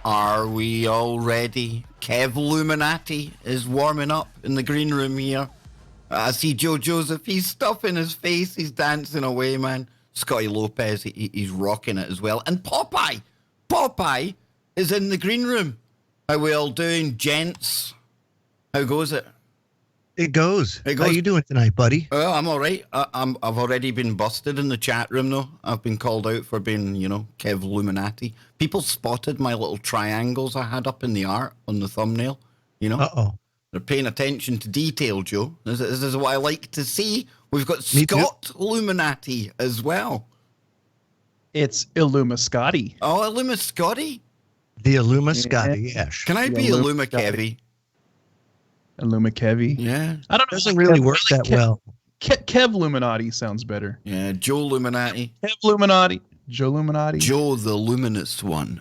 Are we all ready? Kev Illuminati is warming up in the green room here. I see Joe Joseph. He's stuffing his face. He's dancing away, man. Scotty Lopez, he's rocking it as well. And Popeye. Popeye is in the green room. How we all doing, gents? How goes it? It goes. How you doing tonight, buddy? Oh, I'm all right. I've already been busted in the chat room, though. I've been called out for being, Kev Illuminati. People spotted my little triangles I had up in the art on the thumbnail, Uh-oh. They're paying attention to detail, Joe. This is what I like to see. We've got Scott Illuminati as well. It's Illumiscotti. Oh, Illumiscotti? The Illumiscotti, yes. Can I be Illumikevi? Illumikevi? Yeah. I don't know. Doesn't really work that well. Kev Illuminati sounds better. Yeah, Joe Illuminati. Kev Illuminati. Joe Illuminati. Joe the Luminous One.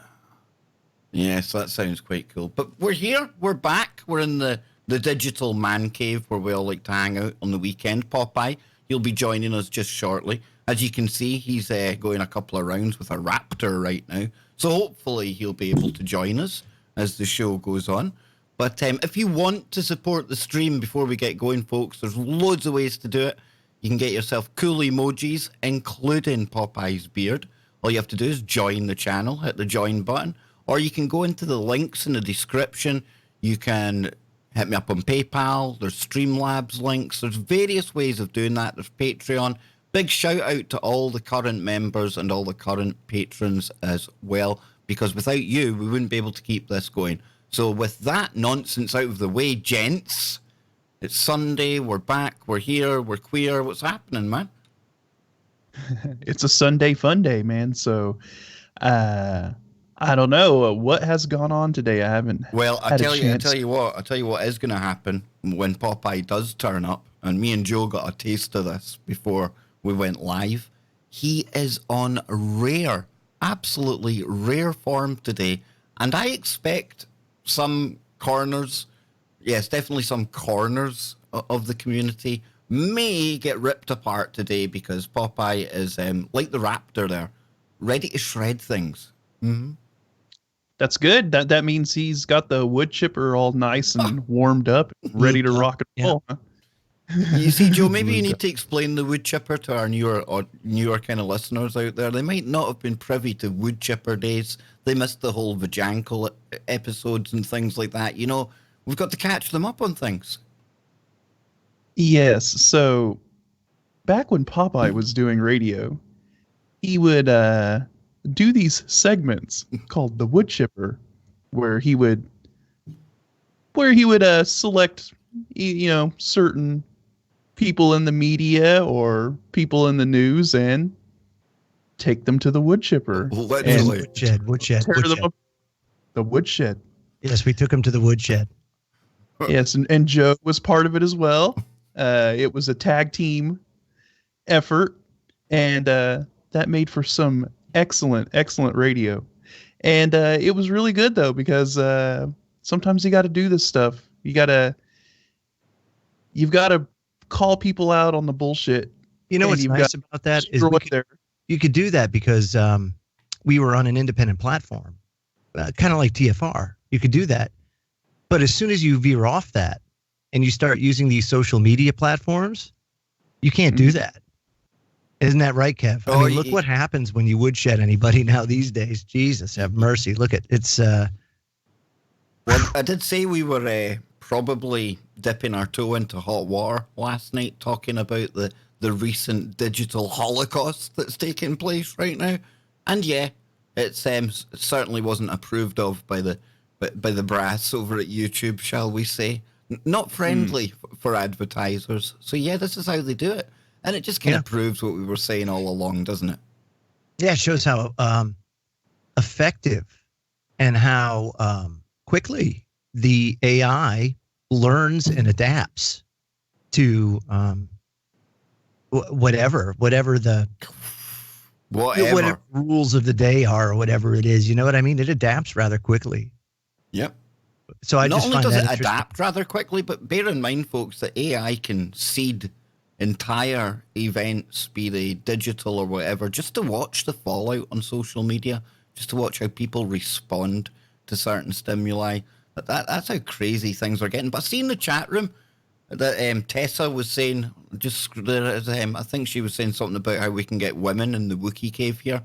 Yes, that sounds quite cool. But we're here. We're back. We're in the digital man cave where we all like to hang out on the weekend. Popeye, he'll be joining us just shortly. As you can see, he's going a couple of rounds with a raptor right now. So hopefully he'll be able to join us as the show goes on. But if you want to support the stream before we get going, folks, there's loads of ways to do it. You can get yourself cool emojis, including Popeye's beard. All you have to do is join the channel, hit the join button, or you can go into the links in the description. You can hit me up on PayPal. There's Streamlabs links. There's various ways of doing that. There's Patreon. Big shout out to all the current members and all the current patrons as well, because without you, we wouldn't be able to keep this going. So with that nonsense out of the way, gents, it's Sunday, we're back, we're here, we're queer. What's happening, man? It's a Sunday fun day, man. So I don't know what has gone on today. I haven't. Well, I tell you what is going to happen when Popeye does turn up, and me and Joe got a taste of this before we went live. He is on absolutely rare form today, and I expect some corners, yes, definitely some corners of the community may get ripped apart today because Popeye is like the raptor there, ready to shred things. Mm-hmm. That's good. That means he's got the wood chipper all nice and warmed up, ready to rock and roll. Huh? You see, Joe, maybe you need to explain the wood chipper to our newer kind of listeners out there. They might not have been privy to wood chipper days. They missed the whole Vajankle episodes and things like that. We've got to catch them up on things. Yes. So back when Popeye was doing radio, he would do these segments called the wood chipper, where he would select, certain people in the media or people in the news and take them to the wood chipper. Woodshed. The woodshed. Yes, we took him to the woodshed. Yes, and Joe was part of it as well. It was a tag team effort, and that made for some excellent radio. And it was really good, though, because sometimes you got to do this stuff. You've got to call people out on the bullshit. You know what's nice about that is you could do that because we were on an independent platform, kind of like TFR. You could do that. But as soon as you veer off that and you start using these social media platforms, you can't do that. Isn't that right, Kev? I mean, look what happens when you woodshed anybody now these days. Jesus, have mercy. Look at it's. Well, I did say we were probably dipping our toe into hot water last night, talking about the recent digital holocaust that's taking place right now, and yeah, it certainly wasn't approved of by the brass over at YouTube, shall we say? Not friendly for advertisers. So yeah, this is how they do it. And it just kind of proves what we were saying all along, doesn't it? Yeah, it shows how effective and how quickly the AI learns and adapts to whatever the whatever rules of the day are or whatever it is. You know what I mean? It adapts rather quickly. Yep. So I not just only find does that it adapt rather quickly, but bear in mind, folks, that AI can seed entire events, be they digital or whatever, just to watch the fallout on social media, just to watch how people respond to certain stimuli. That's how crazy things are getting. But I see in the chat room that Tessa was saying, I think she was saying something about how we can get women in the Wookiee cave here.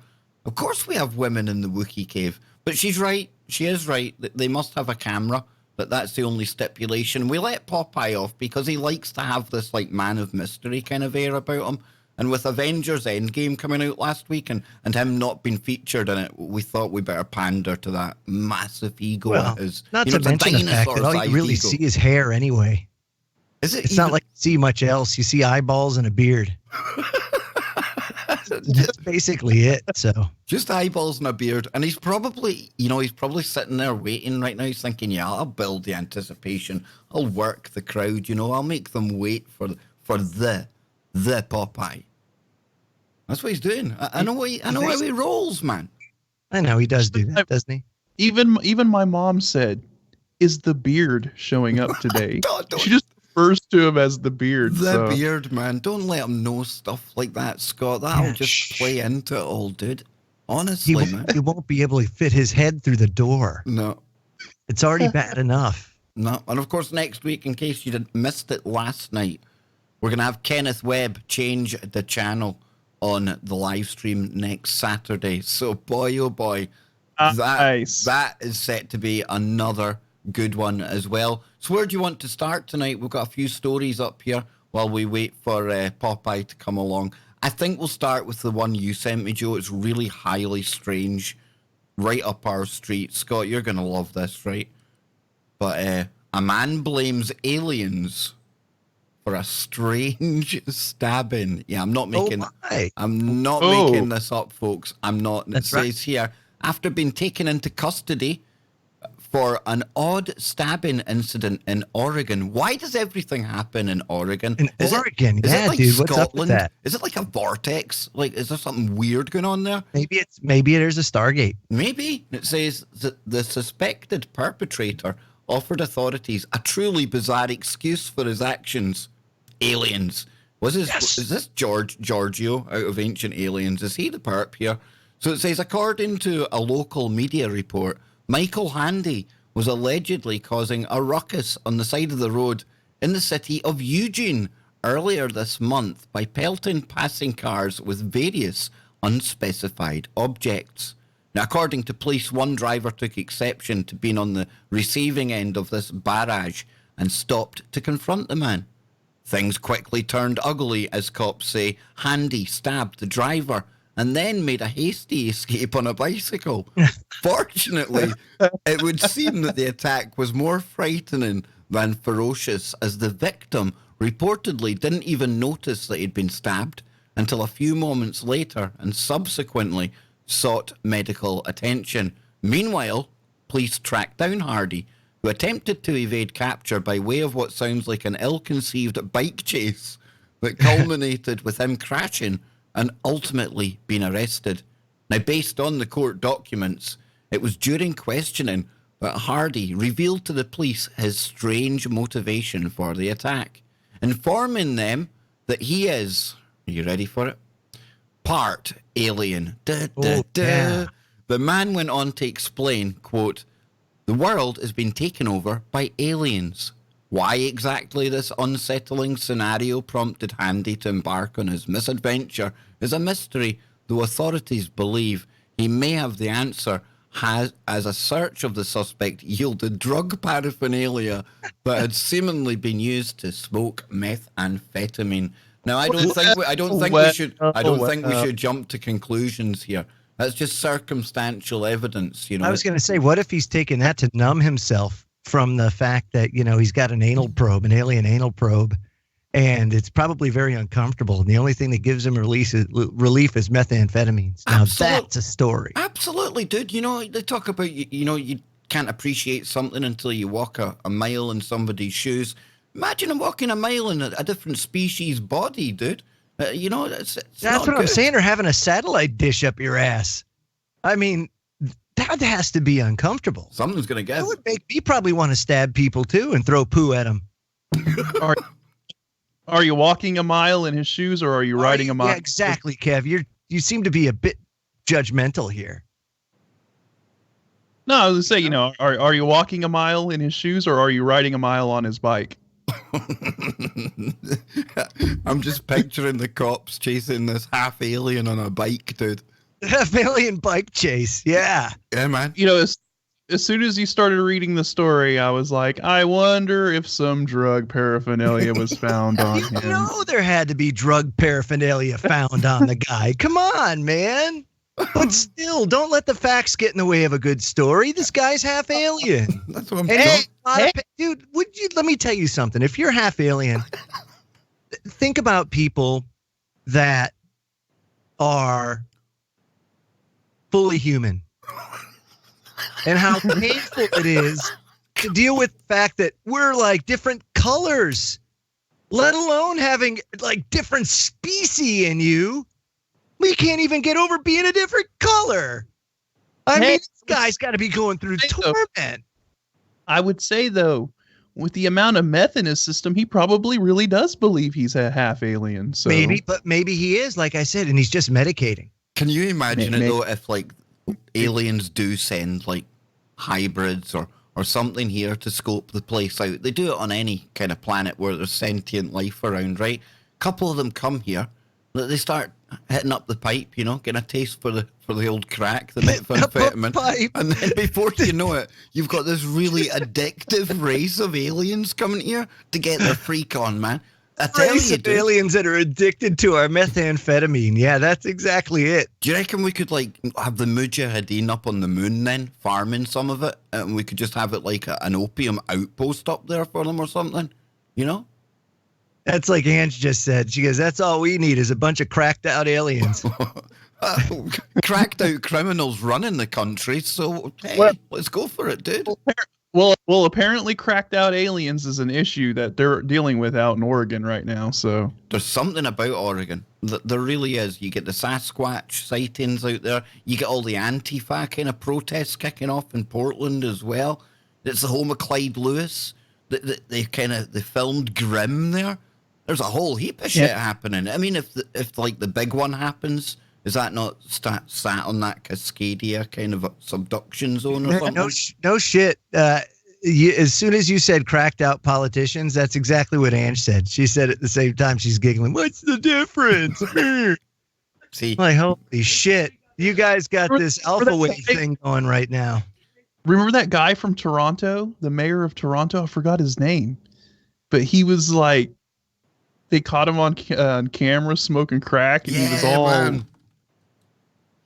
Of course we have women in the Wookiee cave. But she's right. She is right. They must have a camera. But that's the only stipulation. We let Popeye off because he likes to have this like man of mystery kind of air about him. And with Avengers Endgame coming out last week and him not being featured in it, we thought we better pander to that massive ego. Well, not to mention the fact that all you really see is hair anyway. Is it? It's not like you see much else. You see eyeballs and a beard. That's basically it. So just eyeballs and a beard. And he's probably sitting there waiting right now. He's thinking, yeah, I'll build the anticipation. I'll work the crowd. I'll make them wait for the Popeye. That's what he's doing. I know how he rolls, man. I know he does do that, doesn't he? Even my mom said, "Is the beard showing up today?" don't. She just refers to him as the beard. The beard, man. Don't let him know stuff like that, Scott. That'll just play into it all, dude. Honestly, man. He won't be able to fit his head through the door. No. It's already bad enough. No. And of course, next week, in case you missed it last night, we're going to have Kenneth Webb change the channel on the live stream next Saturday. So, boy, oh boy, nice. That is set to be another good one as well. So where do you want to start tonight? We've got a few stories up here while we wait for Popeye to come along. I think we'll start with the one you sent me, Joe. It's really highly strange, right up our street. Scott, you're going to love this, right? But a man blames aliens for a strange stabbing. Yeah, I'm not making making this up, folks. I'm not. It says here, after being taken into custody for an odd stabbing incident in Oregon. Why does everything happen in Oregon? Is it like dude, Scotland? What's up with that? Is it like a vortex? Like, is there something weird going on there? Maybe there's a Stargate. Maybe. It says that the suspected perpetrator offered authorities a truly bizarre excuse for his actions. Aliens. Is this Giorgio out of Ancient Aliens? Is he the perp here? So it says, according to a local media report, Michael Handy was allegedly causing a ruckus on the side of the road in the city of Eugene earlier this month by pelting passing cars with various unspecified objects. Now, according to police, one driver took exception to being on the receiving end of this barrage and stopped to confront the man. Things quickly turned ugly, as cops say. Handy stabbed the driver and then made a hasty escape on a bicycle. Fortunately, it would seem that the attack was more frightening than ferocious, as the victim reportedly didn't even notice that he'd been stabbed until a few moments later and subsequently sought medical attention. Meanwhile, police tracked down Hardy, who attempted to evade capture by way of what sounds like an ill-conceived bike chase that culminated with him crashing and ultimately being arrested. Now, based on the court documents, it was during questioning that Hardy revealed to the police his strange motivation for the attack, informing them that he is, are you ready for it? Part alien. Yeah. The man went on to explain, quote, "The world has been taken over by aliens. Why exactly this unsettling scenario prompted Handy to embark on his misadventure is a mystery, though authorities believe he may have the answer as a search of the suspect yielded drug paraphernalia that had seemingly been used to smoke methamphetamine." Now, I don't think we should jump to conclusions here. That's just circumstantial evidence, I was going to say, what if he's taking that to numb himself from the fact that, he's got an alien anal probe, and it's probably very uncomfortable. And the only thing that gives him relief is methamphetamines. Now, that's a story. Absolutely, dude. They talk about, you can't appreciate something until you walk a mile in somebody's shoes. Imagine him walking a mile in a different species body, dude. It's that's what I'm saying. Or having a satellite dish up your ass. I mean, that has to be uncomfortable. Something's going to get. That would make me probably want to stab people too and throw poo at them. Are you walking a mile in his shoes, or are you riding a mile? Yeah, exactly, Kev. You seem to be a bit judgmental here. No, I was gonna say, you know, are you walking a mile in his shoes or are you riding a mile on his bike? I'm just picturing the cops chasing this half alien on a bike, dude. Half alien bike chase. Yeah. Yeah, man. You know, as soon as you started reading the story, I was like, I wonder if some drug paraphernalia was found on him. No, there had to be drug paraphernalia found on the guy. Come on, man. But still, don't let the facts get in the way of a good story. This guy's half alien. That's what I'm And dude, let me tell you something. If you're half alien, think about people that are fully human and how painful it is to deal with the fact that we're like different colors, let alone having like different species in you. We can't even get over being a different color. I mean, this guy's got to be going through torment. I would say, though, with the amount of meth in his system, he probably really does believe he's a half alien. So Maybe he is, like I said, and he's just medicating. Can you imagine it, though, if, like, aliens do send, like, hybrids or something here to scope the place out? They do it on any kind of planet where there's sentient life around, right? A couple of them come here. They start hitting up the pipe, you know, getting a taste for the old crack, the methamphetamine, and then before you know it, you've got this really addictive race of aliens coming here to get their freak on, man. I tell you, dude, aliens that are addicted to our methamphetamine. Yeah, that's exactly it. Do you reckon we could like have the Mujahideen up on the moon then, farming some of it, and we could just have it like an opium outpost up there for them or something, you know? That's like Ange just said. She goes, that's all we need is a bunch of cracked out aliens. Cracked out criminals running the country. So, hey, let's go for it, dude. Well, apparently cracked out aliens is an issue that they're dealing with out in Oregon right now. So there's something about Oregon. There really is. You get the Sasquatch sightings out there. You get all the Antifa kind of protests kicking off in Portland as well. It's the home of Clyde Lewis. They filmed Grimm there. There's a whole heap of shit happening. I mean, if like the big one happens, is that not sat on that Cascadia kind of subduction zone or something? No shit. As soon as you said cracked out politicians, that's exactly what Ange said. She said at the same time, she's giggling. What's the difference? See, like, holy shit. You guys got this alpha wave thing going right now. Remember that guy from Toronto, the mayor of Toronto? I forgot his name, but he was like, they caught him on camera smoking crack, and he was all. Man.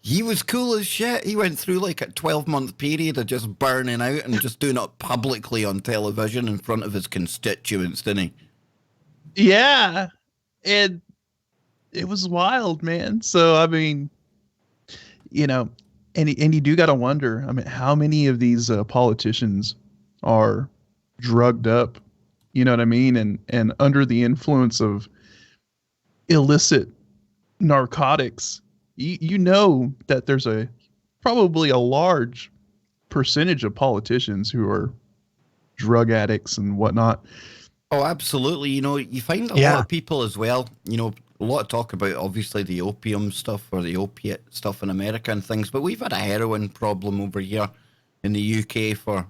He was cool as shit. He went through like a 12-month period of just burning out and just doing it publicly on television in front of his constituents, didn't he? Yeah, and it was wild, man. So I mean, you know. And you do got to wonder, I mean, how many of these politicians are drugged up, you know what I mean? And under the influence of illicit narcotics, you know that there's probably a large percentage of politicians who are drug addicts and whatnot. Oh, absolutely. You know, you find a lot of people as well, you know, a lot of talk about obviously the opium stuff or the opiate stuff in America and things, but we've had a heroin problem over here in the UK for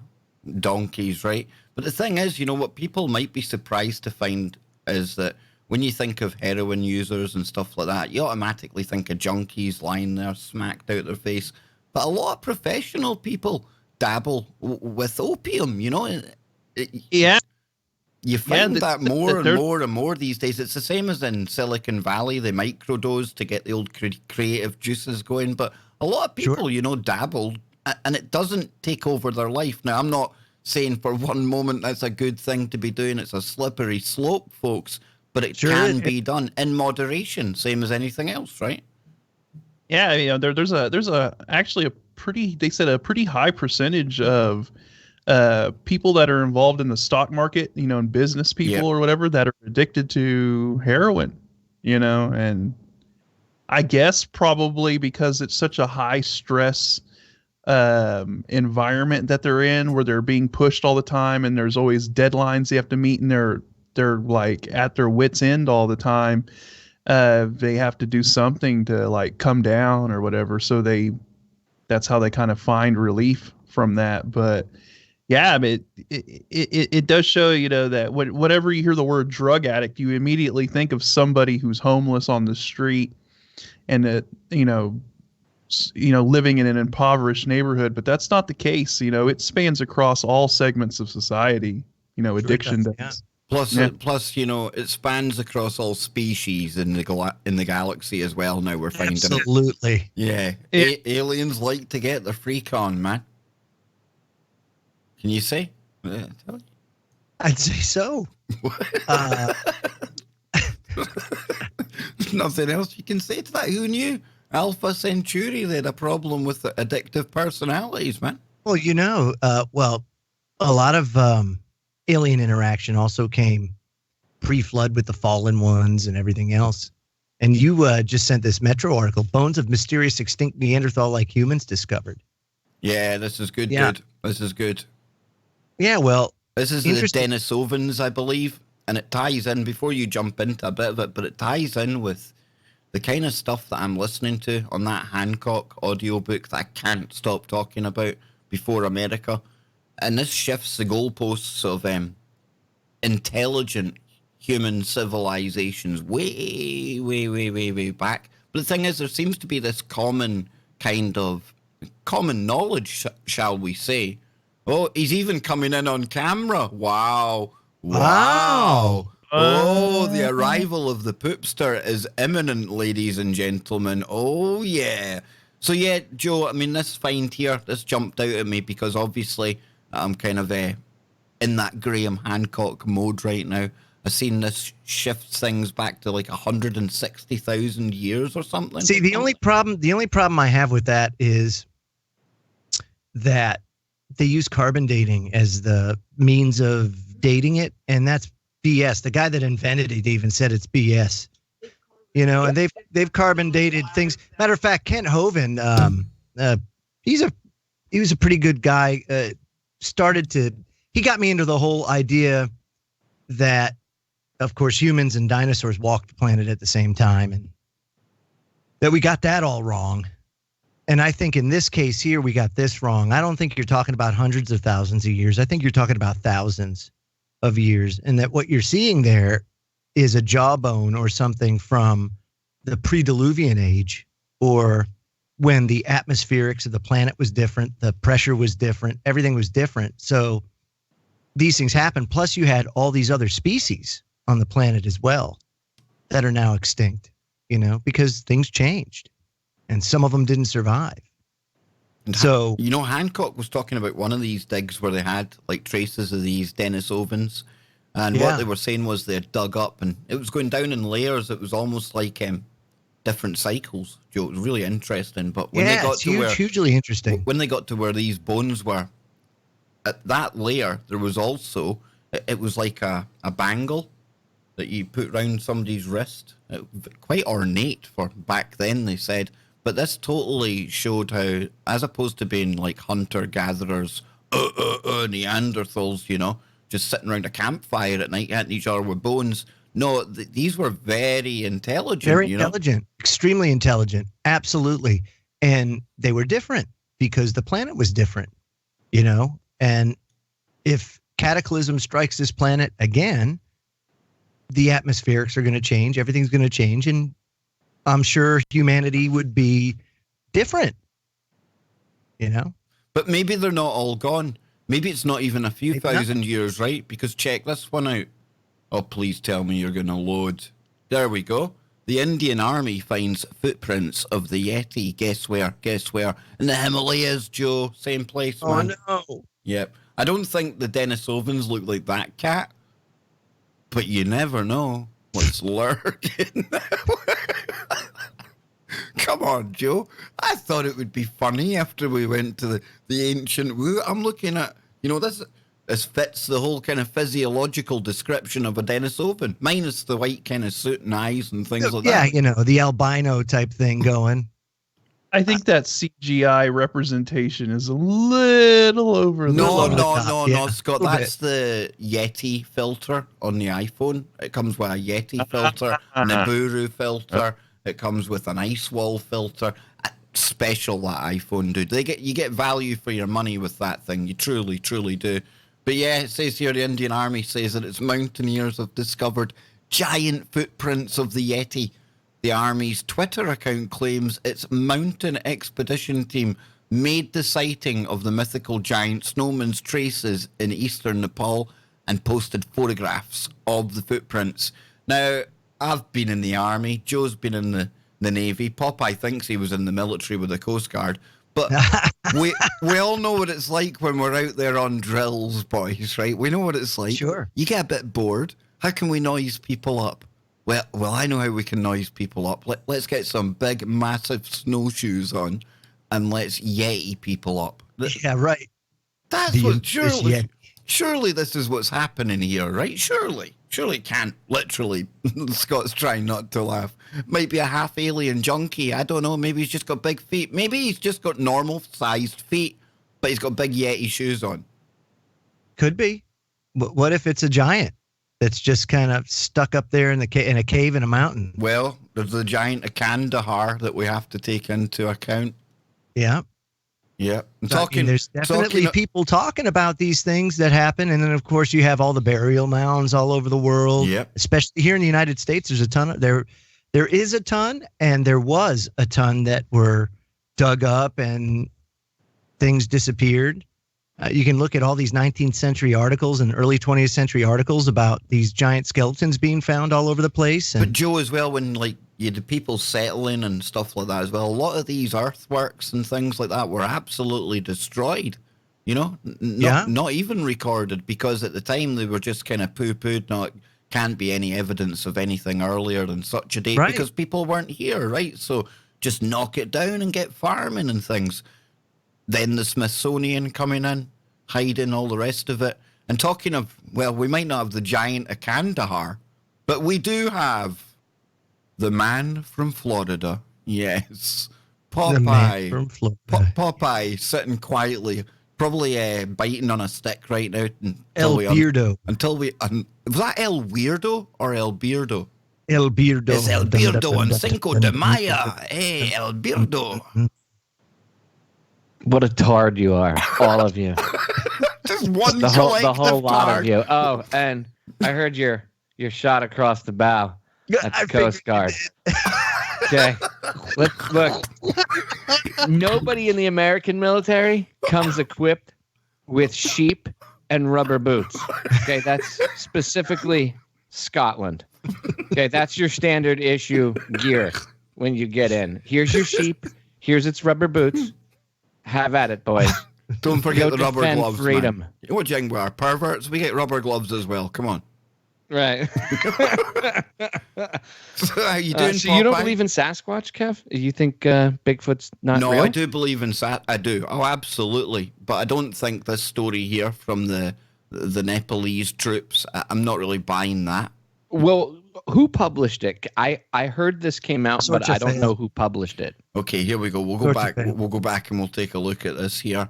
donkeys, right? But the thing is, you know, what people might be surprised to find is that when you think of heroin users and stuff like that, you automatically think of junkies lying there smacked out their face. But a lot of professional people dabble with opium, you know? Yeah. You find that more and more and more these days. It's the same as in Silicon Valley, they microdose to get the old creative juices going. But a lot of people, you know, dabble, and it doesn't take over their life. Now, I'm not saying for one moment that's a good thing to be doing. It's a slippery slope, folks. But it can be done in moderation, same as anything else, right? Yeah, you know, there's actually a pretty high percentage of people that are involved in the stock market, you know, and business people or whatever that are addicted to heroin, you know, and I guess probably because it's such a high stress environment that they're in, where they're being pushed all the time and there's always deadlines they have to meet, and they're like at their wits end all the time. They have to do something to like come down or whatever. So they that's how they kind of find relief from that. But yeah, I mean, it does show, that whatever you hear the word drug addict, you immediately think of somebody who's homeless on the street and that, living in an impoverished neighborhood, but that's not the case. It spans across all segments of society, addiction does. Yeah. Plus, it spans across all species in the galaxy as well. Now we're finding Absolutely. Yeah, aliens like to get their freak on, man. Can you say? I'd say so. There's nothing else you can say to that. Who knew Alpha Centauri had a problem with addictive personalities, man? Well, a lot of alien interaction also came pre-flood with the fallen ones and everything else. And you just sent this Metro article, bones of mysterious extinct Neanderthal-like humans discovered. Yeah, this is good, dude. This is good. Yeah, well, this is the Denisovans, I believe, and it ties in, before you jump into a bit of it, but it ties in with the kind of stuff that I'm listening to on that Hancock audiobook that I can't stop talking about, Before America. And this shifts the goalposts of intelligent human civilizations way, way, way, way, way back. But the thing is, there seems to be this common knowledge, shall we say. Oh, he's even coming in on camera. Wow. Oh, the arrival of the poopster is imminent, ladies and gentlemen. Oh, yeah. So, yeah, Joe, I mean, this find here, this jumped out at me because obviously I'm kind of in that Graham Hancock mode right now. I've seen this shift things back to like 160,000 years or something. See, the only problem I have with that is that they use carbon dating as the means of dating it, and that's BS. The guy that invented it even said it's BS. And they've carbon dated things. Matter of fact, Kent Hovind, he was a pretty good guy. He got me into the whole idea that, of course, humans and dinosaurs walked the planet at the same time, and that we got that all wrong. And I think in this case here, we got this wrong. I don't think you're talking about hundreds of thousands of years. I think you're talking about thousands of years, and that what you're seeing there is a jawbone or something from the pre-Diluvian age, or when the atmospherics of the planet was different, the pressure was different, everything was different. So these things happen. Plus you had all these other species on the planet as well that are now extinct, because things changed and some of them didn't survive. And so, Hancock was talking about one of these digs where they had like traces of these Denisovans. And what they were saying was they had dug up, and it was going down in layers. It was almost like different cycles. Joe, it was really interesting. But when they got hugely interesting. When they got to where these bones were, at that layer, there was also, it was like a bangle that you put around somebody's wrist. Quite ornate for back then, they said. But this totally showed how, as opposed to being like hunter-gatherers, Neanderthals, just sitting around a campfire at night hitting each other with bones. No, these were very intelligent. Very intelligent, extremely intelligent, absolutely. And they were different because the planet was different, And if cataclysm strikes this planet again, the atmospherics are going to change. Everything's going to change. And I'm sure humanity would be different, But maybe they're not all gone. Maybe it's not even a few thousand years, right? Because check this one out. Oh, please tell me you're going to load. There we go. The Indian Army finds footprints of the Yeti. Guess where? In the Himalayas, Joe. Same place, man. Oh, no. Yep. I don't think the Denisovans look like that cat. But you never know what's lurking. Come on, Joe. I thought it would be funny after we went to the ancient woo. I'm looking at, this fits the whole kind of physiological description of a Denisovan, minus the white kind of suit and eyes and things like that. Yeah, the albino type thing going. I think that CGI representation is a little over the top. No, Scott. That's the Yeti filter on the iPhone. It comes with a Yeti filter, Nibiru filter. It comes with an ice wall filter. special, that iPhone, dude. You get value for your money with that thing. You truly, truly do. But yeah, it says here the Indian Army says that its mountaineers have discovered giant footprints of the Yeti. The Army's Twitter account claims its mountain expedition team made the sighting of the mythical giant snowman's traces in eastern Nepal and posted photographs of the footprints. Now, I've been in the Army. Joe's been in the Navy. Popeye thinks he was in the military with the Coast Guard. But we all know what it's like when we're out there on drills, boys, right? We know what it's like. Sure. You get a bit bored. How can we noise people up? Well, I know how we can noise people up. Let's get some big, massive snowshoes on, and let's Yeti people up. Yeah, right. That's what surely this is what's happening here, right? Surely it can't. Literally, Scott's trying not to laugh. Might be a half alien junkie. I don't know. Maybe he's just got big feet. Maybe he's just got normal sized feet, but he's got big Yeti shoes on. Could be. What if it's a giant that's just kind of stuck up there in a cave in a mountain? Well, there's the giant of Kandahar that we have to take into account. Yeah. Yeah. There's definitely people talking about these things that happen. And then, of course, you have all the burial mounds all over the world. Yep. Especially here in the United States, there's a ton of there is a ton, and there was a ton that were dug up and things disappeared. You can look at all these 19th century articles and early 20th century articles about these giant skeletons being found all over the place. But Joe, as well, when you had people settling and stuff like that as well, a lot of these earthworks and things like that were absolutely destroyed. You know, not even recorded, because at the time they were just kind of poo-pooed. Can't be any evidence of anything earlier than such a date, right? Because people weren't here, right? So just knock it down and get farming and things. Then the Smithsonian coming in, hiding all the rest of it. And talking of, well, we might not have the giant of Kandahar, but we do have the man from Florida. Yes. Popeye. The man from Florida. Popeye sitting quietly, probably biting on a stick right now. El Beardo. Was that El Weirdo or El Beardo? El Beardo. It's El Beardo on Cinco de Mayo. Hey, El Beardo. What a tard you are, all of you. Just one the whole lot of you. Oh, and I heard your shot across the bow. That's the Coast Guard. Okay, look. Nobody in the American military comes equipped with sheep and rubber boots. Okay, that's specifically Scotland. Okay, that's your standard issue gear when you get in. Here's your sheep. Here's its rubber boots. Have at it, boys. Don't forget the rubber gloves, freedom. Man. What do you think we are, perverts? We get rubber gloves as well. Come on. Right. So how you doing, so you don't believe in Sasquatch, Kev? You think Bigfoot's not real? No, I do believe in I do. Oh, absolutely. But I don't think this story here from the Nepalese troops, I'm not really buying that. Well, who published it? I heard this came out, but I don't know who published it. Okay, here we go. We'll go back and we'll take a look at this here.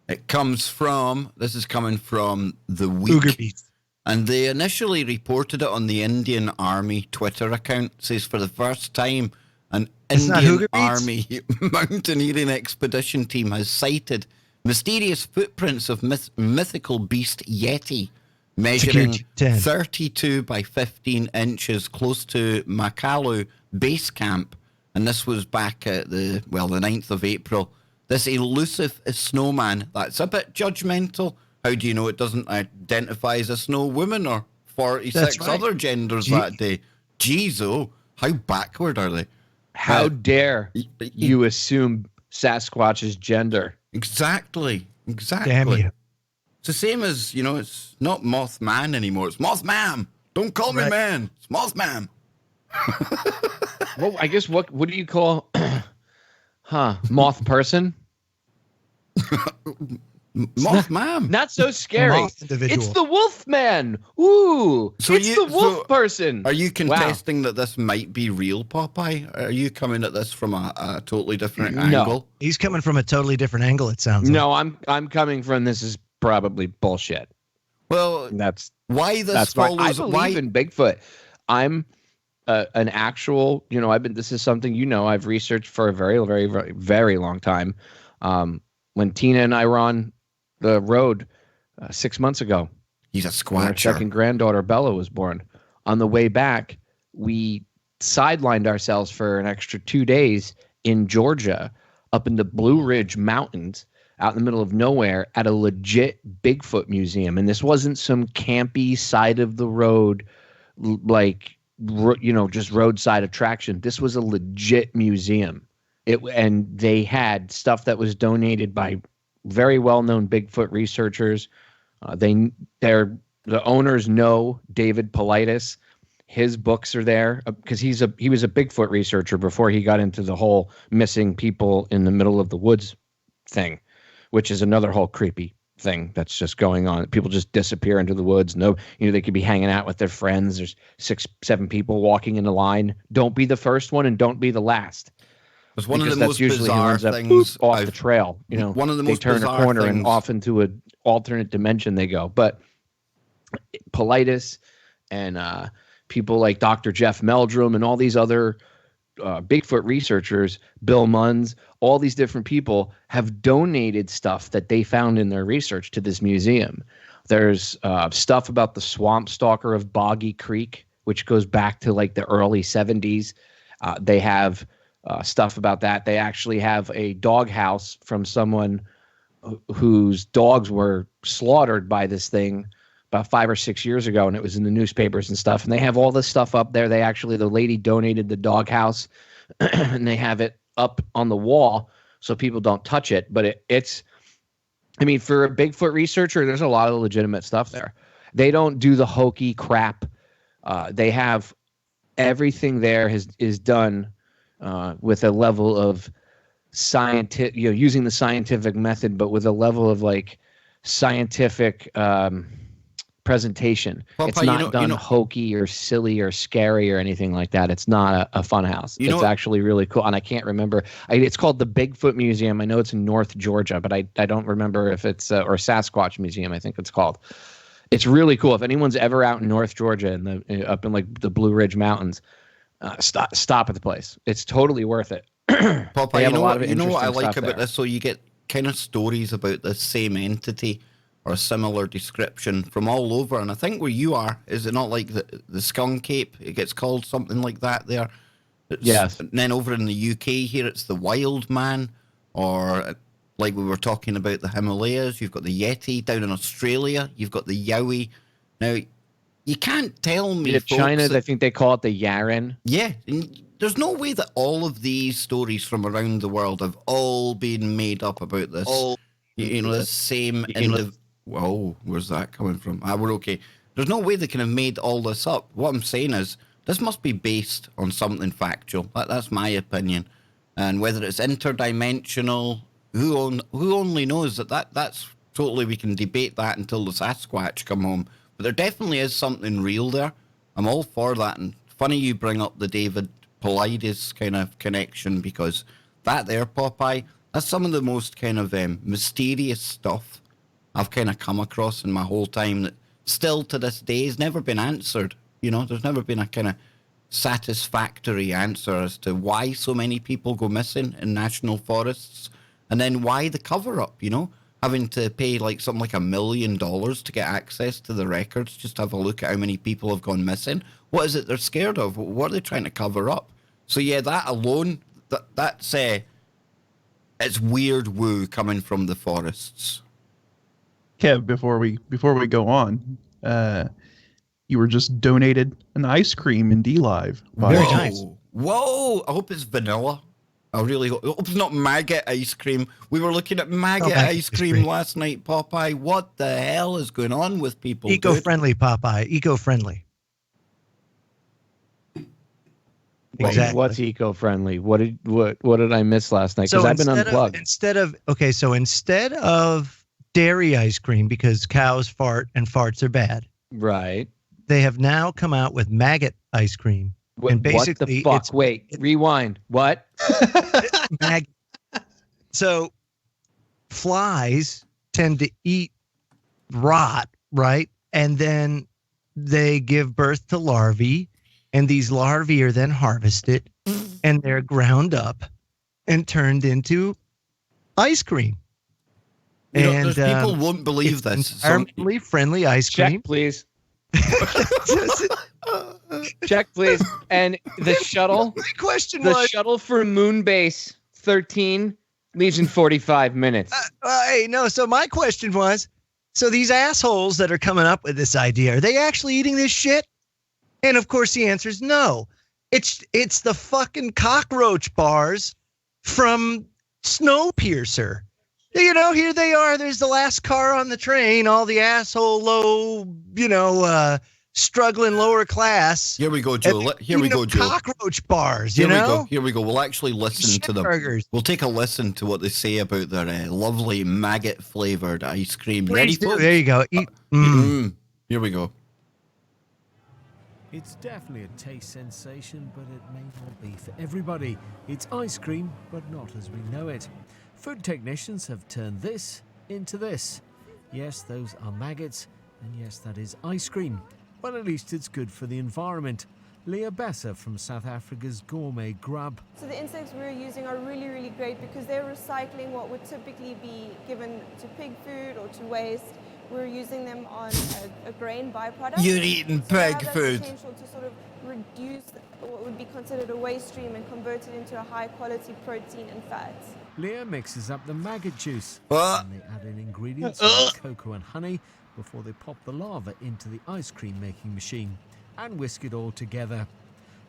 This is coming from The Week. And they initially reported it on the Indian Army Twitter account. It says, for the first time, an Indian Army mountaineering expedition team has sighted mysterious footprints of mythical beast Yeti, measuring 32 by 15 inches close to Makalu base camp. And this was back at the 9th of April. This elusive snowman, that's a bit judgmental. How do you know it doesn't identify as a snow woman or 46 other genders that day? Jeez, how backward are they? How dare you assume Sasquatch's gender? Exactly. Damn you. It's the same as, it's not Mothman anymore. It's Mothman. Don't call me man. It's Mothman. Well, I guess what do you call moth person? Mothman. Not so scary. It's the wolf man. Ooh. So it's the wolf person. Are you contesting that this might be real, Popeye? Are you coming at this from a totally different angle? He's coming from a totally different angle, it sounds like. No, I'm coming from this is probably bullshit. Well, that's why this follows. I believe in Bigfoot. I'm an actual, this is something, I've researched for a very, very, very, very long time. When Tina and I were on the road 6 months ago, he's a when our squatcher. second granddaughter Bella was born. On the way back, we sidelined ourselves for an extra 2 days in Georgia, up in the Blue Ridge Mountains, out in the middle of nowhere, at a legit Bigfoot museum. And this wasn't some campy side of the road, just roadside attraction. This was a legit museum. And they had stuff that was donated by very well-known Bigfoot researchers. The owners know David Paulides. His books are there because he was a Bigfoot researcher before he got into the whole missing people in the middle of the woods thing, which is another whole creepy thing that's just going on. People just disappear into the woods. They could be hanging out with their friends. There's 6-7 people walking in a line. Don't be the first one and don't be the last. It's one of the most bizarre things off the trail. One of the most they turn a corner things. And off into an alternate dimension they go. But Paulides and people like Dr. Jeff Meldrum and all these other Bigfoot researchers, Bill Munns, all these different people have donated stuff that they found in their research to this museum. There's stuff about the swamp stalker of Boggy Creek, which goes back to like the early 70s. They have stuff about that. They actually have a dog house from someone whose dogs were slaughtered by this thing about 5 or 6 years ago, and it was in the newspapers and stuff. And they have all this stuff up there. The lady donated the dog house, and they have it up on the wall so people don't touch it. But for a Bigfoot researcher, there's a lot of legitimate stuff there. They don't do the hokey crap. They have everything there is done with a level of scientific, using the scientific method, but with a level of like scientific presentation. Popeye, it's not done hokey or silly or scary or anything like that. It's not a fun house. It's actually really cool. And I can't remember. It's called the Bigfoot Museum. I know it's in North Georgia, but I don't remember if it's or Sasquatch Museum, I think it's called. It's really cool. If anyone's ever out in North Georgia up in like the Blue Ridge Mountains, stop at the place. It's totally worth it. Popeye, you know what I like about this? So you get kind of stories about the same entity or a similar description from all over. And I think where you are, is it not like the skunk ape? It gets called something like that there. Yes. And then over in the UK here, it's the wild man, or like we were talking about the Himalayas, you've got the Yeti. Down in Australia, you've got the Yowie. Now, you can't tell me, folks, China, I think they call it the Yaren. Yeah. There's no way that all of these stories from around the world have all been made up about this. The same Whoa, where's that coming from? We're okay. There's no way they can have made all this up. What I'm saying is, this must be based on something factual. That's my opinion. And whether it's interdimensional, who only knows that's totally, we can debate that until the Sasquatch come home. But there definitely is something real there. I'm all for that. And funny you bring up the David Paulides kind of connection, because that there, Popeye, that's some of the most kind of mysterious stuff I've kind of come across in my whole time that still to this day has never been answered. There's never been a kind of satisfactory answer as to why so many people go missing in national forests, and then why the cover-up, having to pay something like $1 million to get access to the records, just to have a look at how many people have gone missing. What is it they're scared of? What are they trying to cover up? So yeah, that alone, that's it's weird woo coming from the forests. Kev, before we go on, you were just donated an ice cream in D-Live. Very nice. Whoa! I hope it's vanilla. I really hope it's not Maggot ice cream. We were looking at Maggot ice cream last night, Popeye. What the hell is going on with people? Eco-friendly, Popeye. Eco-friendly. Exactly. What's eco-friendly? What did I miss last night? Because I've been unplugged. Instead of dairy ice cream, because cows fart and farts are bad. Right. They have now come out with Maggot ice cream. And basically, what the fuck? Wait, rewind. What? Maggot. So flies tend to eat rot, right? And then they give birth to larvae, and these larvae are then harvested, and they're ground up and turned into ice cream. And people won't believe this. Environmentally friendly ice cream. Check, please. Check, please. And the shuttle. My question the was, shuttle for Moonbase 13 leaves in 45 minutes. Hey, no. So my question was, so these assholes that are coming up with this idea, are they actually eating this shit? And of course, the answer is no. It's the fucking cockroach bars from Snowpiercer. You know, here they are. There's the last car on the train. All the asshole low, struggling lower class. Here we go, Joe. Here we go, Joe. Cockroach bars. Here we go. Here we go. We'll actually listen to them. Burgers. We'll take a listen to what they say about their lovely maggot flavored ice cream. Please Ready, do. folks? There you go. Here we go. It's definitely a taste sensation, but it may not be for everybody. It's ice cream, but not as we know it. Food technicians have turned this into this. Yes, those are maggots, and yes, that is ice cream. Well, at least it's good for the environment. Leah Besser from South Africa's Gourmet Grub. So the insects we're using are really, really great because they're recycling what would typically be given to pig food or to waste. We're using them on a grain byproduct. You're eating pig food. Potential to sort of reduce what would be considered a waste stream and convert it into a high quality protein and fats. Leah mixes up the maggot juice What? and they add in ingredients like cocoa and honey before they pop the larva into the ice cream making machine and whisk it all together.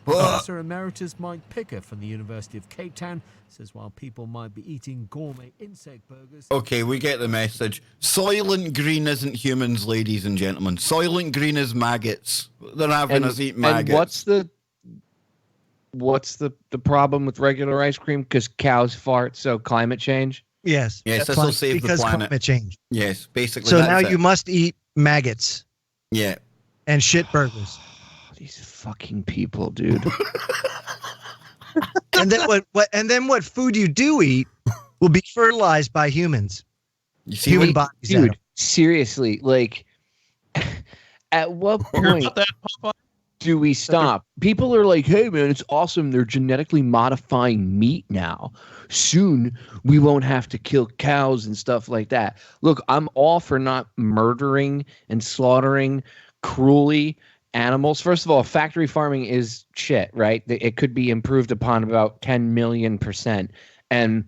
Professor Emeritus Mike Picker from the University of Cape Town says while people might be eating gourmet insect burgers... Okay, we get the message. Soylent Green isn't humans, ladies and gentlemen. Soylent Green is maggots. They're having us eat maggots. And what's the problem with regular ice cream? Because cows fart, so climate change? Yes. Yes, this will save the because planet. Climate change. Yes, basically. So that's now it. you must eat maggots. Yeah. And shit burgers. These fucking people, dude. And then what food you do eat will be fertilized by humans. You see, Human bodies. Dude, seriously, like, at what point do we stop? People are like, hey, man, it's awesome. They're genetically modifying meat now. Soon we won't have to kill cows and stuff like that. Look, I'm all for not murdering and slaughtering cruelly animals. First of all, factory farming is shit, right? It could be improved upon about 10 million %. And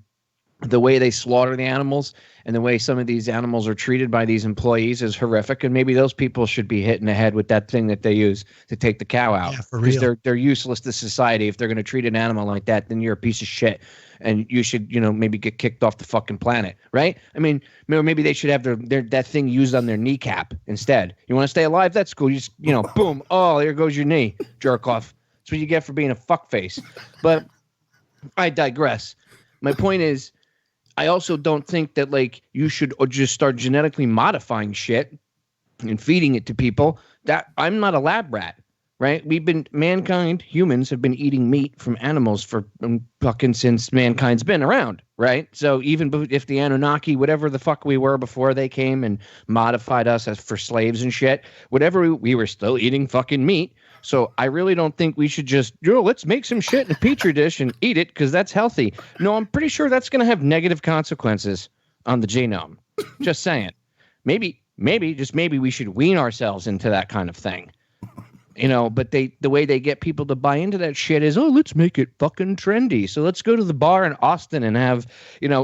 the way they slaughter the animals and the way some of these animals are treated by these employees is horrific. And maybe those people should be hit in the head with that thing that they use to take the cow out. Yeah, for real. They're useless to society. If they're going to treat an animal like that, then you're a piece of shit. And you should, maybe get kicked off the fucking planet, right? I mean, maybe they should have that thing used on their kneecap instead. You want to stay alive? That's cool. You just, boom. Oh, there goes your knee, jerk off. That's what you get for being a fuckface. But I digress. My point is, I also don't think that you should just start genetically modifying shit and feeding it to people. That I'm not a lab rat. Right? Humans have been eating meat from animals for fucking since mankind's been around, right? So even if the Anunnaki, whatever the fuck we were before they came and modified us as for slaves and shit, whatever, we were still eating fucking meat. So I really don't think we should just, let's make some shit in a petri dish and eat it because that's healthy. No, I'm pretty sure that's going to have negative consequences on the genome. Just saying. Maybe we should wean ourselves into that kind of thing. But the way they get people to buy into that shit is, let's make it fucking trendy. So let's go to the bar in Austin and have,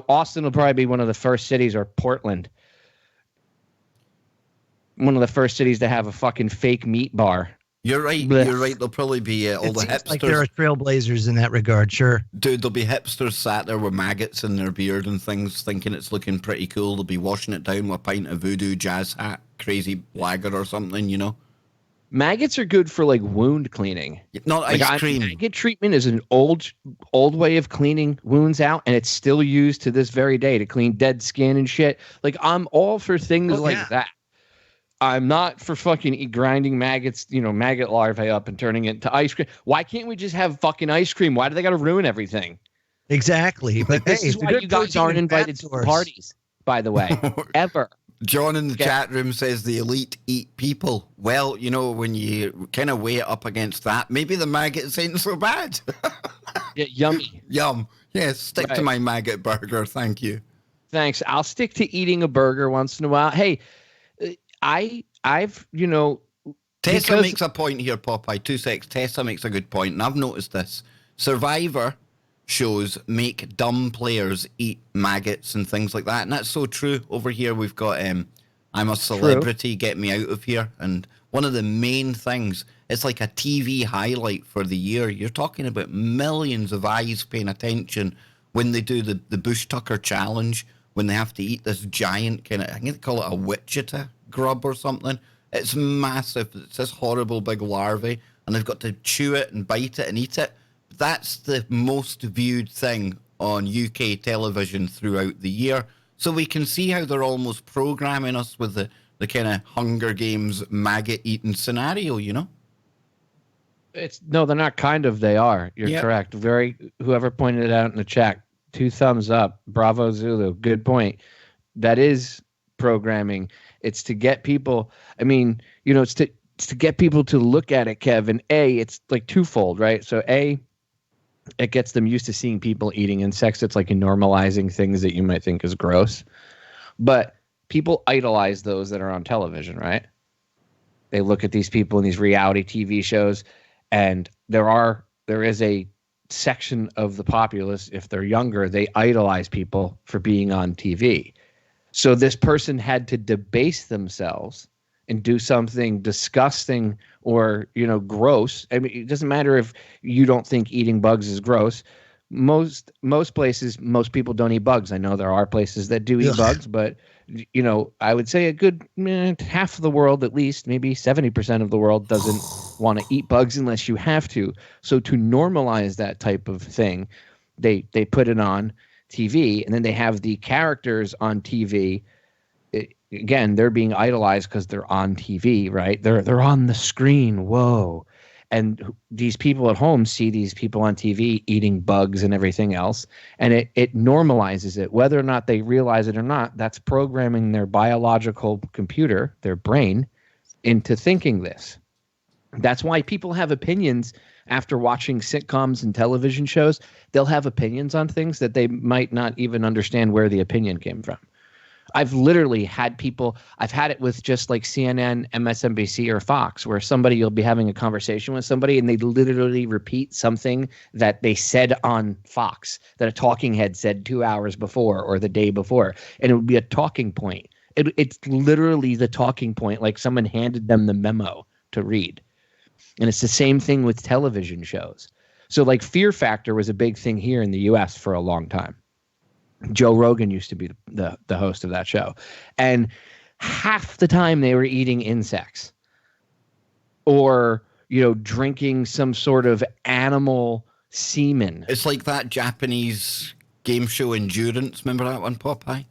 Austin will probably be one of the first cities, or Portland, one of the first cities to have a fucking fake meat bar. You're right. Blech. You're right. There'll probably be all the hipsters. Like there are trailblazers in that regard, sure. Dude, there'll be hipsters sat there with maggots in their beard and things, thinking it's looking pretty cool. They'll be washing it down with a pint of voodoo jazz hat, crazy lager or something, Maggots are good for wound cleaning. Not ice cream. Maggot treatment is an old way of cleaning wounds out, and it's still used to this very day to clean dead skin and shit. I'm all for things that. I'm not for fucking grinding maggots, maggot larvae up and turning it into ice cream. Why can't we just have fucking ice cream? Why do they got to ruin everything? Exactly. But this is why you guys aren't invited to parties, by the way, ever. John in the chat room says the elite eat people. Well, you know, when you kind of weigh it up against that, maybe the maggots ain't so bad. Yeah, yummy. Yum. Yes, stick to my maggot burger. Thank you. Thanks. I'll stick to eating a burger once in a while. Hey, I've, you know, Tessa makes a point here, Popeye. 2 secs. Tessa makes a good point, and I've noticed this. Survivor shows make dumb players eat maggots and things like that, and that's so true. Over here, we've got I'm a Celebrity, Get Me Out of Here, and one of the main things, it's like a TV highlight for the year. You're talking about millions of eyes paying attention when they do the Bush Tucker challenge, when they have to eat this giant kind of, I think they call it a Wichita grub or something. It's massive. It's this horrible big larvae, and they've got to chew it and bite it and eat it. That's the most viewed thing on UK television throughout the year. So we can see how they're almost programming us with the kind of Hunger Games maggot-eating scenario, you know? No, they're not kind of. They are. You're correct. Whoever pointed it out in the chat, 2 thumbs up. Bravo, Zulu. Good point. That is programming. It's to get people. I mean, you know, it's to get people to look at it, Kevin. It's like twofold, right? So it gets them used to seeing people eating insects. It's like normalizing things that you might think is gross. But people idolize those that are on television, right? They look at these people in these reality TV shows, and there is a section of the populace, if they're younger, they idolize people for being on TV. So this person had to debase themselves and do something disgusting or, you know, gross. I mean, it doesn't matter if you don't think eating bugs is gross. Most places, most people don't eat bugs. I know there are places that do eat bugs, but, you know, I would say a good half of the world, at least, maybe 70% of the world doesn't want to eat bugs unless you have to. So to normalize that type of thing, they put it on TV, and then they have the characters on TV. Again, they're being idolized because they're on TV, right? They're on the screen. Whoa. And these people at home see these people on TV eating bugs and everything else, and it normalizes it. Whether or not they realize it or not, that's programming their biological computer, their brain, into thinking this. That's why people have opinions after watching sitcoms and television shows. They'll have opinions on things that they might not even understand where the opinion came from. I've literally had people, I've had it with just like CNN, MSNBC, or Fox, where you'll be having a conversation with somebody and they literally repeat something that they said on Fox that a talking head said 2 hours before or the day before. And it would be a talking point. It's literally the talking point, like someone handed them the memo to read. And it's the same thing with television shows. So like Fear Factor was a big thing here in the US for a long time. Joe Rogan used to be the host of that show. And half the time they were eating insects or, you know, drinking some sort of animal semen. It's like that Japanese game show Endurance. Remember that one, Popeye?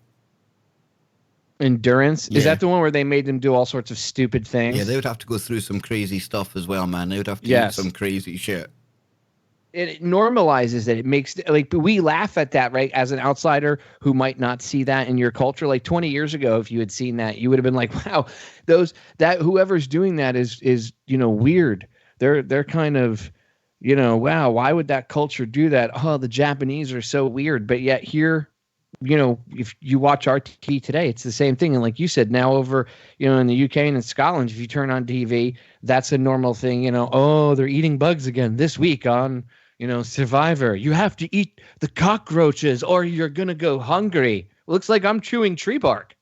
Endurance? Yeah. Is that the one where they made them do all sorts of stupid things? Yeah, they would have to go through some crazy stuff as well, man. They would have to eat some crazy shit. It normalizes it. It makes, like, we laugh at that, right? As an outsider who might not see that in your culture. Like 20 years ago, if you had seen that, you would have been like, wow, whoever's doing that is, you know, weird. They're kind of, you know, wow, why would that culture do that? Oh, the Japanese are so weird. But yet here, you know, if you watch RT today, it's the same thing. And like you said, now over, you know, in the UK and in Scotland, if you turn on TV, that's a normal thing. You know, oh, they're eating bugs again this week on, you know, Survivor. You have to eat the cockroaches or you're going to go hungry. Looks like I'm chewing tree bark.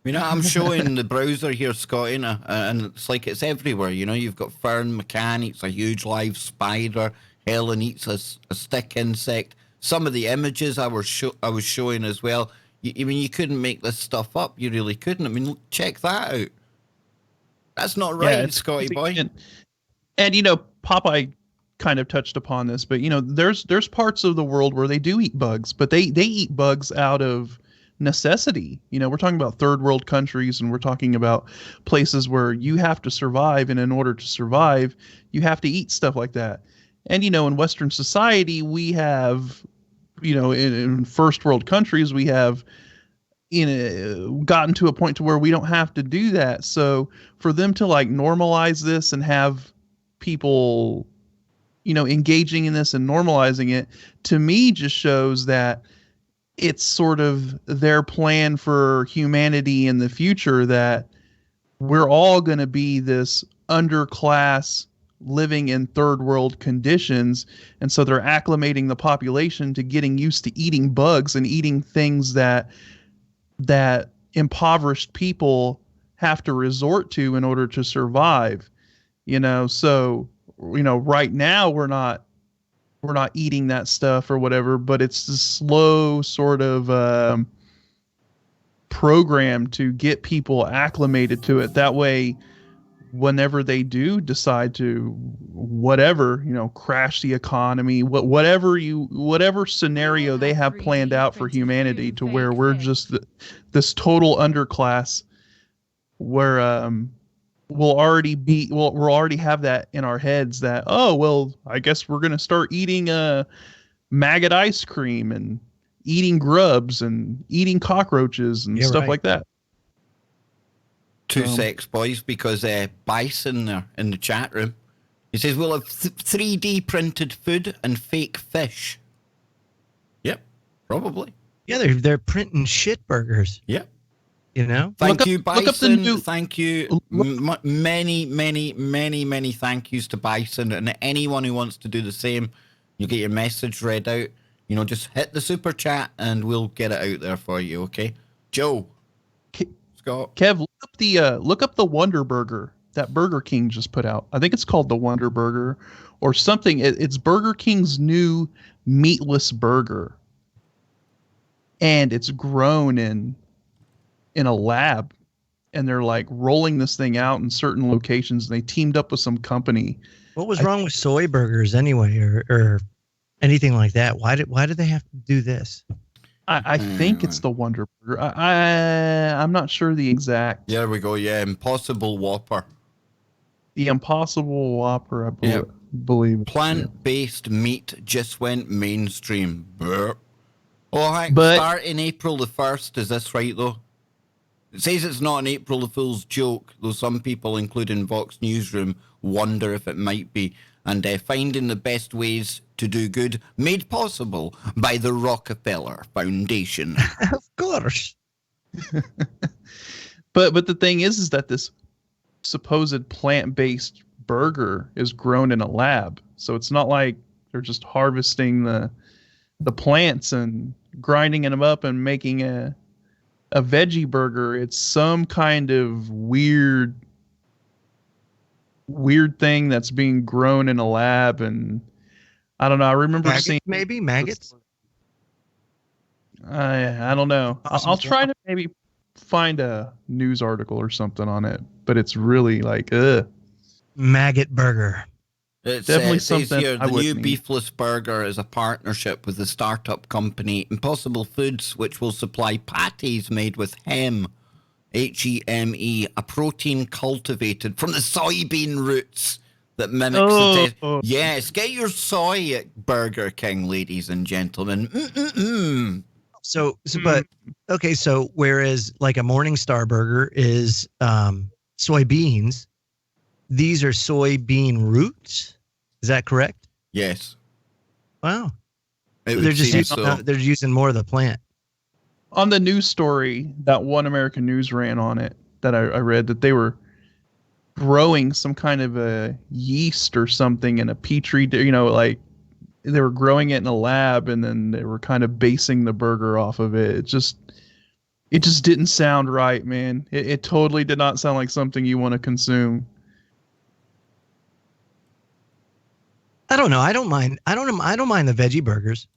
You know, I'm showing the browser here, Scotty, and it's like it's everywhere. You know, you've got Fern McCann eats a huge live spider. Helen eats a stick insect. Some of the images I was showing as well. I mean, you couldn't make this stuff up. You really couldn't. I mean, check that out. That's not right, Scotty boy. And you know, Popeye kind of touched upon this, but you know, there's parts of the world where they do eat bugs, but they eat bugs out of necessity. You know, we're talking about third world countries, and we're talking about places where you have to survive, and in order to survive, you have to eat stuff like that. And you know, in Western society, we have, you know, in first world countries, we have gotten to a point to where we don't have to do that. So for them to like normalize this and have people, engaging in this and normalizing it, to me just shows that it's sort of their plan for humanity in the future, that we're all going to be this underclass living in third world conditions. And so they're acclimating the population to getting used to eating bugs and eating things that impoverished people have to resort to in order to survive. So right now we're not eating that stuff or whatever, but it's the slow sort of program to get people acclimated to it. That way, whenever they do decide to crash the economy, whatever scenario they have planned out for humanity, to where we're just this total underclass, where we'll already have that in our heads that, oh, well, I guess we're going to start eating maggot ice cream and eating grubs and eating cockroaches and stuff like that. Two secs, boys, because Bison there in the chat room, he says we'll have 3D printed food and fake fish. Yep, probably. Yeah, they're printing shit burgers. Yep. Thank you, Bison. Thank you. Many thank yous to Bison, and anyone who wants to do the same. You get your message read out. Just hit the super chat and we'll get it out there for you. Okay, Joe. Scott. Kev, look up the Wonder Burger that Burger King just put out. I think it's called the Wonder Burger or something. It's Burger King's new meatless burger, and it's grown in a lab, and they're like rolling this thing out in certain locations. And they teamed up with some company. What was wrong with soy burgers anyway, or anything like that? Why did they have to do this? I think it's the Wonder Burger. I'm not sure the exact. There we go. Yeah, Impossible Whopper. The Impossible Whopper, I believe. Plant-based meat just went mainstream. Burp. Oh, but starting April the 1st. Is this right, though? It says it's not an April the Fool's joke, though some people, including Vox Newsroom, wonder if it might be. And finding the best ways to do good, made possible by the Rockefeller Foundation. Of course. But the thing is that this supposed plant-based burger is grown in a lab. So it's not like they're just harvesting the plants and grinding them up and making a veggie burger. It's some kind of weird thing that's being grown in a lab. And I don't know. I remember seeing maybe maggots. I don't know. I'll try to maybe find a news article or something on it, but it's really like maggot burger. It's definitely something. something. Here, the new beefless burger is a partnership with the startup company Impossible Foods, which will supply patties made with heme, HEME, a protein cultivated from the soybean roots that mimics the taste. Yes, get your soy at Burger King, ladies and gentlemen. So whereas like a Morningstar burger is soybeans, these are soybean roots. Is that correct? Yes. Wow. They're using more of the plant. On the news story that One American News ran on it, that I read, that they were growing some kind of a yeast or something in a petri, like they were growing it in a lab, and then they were kind of basing the burger off of it. It just didn't sound right, man. It totally did not sound like something you want to consume. I don't know. I don't mind the veggie burgers.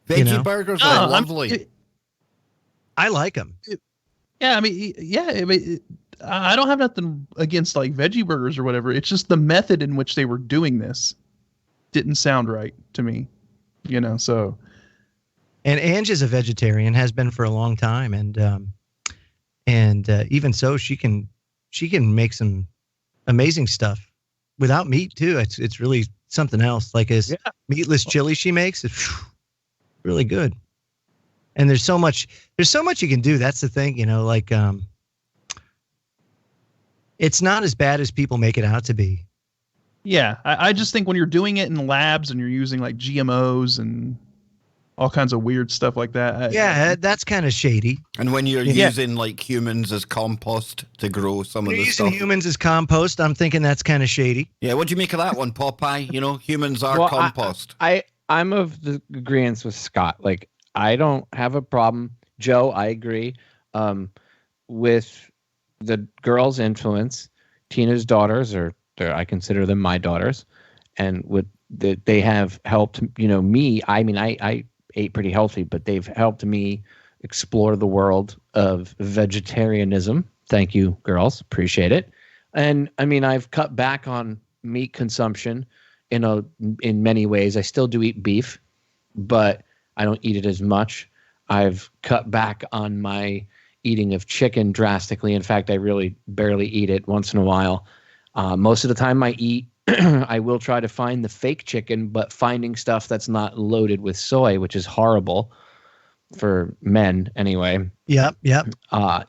Veggie burgers are lovely. I like them. I mean, I don't have nothing against like veggie burgers or whatever. It's just the method in which they were doing this didn't sound right to me, so. And Ange is a vegetarian, has been for a long time. And even so, she can make some amazing stuff without meat too. It's really something else. Like meatless chili she makes, it's really good. And there's so much you can do. That's the thing, like it's not as bad as people make it out to be. Yeah, I just think when you're doing it in labs and you're using like GMOs and all kinds of weird stuff like that. That's kind of shady. And when you're using like humans as compost to grow some of the stuff. Using humans as compost, I'm thinking that's kind of shady. Yeah, what do you make of that one, Popeye? Humans are compost. I'm of the agreement with Scott. Like, I don't have a problem. Joe, I agree. With the girls' influence, Tina's daughters, I consider them my daughters, and they have helped, me. I mean, I ate pretty healthy, but they've helped me explore the world of vegetarianism. Thank you, girls. Appreciate it. And I mean, I've cut back on meat consumption in many ways. I still do eat beef, but I don't eat it as much. I've cut back on my eating of chicken drastically. In fact, I really barely eat it once in a while. Most of the time I eat, I will try to find the fake chicken, but finding stuff that's not loaded with soy, which is horrible for men anyway. Yep.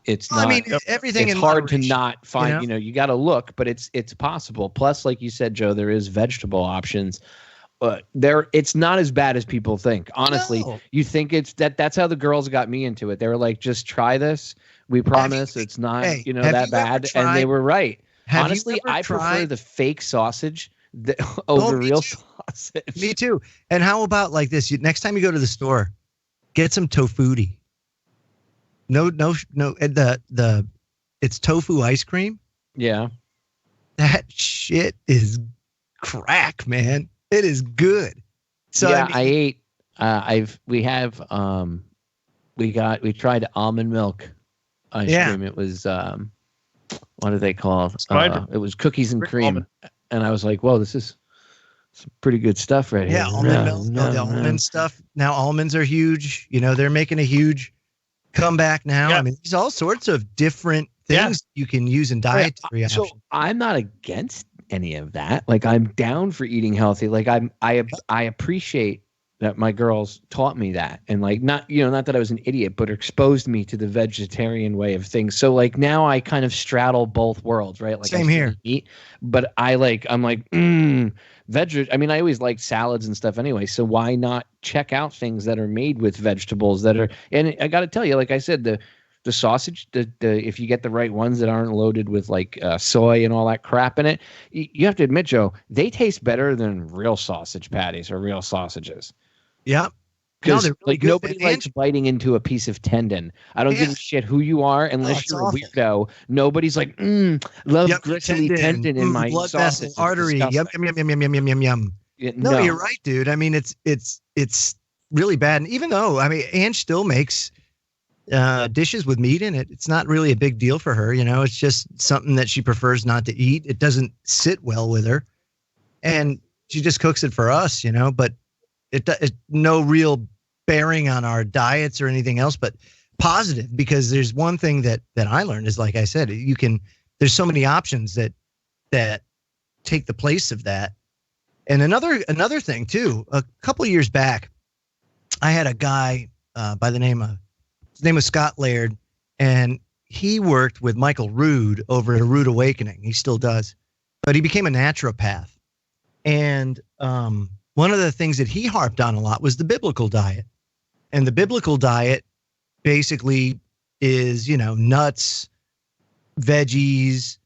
It's not. I mean, everything. It's hard to not find. You got to look, but it's possible. Plus, like you said, Joe, there is vegetable options. It's not as bad as people think. Honestly, you think that's how the girls got me into it. They were like, "Just try this. We promise it's not that bad," and they were right. Honestly, I prefer the fake sausage over real sausage. Me too. And how about like this? Next time you go to the store, get some tofutti. No. It's tofu ice cream. Yeah. That shit is crack, man. It is good. So yeah, I ate. We tried almond milk ice cream. It was what are they called? It was cookies and cream, almond. And I was like, "Whoa, this is some pretty good stuff right here." Yeah, almond milk. The almond stuff. Now almonds are huge. They're making a huge comeback now. Yeah. I mean, there's all sorts of different things you can use in dietary options. So I'm not against any of that. Like, I'm down for eating healthy. Like, I appreciate that my girls taught me that, and like, not that I was an idiot, but exposed me to the vegetarian way of things. So like now I kind of straddle both worlds, right? Like, same here. Eat, but I'm like veg. I mean, I always like salads and stuff anyway. So why not check out things that are made with vegetables that are? And I got to tell you, like I said, the sausage, if you get the right ones that aren't loaded with like soy and all that crap in it, you have to admit, Joe, they taste better than real sausage patties or real sausages. Yeah. Because really nobody likes biting into a piece of tendon. I don't give a shit who you are unless you're awful. A weirdo. Nobody's like, love gristly tendon in my blood sausage. Vessel, artery. Yum. Yeah, no, you're right, dude. I mean, it's really bad. And even though, I mean, Ange still makes dishes with meat in it. It's not really a big deal for her. It's just something that she prefers not to eat. It doesn't sit well with her. And she just cooks it for us, but it's no real bearing on our diets or anything else, but positive, because there's one thing that I learned is, like I said, there's so many options that take the place of that. And another thing too, a couple of years back, I had a guy by his name was Scott Laird, and he worked with Michael Rood over at A Rude Awakening. He still does, but he became a naturopath. And one of the things that he harped on a lot was the biblical diet. And the biblical diet basically is, nuts, veggies,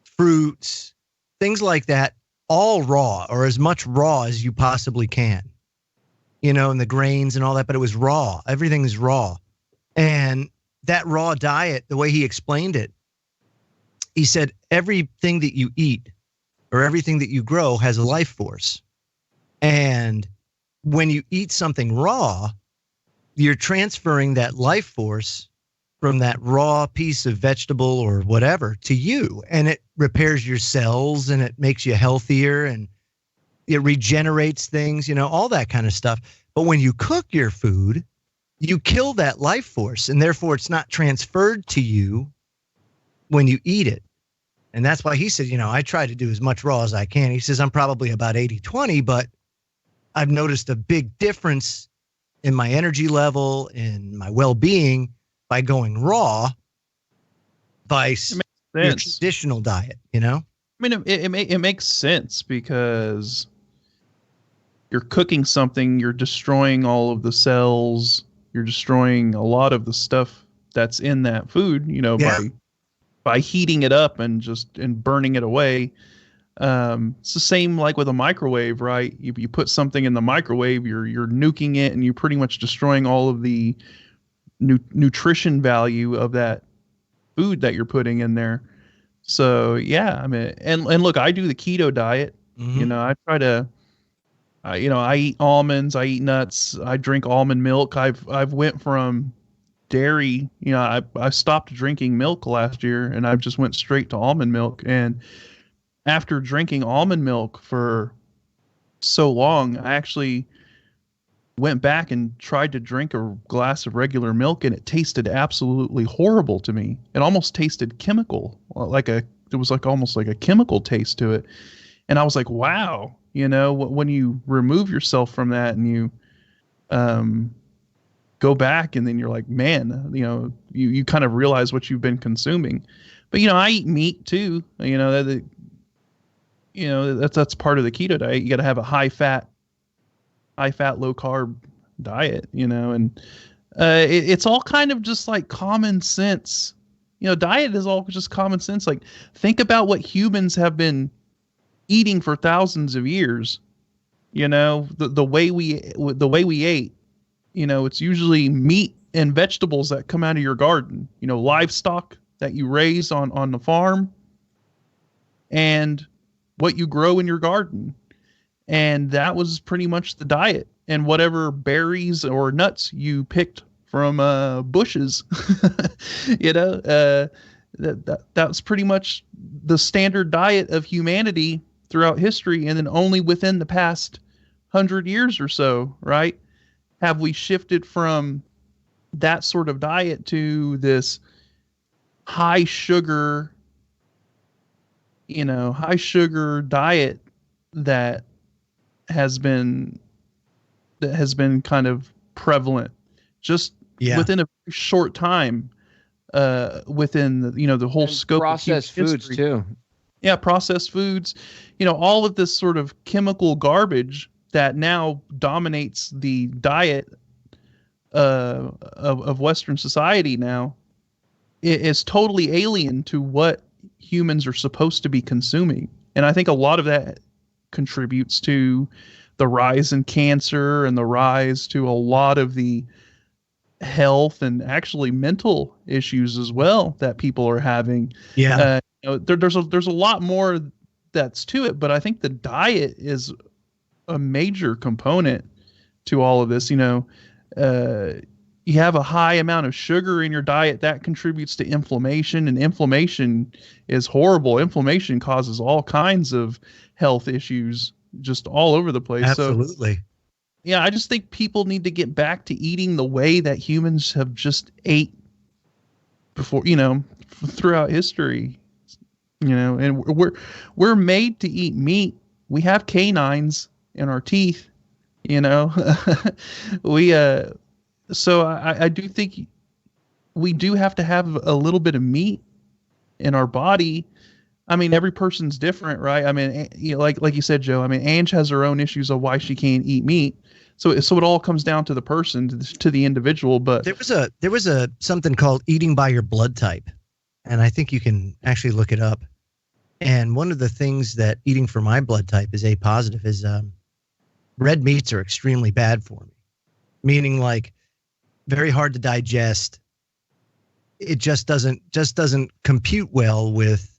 fruits, things like that, all raw, or as much raw as you possibly can, and the grains and all that, but it was raw. Everything is raw. And that raw diet, the way he explained it, he said, everything that you eat or everything that you grow has a life force. And when you eat something raw, you're transferring that life force from that raw piece of vegetable or whatever to you. And it repairs your cells, and it makes you healthier, and it regenerates things, all that kind of stuff. But when you cook your food, you kill that life force, and therefore it's not transferred to you when you eat it. And that's why he said, I try to do as much raw as I can. He says, I'm probably about 80-20, but I've noticed a big difference in my energy level, in my well-being by going raw, vice your traditional diet, you know? I mean, it makes sense because you're cooking something, you're destroying all of the cells, you're destroying a lot of the stuff that's in that food, you know, by heating it up and burning it away. It's the same like with a microwave, right? You put something in the microwave, you're nuking it, and you're pretty much destroying all of the nutrition value of that food that you're putting in there. So yeah, I mean, and look, I do the keto diet. You know, I try to, I eat almonds, I eat nuts, I drink almond milk. I've went from dairy, you know, I stopped drinking milk last year, and I just went straight to almond milk. And after drinking almond milk for so long, I actually went back and tried to drink a glass of regular milk, and it tasted absolutely horrible to me. It almost tasted chemical, it was almost like a chemical taste to it. And I was like, wow, you know, when you remove yourself from that and you go back, and then you're like, man, you know, you kind of realize what you've been consuming. But, you know, I eat meat too, you know, that's part of the keto diet. You got to have a high fat, low carb diet, you know, and it's all kind of just like common sense. You know, diet is all just common sense. Like, think about what humans have been eating for thousands of years. You know, the way we ate. You know, it's usually meat and vegetables that come out of your garden. You know, livestock that you raise on the farm, and what you grow in your garden. And that was pretty much the diet. And whatever berries or nuts you picked from bushes, you know, that's pretty much the standard diet of humanity throughout history. And then only within the past 100 years or so, right, have we shifted from that sort of diet to this high sugar diet that has been kind of prevalent just within a very short time, within the whole scope processed of foods too. Yeah, processed foods, you know, all of this sort of chemical garbage that now dominates the diet of Western society now is totally alien to what humans are supposed to be consuming. And I think a lot of that contributes to the rise in cancer and the rise to a lot of the health and actually mental issues as well that people are having. Yeah. You know, there's a lot more that's to it, but I think the diet is a major component to all of this. You know, you have a high amount of sugar in your diet that contributes to inflammation, and inflammation is horrible. Inflammation causes all kinds of health issues just all over the place. Absolutely. So, yeah, I just think people need to get back to eating the way that humans have just ate before, you know, throughout history, you know, and we're made to eat meat. We have canines in our teeth, you know. So I do think we do have to have a little bit of meat in our body. I mean, every person's different, right? I mean, you know, like you said, Joe, I mean, Ange has her own issues of why she can't eat meat. So it all comes down to the person, to the individual. But there was a something called eating by your blood type, and I think you can actually look it up. And one of the things that eating for my blood type is A positive is red meats are extremely bad for me, meaning like very hard to digest. It just doesn't compute well with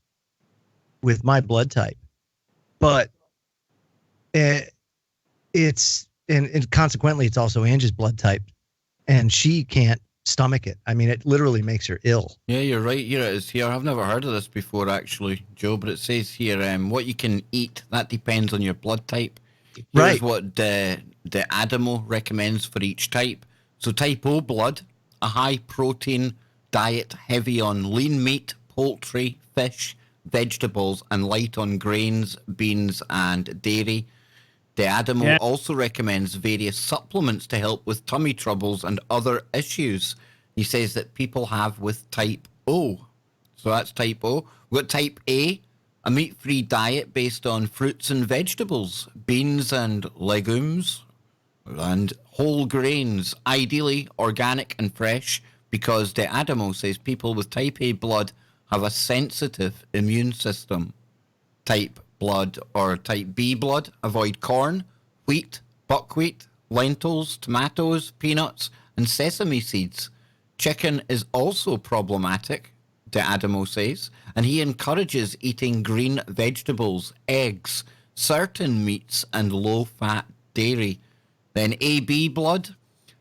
my blood type, but it's and consequently it's also Ange's blood type, and she can't stomach it. I mean, it literally makes her ill. Yeah, you're right. Here it is. Here, I've never heard of this before, actually, Joe. But it says here, what you can eat that depends on your blood type. Here's Right. what the Adamo recommends for each type. So, type O blood, a high protein diet heavy on lean meat, poultry, fish, vegetables, and light on grains, beans, and dairy. Dietary also recommends various supplements to help with tummy troubles and other issues he says that people have with type O. So that's type O. We've got type A, a meat-free diet based on fruits and vegetables, beans and legumes, and whole grains, ideally organic and fresh, because Dietary says people with type A blood have a sensitive immune system. Type blood or type B blood, avoid corn, wheat, buckwheat, lentils, tomatoes, peanuts, and sesame seeds. Chicken is also problematic, Dietary says, and he encourages eating green vegetables, eggs, certain meats, and low-fat dairy. Then AB blood,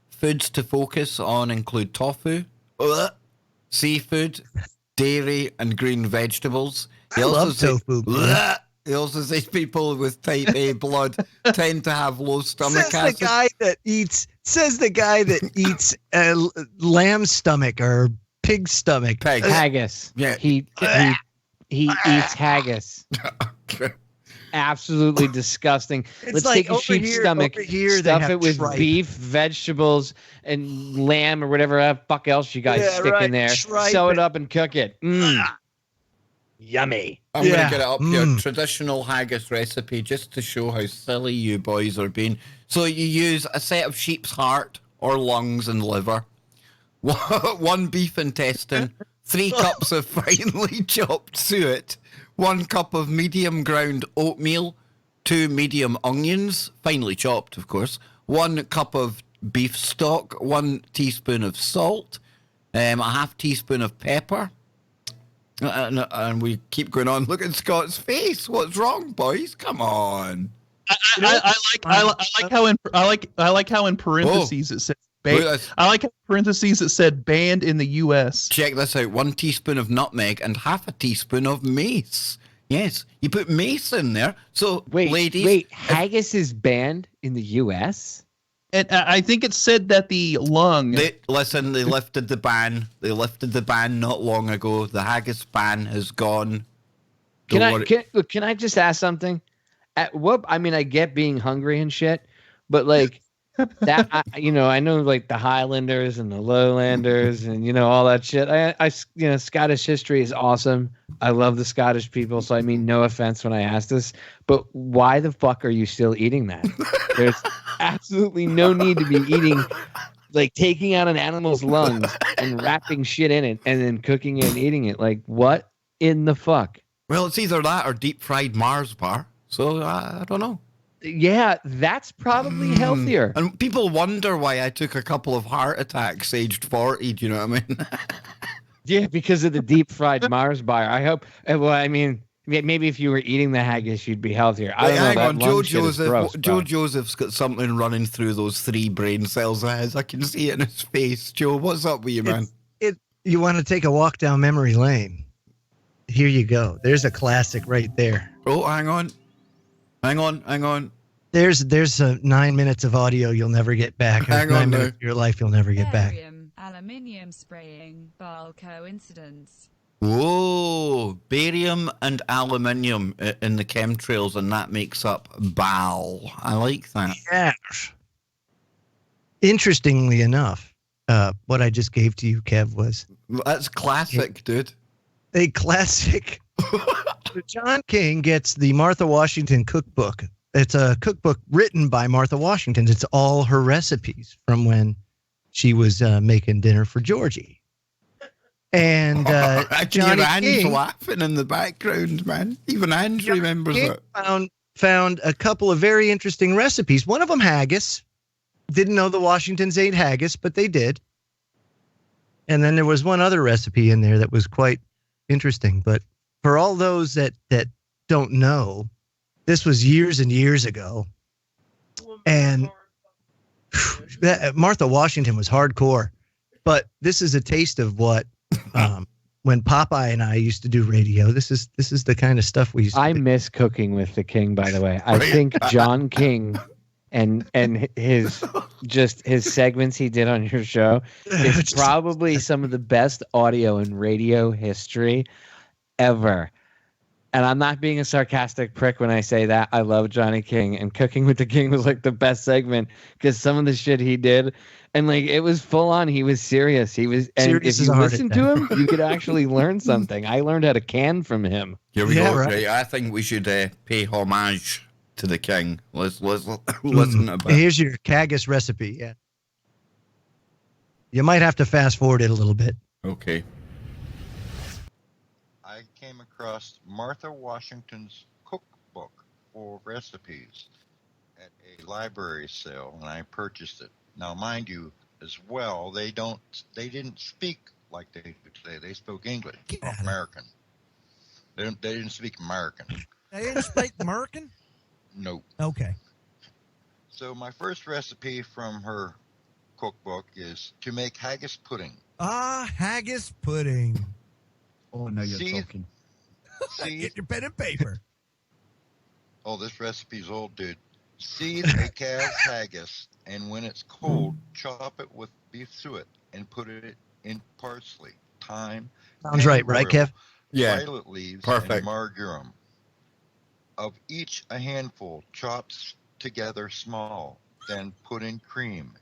foods to focus on include tofu, seafood, dairy, and green vegetables. I love tofu. He also says people with type A blood tend to have low stomach acid. Says the guy that eats lamb stomach or pig stomach. Haggis. Yeah. He eats haggis. Absolutely disgusting. It's Let's like take a sheep's stomach, stuff it with beef, vegetables, and lamb or whatever fuck else you guys stick in there. Sew it up and cook it. Yummy. I'm going to get it up here. Traditional haggis recipe just to show how silly you boys are being. So you use a set of sheep's heart or lungs and liver, 1 beef intestine, 3 cups of finely chopped suet, 1 cup of medium ground oatmeal, 2 medium onions, finely chopped, of course, 1 cup of beef stock, 1 teaspoon of salt, a half teaspoon of pepper. And we keep going on. Look at Scott's face. What's wrong, boys? Come on. I like how in parentheses it says banned. I like how in parentheses it said banned in the U.S. Check this out. 1 teaspoon of nutmeg and half a teaspoon of mace. Yes, you put mace in there. So, ladies, haggis is banned in the U.S.? And I think it said that the lung. They lifted the ban. They lifted the ban not long ago. The haggis ban has gone. Can I just ask something? I get being hungry and shit, but like that, I know like the Highlanders and the Lowlanders and all that shit. Scottish history is awesome. I love the Scottish people, so I mean no offense when I ask this, but why the fuck are you still eating that? There's absolutely no need to be eating, like taking out an animal's lungs and wrapping shit in it and then cooking it and eating it. Like what in the fuck? Well, it's either that or deep fried Mars bar. So I don't know. Yeah, that's probably healthier. And people wonder why I took a couple of heart attacks aged 40. Do you know what I mean? Yeah, because of the deep fried Mars bar. I hope. Well, I mean, maybe if you were eating the haggis, you'd be healthier. I don't know. Hang on, Joe Joseph. Joe Joseph's got something running through those 3 brain cells of his. I can see it in his face. Joe, what's up with you, man? You want to take a walk down memory lane? Here you go. There's a classic right there. Oh, hang on. There's 9 minutes of audio you'll never get back. Hang 9 on minutes of your life you'll never get back. Aluminium spraying, bile coincidence. Whoa, barium and aluminium in the chemtrails, and that makes up BAL. I like that. Yes. Interestingly enough, what I just gave to you, Kev, was... That's classic, dude. A classic. John King gets the Martha Washington cookbook. It's a cookbook written by Martha Washington. It's all her recipes from when she was making dinner for Georgie. And Johnny King laughing in the background, man. Even Ange remembers it. Found a couple of very interesting recipes. One of them haggis. Didn't know the Washingtons ate haggis, but they did. And then there was one other recipe in there that was quite interesting. But for all those that don't know, this was years and years ago. And Martha Washington was hardcore. But this is a taste of what when Popeye and I used to do radio. This is the kind of stuff we used to do. miss cooking with the King, by the way. I think John King and his segments he did on your show is probably some of the best audio in radio history ever. And I'm not being a sarcastic prick when I say that. I love Johnny King, and Cooking with the King was like the best segment because some of the shit he did, and like it was full on. He was serious. He was, and Serious if as you a heart listen attack. to him, you could actually learn something. I learned how to can from him. Here we Yeah, go. right. Right. I think we should pay homage to the king. Let's listen a bit. Here's your Haggis recipe. Yeah. You might have to fast forward it a little bit. Okay. I came across Martha Washington's cookbook for recipes at a library sale, and I purchased it. Now, mind you, as well, they didn't speak like they do today. They spoke English, American. They didn't speak American. They didn't speak American? No. Okay. So my first recipe from her cookbook is to make haggis pudding. Ah, haggis pudding. Oh, now you're talking. Get your pen and paper. Oh, this recipe's old, dude. Seed a calf's haggis, and when it's cold, chop it with beef suet and put it in parsley, thyme. Sounds right, right, Kev? Yeah. Violet leaves Perfect. and marjoram. Of each a handful, chopped together small, then put in cream,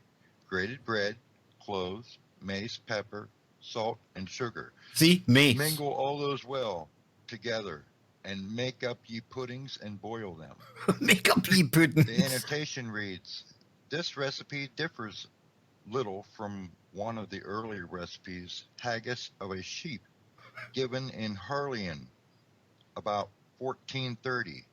grated bread, cloves, mace, pepper, salt, and sugar. See, mace. Mingle all those well together and make up ye puddings and boil them. Make up ye puddings. The annotation reads, this recipe differs little from one of the earlier recipes, haggis of a sheep, given in Harleian about 1430.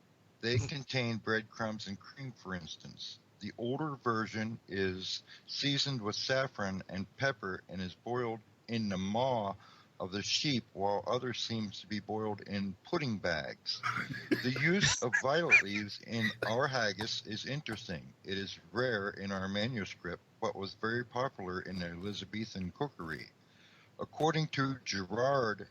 They contain breadcrumbs and cream, for instance. The older version is seasoned with saffron and pepper and is boiled in the maw of the sheep, while others seems to be boiled in pudding bags. The use of violet leaves in our haggis is interesting. It is rare in our manuscript, but was very popular in the Elizabethan cookery. According to Gerard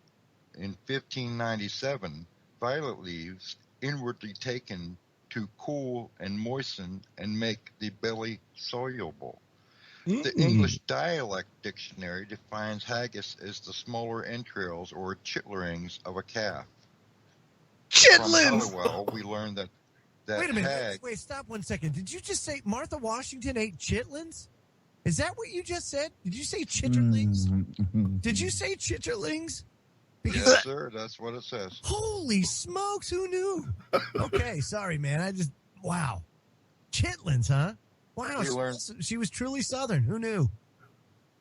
in 1597, violet leaves inwardly taken to cool and moisten and make the belly soluble. The English Dialect Dictionary defines haggis as the smaller entrails or chitlings of a calf. Chitlins! From Halliwell, we learned that Wait a minute. Wait, stop 1 second. Did you just say Martha Washington ate chitlins? Is that what you just said? Did you say chitterlings? Did you say chitterlings? Yes, sir. That's what it says. Holy smokes, who knew? Okay, sorry, man. Wow. Chitlins, huh? Wow, she was truly Southern. Who knew?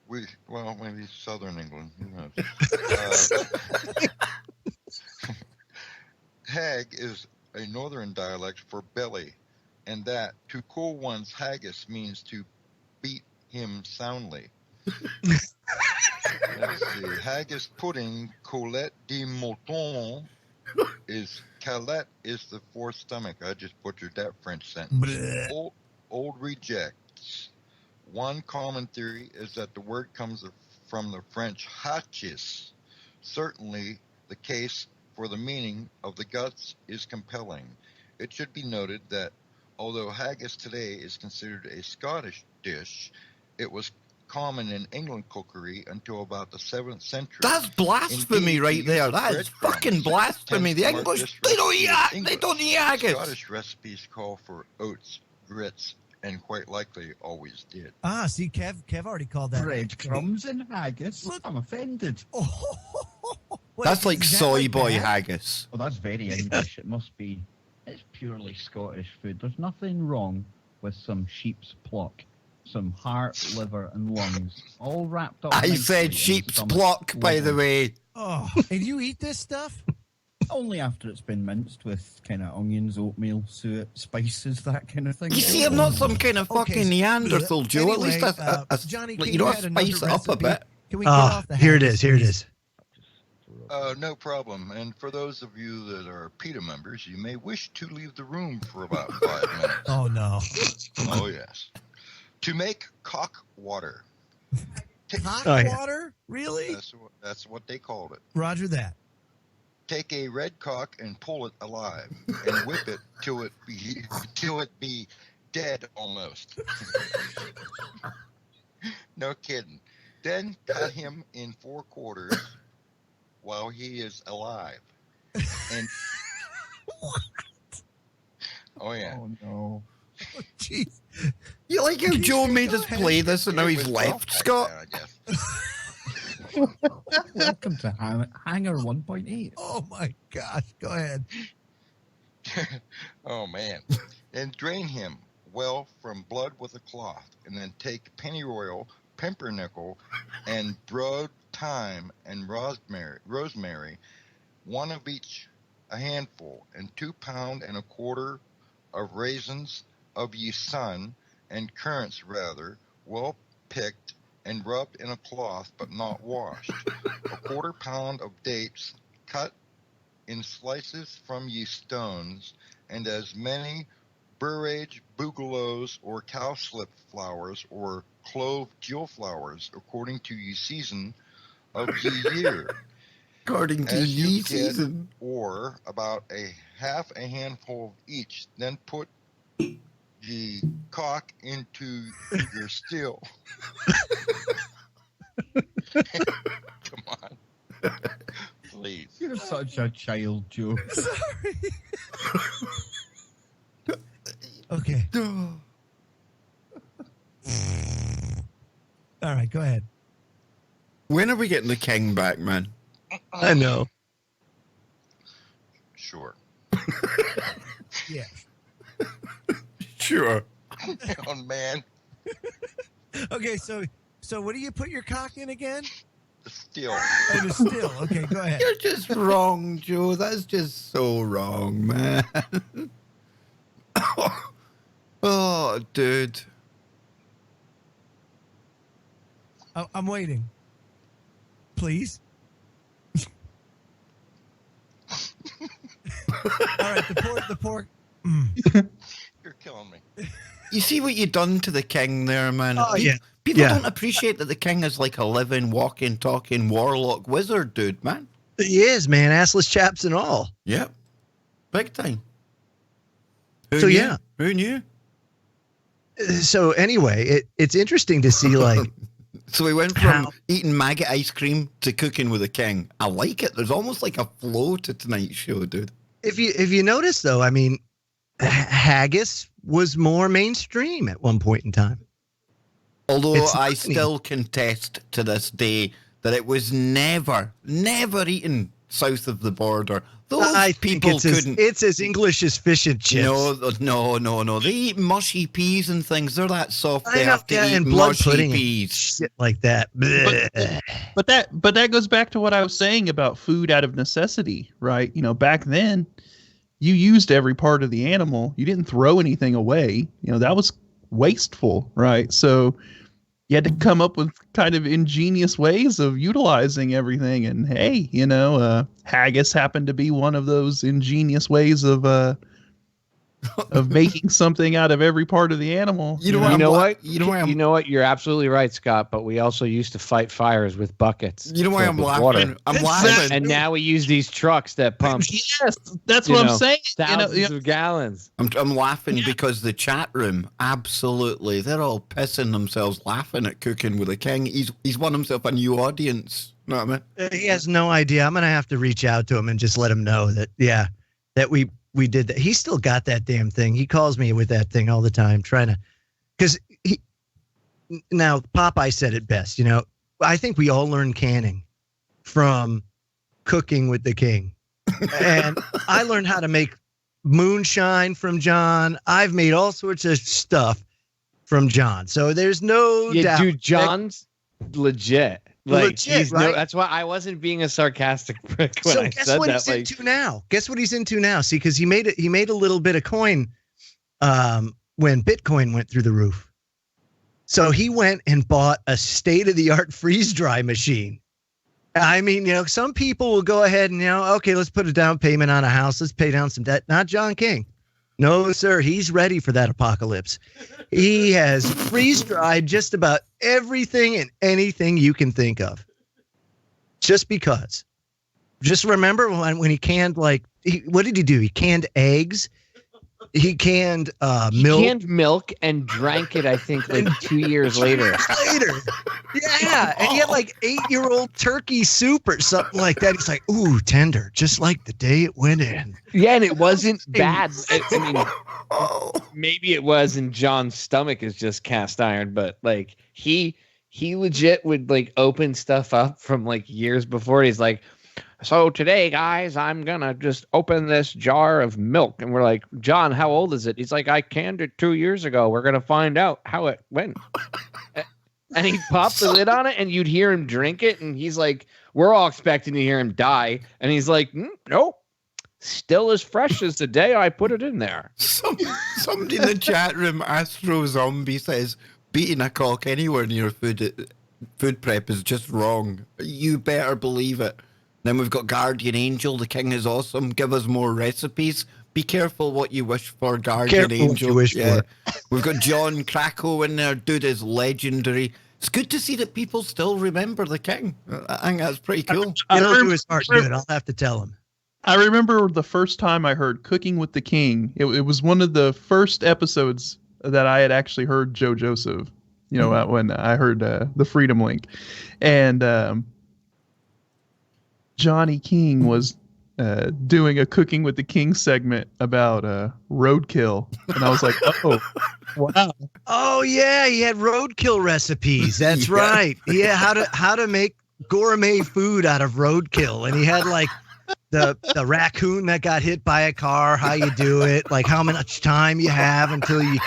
Well, maybe Southern England. Who knows? Hag is a northern dialect for belly, and that to cool one's haggis means to beat him soundly. Let's see. Haggis pudding, Colette de Mouton, Calette is the fourth stomach. I just butchered that French sentence. Old rejects. One common theory is that the word comes from the French hachis. Certainly, the case for the meaning of the guts is compelling. It should be noted that although haggis today is considered a Scottish dish, it was common in England cookery until about the 7th century. That's blasphemy. Indeed, right there. That is fucking blasphemy. The English, they don't eat haggis. Scottish recipes call for oats, grits, and quite likely always did. Ah, see, Kev already called that. Breadcrumbs and haggis? Look. I'm offended. Wait, That's like is that soy like boy that? haggis. Oh, that's very English. It must be. It's purely Scottish food. There's nothing wrong with some sheep's pluck, some heart, liver, and lungs, all wrapped up. I nicely said in sheep's stomach. pluck, by the way. Oh, and you eat this stuff? Only after it's been minced with kind of onions, oatmeal, suet, spices, that kind of thing. You see, I'm not some kind of fucking Neanderthal, Joe. Anyway, At least Johnny, like, can you know, you add spice it another up a recipe? bit. Can we get off the Here it haggis, is. Here it please? is. No problem. And for those of you that are PETA members, you may wish to leave the room for about 5 minutes. Oh, no. Oh, yes. To make cock water. Hot Oh, yeah. water? Really? That's what they called it. Roger that. Take a red cock and pull it alive, and whip it till it be dead almost. No kidding. Then cut him in 4 quarters while he is alive, and Oh yeah. Oh no. Oh, jeez. You like how Joe made us play this and now he's left, Scott? I guess. Welcome to Hangar 1.8. Oh my gosh. Go ahead. Oh man. And drain him well from blood with a cloth, and then take pennyroyal, pumpernickel, and broad thyme and rosemary, one of each a handful, and 2 pound and a quarter of raisins of ye sun, and currants rather, well picked, and rubbed in a cloth but not washed, a 1/4 pound of dates cut in slices from ye stones, and as many burrage bugalows or cowslip flowers or clove jewel flowers, according to ye season of ye year. According to As ye you get, season. or about a half a handful of each, then put ye cock into your still. Come on. Please. You're such a child, Joe. Sorry. Okay. All right, go ahead. When are we getting the king back, man? I know. Sure. Yeah. Sure. Oh, man. Okay, so what do you put your cock in again? Still. Oh, the still. Okay, go ahead. You're just wrong, Joe. That's just so wrong, man. Oh, dude. I'm waiting. Please. All right, the pork. You're killing me. You see what you done to the king there, man? Oh, yeah. People Yeah. don't appreciate that the king is like a living, walking, talking warlock wizard, dude, man. He is, man. Assless chaps and all. Yep. Big time. Who So, knew? yeah. Who knew? So anyway, it's interesting to see, like, So we went from eating maggot ice cream to cooking with a king. I like it. There's almost like a flow to tonight's show, dude. if you notice, though, I mean, haggis was more mainstream at one point in time. Although It's I not still contest to this day that it was never eaten south of the border. Those I think people couldn't. it's as English as fish and chips. No. They eat mushy peas and things. They're that soft. They I know, have to yeah, eat and blood mushy pudding and peas. shit like that. But that goes back to what I was saying about food out of necessity, right? You know, back then you used every part of the animal. You didn't throw anything away. You know, that was wasteful, right? So you had to come up with kind of ingenious ways of utilizing everything. And hey, you know, haggis happened to be one of those ingenious ways of making something out of every part of the animal. You know what? You're absolutely right, Scott. But we also used to fight fires with buckets. You know why I'm laughing? Water. I'm laughing. And now we use these trucks that pump. Yes, that's what I'm saying. Thousands of gallons. I'm laughing because the chat room, absolutely, they're all pissing themselves laughing at cooking with a king. He's won himself a new audience. You know what I mean? He has no idea. I'm gonna have to reach out to him and just let him know that that we did that. He still got that damn thing. He calls me with that thing all the time, trying to, because now Popeye said it best. You know, I think we all learned canning from cooking with the king, and I learned how to make moonshine from John. I've made all sorts of stuff from John. So there's no doubt. Dude, John's legit. Like, Legit, right? That's why I wasn't being a sarcastic prick when I guess said what that. he's into now? Guess what he's into now? See, because he made a little bit of coin when Bitcoin went through the roof. So he went and bought a state-of-the-art freeze-dry machine. I mean, you know, some people will go ahead and, you know, okay, let's put a down payment on a house. Let's pay down some debt. Not John King. No, sir. He's ready for that apocalypse. He has freeze-dried just about everything and anything you can think of. Just because. Just remember when he canned, like, what did he do? He canned eggs He canned He milk. canned milk and drank it, I think, like 2 years later. Yeah, and he had like 8-year-old turkey soup or something like that. He's like, ooh, tender, just like the day it went in. Yeah, and it wasn't bad. I mean, maybe it was, and John's stomach is just cast iron, but like he legit would like open stuff up from like years before. He's like, so today, guys, I'm gonna just open this jar of milk, and we're like, John, how old is it? He's like, I canned it 2 years ago. We're gonna find out how it went. And he'd pop the lid on it, and you'd hear him drink it, and he's like, we're all expecting to hear him die, and he's like, nope, still as fresh as the day I put it in there. Somebody in the chat room, Astro Zombie, says beating a cock anywhere near food prep is just wrong. You better believe it. Then we've got Guardian Angel. The king is awesome. Give us more recipes. Be careful what you wish for, Guardian Careful Angel. what you wish for. We've got John Krakow in there. Dude is legendary. It's good to see that people still remember the king. I think that's pretty cool. It'll do his heart good. I'll have to tell him. I remember the first time I heard Cooking with the King. It was one of the first episodes that I had actually heard Joe Joseph, when I heard the Freedom Link. And Johnny King was doing a Cooking with the King segment about roadkill. And I was like, oh, wow. Oh, yeah, he had roadkill recipes. That's right. Yeah, how to make gourmet food out of roadkill. And he had like the raccoon that got hit by a car, how you do it, like how much time you have until you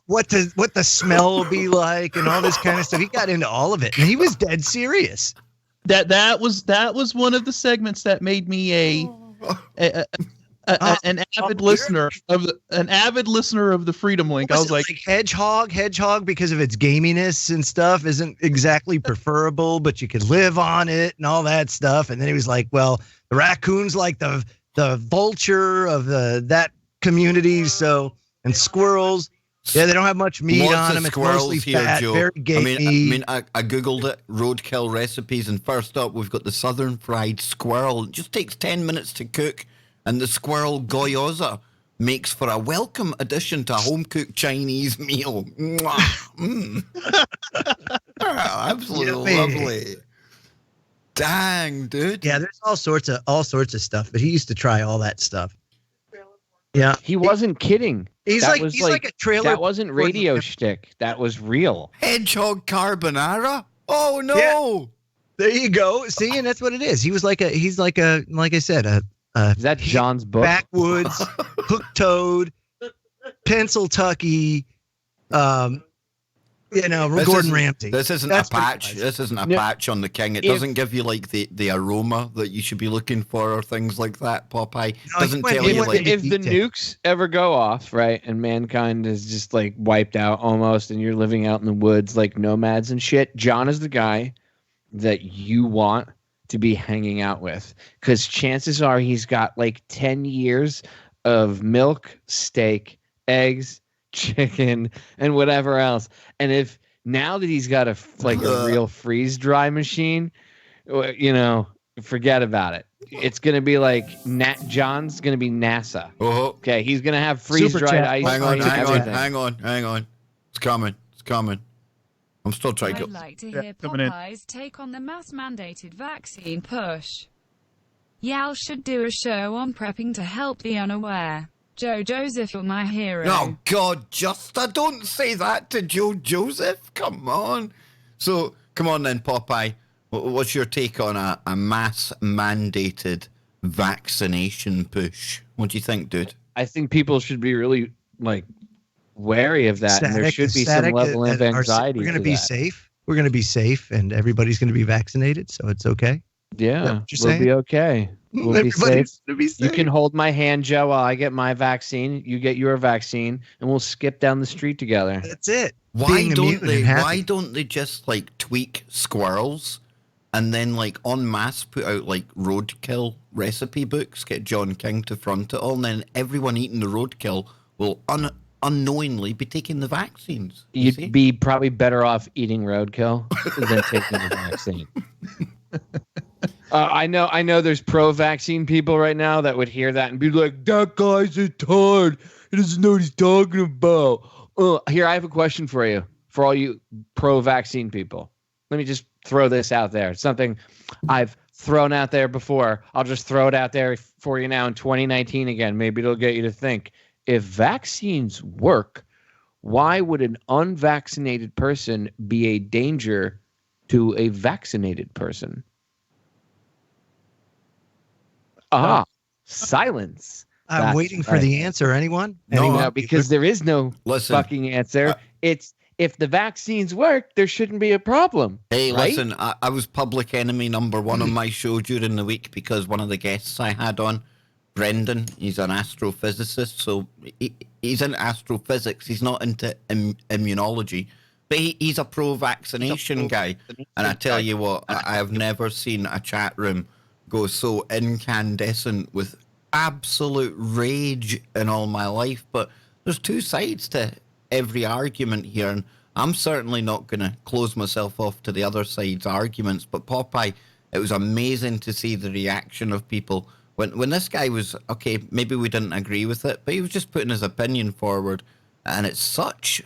what the smell will be like and all this kind of stuff. He got into all of it, and he was dead serious. That was one of the segments that made me an avid listener of the Freedom Link. I was like Hedgehog, because of its gaminess and stuff, isn't exactly preferable, but you could live on it and all that stuff. And then he was like, well, the raccoon's like the vulture of that community. So, and squirrels. Yeah, they don't have much meat on them. It's mostly fat, Joe. very gamey. I googled it, roadkill recipes, and first up we've got the southern fried squirrel. It just takes 10 minutes to cook, and the squirrel gyoza makes for a welcome addition to a home-cooked Chinese meal. Absolutely lovely. Dang, dude. Yeah, there's all sorts of stuff, but he used to try all that stuff. Yeah, he wasn't kidding. He's like a trailer. That wasn't radio shtick. That was real. Hedgehog carbonara. Oh no! Yeah. There you go. See, and that's what it is. He's like I said, is that John's book? Backwoods, hooked toad, Pennsyltucky, Gordon Ramsay. This isn't a patch. This isn't a patch on the king. It doesn't give you like the aroma that you should be looking for or things like that. Popeye doesn't tell you like if the nukes ever go off, right, and mankind is just like wiped out almost, and you're living out in the woods like nomads and shit. John is the guy that you want to be hanging out with, because chances are he's got like 10 years of milk, steak, eggs, chicken, and whatever else. And if now that he's got a real freeze dry machine, forget about it. It's gonna be like John's gonna be NASA. Okay, he's gonna have freeze dried ice. Hang on. It's coming. I'm still trying to. I'd like to hear Popeye's take on the mass mandated vaccine push. Y'all should do a show on prepping to help the unaware. Joe Joseph, you're my hero. Oh, God, don't say that to Joe Joseph. Come on. So, come on then, Popeye. What's your take on a mass-mandated vaccination push? What do you think, dude? I think people should be really, wary of that, and there should be some level of anxiety. We're going to be safe. We're going to be safe, and everybody's going to be vaccinated, so it's okay. Yeah, we'll be okay. We'll be safe. You can hold my hand, Joe, while I get my vaccine. You get your vaccine, and we'll skip down the street together. That's it. Why don't they just tweak squirrels and then en masse put out roadkill recipe books, get John King to front it all, and then everyone eating the roadkill will unknowingly be taking the vaccines. You'd be probably better off eating roadkill than taking the vaccine. I know. There's pro-vaccine people right now that would hear that and be like, "That guy's a tard. He doesn't know what he's talking about." Here, I have a question for you, for all you pro-vaccine people. Let me just throw this out there. It's something I've thrown out there before. I'll just throw it out there for you now in 2019 again. Maybe it'll get you to think. If vaccines work, why would an unvaccinated person be a danger to a vaccinated person? Silence. I'm waiting for the answer. Anyone? No, because there is no fucking answer. It's if the vaccines work, there shouldn't be a problem. Hey, right? listen, I was public enemy number one on my show during the week because one of the guests I had on, Brendan, he's an astrophysicist, so he's into astrophysics. He's not into immunology, but he's a pro-vaccination guy. And I tell you what, I have never seen a chat room go so incandescent with absolute rage in all my life. But there's two sides to every argument here, and I'm certainly not going to close myself off to the other side's arguments. But Popeye, it was amazing to see the reaction of people when this guy was, okay, maybe we didn't agree with it, but he was just putting his opinion forward. And it's such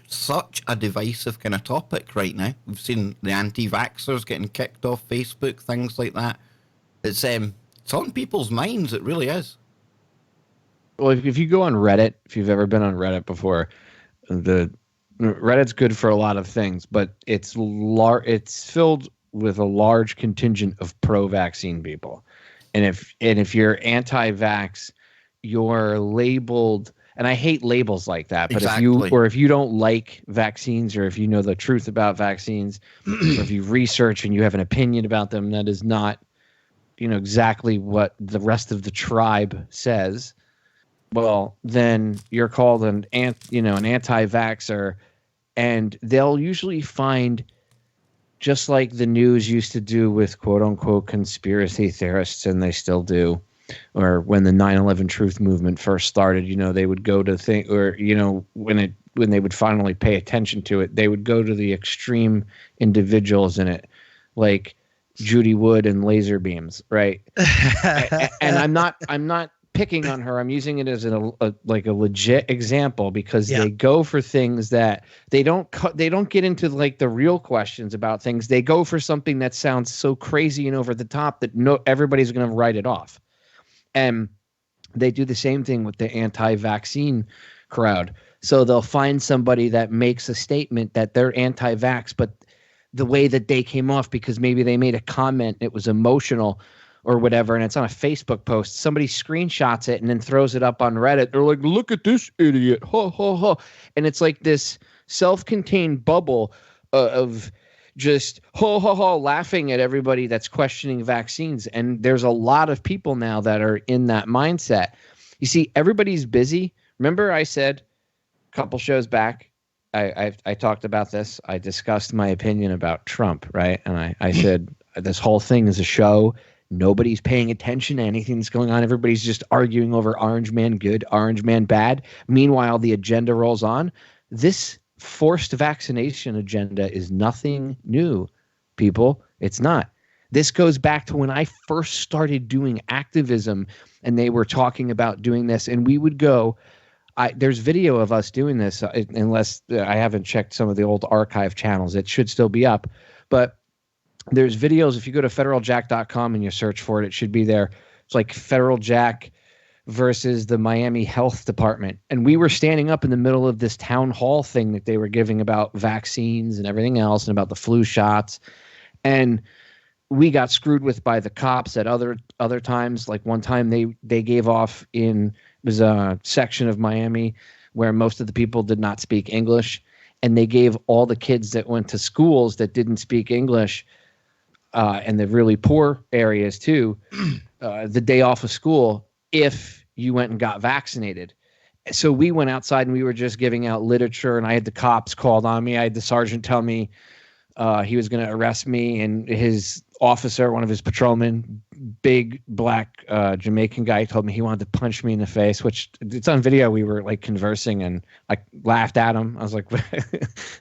a divisive kind of topic right now. We've seen the anti-vaxxers getting kicked off Facebook, things like that. It's on people's minds. It really is. Well, if you go on Reddit, if you've ever been on Reddit before, Reddit's good for a lot of things, but it's filled with a large contingent of pro-vaccine people, and if you're anti-vax, you're labeled. And I hate labels like that. But exactly. if you don't like vaccines, or if you know the truth about vaccines, or if you research and you have an opinion about them that is not, exactly what the rest of the tribe says, well, then you're called an anti-vaxxer, and they'll usually find, just like the news used to do with quote unquote conspiracy theorists, and they still do. Or when the 9/11 truth movement first started, they would go to when they would finally pay attention to it, they would go to the extreme individuals in it, like Judy Wood and laser beams, right? And I'm not picking on her. I'm using it as a legit example because they go for things that they don't get into like the real questions about things. They go for something that sounds so crazy and over the top that everybody's going to write it off. And they do the same thing with the anti-vaccine crowd. So they'll find somebody that makes a statement that they're anti-vax, but the way that they came off, because maybe they made a comment, it was emotional or whatever, and it's on a Facebook post. Somebody screenshots it and then throws it up on Reddit. They're like, look at this idiot. Ha, ha, ha. And it's like this self-contained bubble of just ho ho ho laughing at everybody that's questioning vaccines. And there's a lot of people now that are in that mindset. You see, everybody's busy. Remember I said a couple shows back, I talked about this. I discussed my opinion about Trump, right? And I said this whole thing is a show. Nobody's paying attention to anything that's going on. Everybody's just arguing over Orange Man good, Orange Man bad. Meanwhile, the agenda rolls on. This forced vaccination agenda is nothing new, people. It's not. This goes back to when I first started doing activism, and they were talking about doing this, and we would go. There's video of us doing this, unless I haven't checked some of the old archive channels. It should still be up, but there's videos. If you go to federaljack.com and you search for it, it should be there. It's like Federal Jack versus the Miami Health Department. And we were standing up in the middle of this town hall thing that they were giving about vaccines and everything else and about the flu shots. And we got screwed with by the cops at other times. Like one time they gave off it was a section of Miami where most of the people did not speak English. And they gave all the kids that went to schools that didn't speak English and the really poor areas too, the day off of school if you went and got vaccinated. So we went outside and we were just giving out literature, and I had the cops called on me. I had the sergeant tell me he was going to arrest me, and his officer, one of his patrolmen, big black Jamaican guy, told me he wanted to punch me in the face, which it's on video. We were like conversing and I laughed at him. I was like,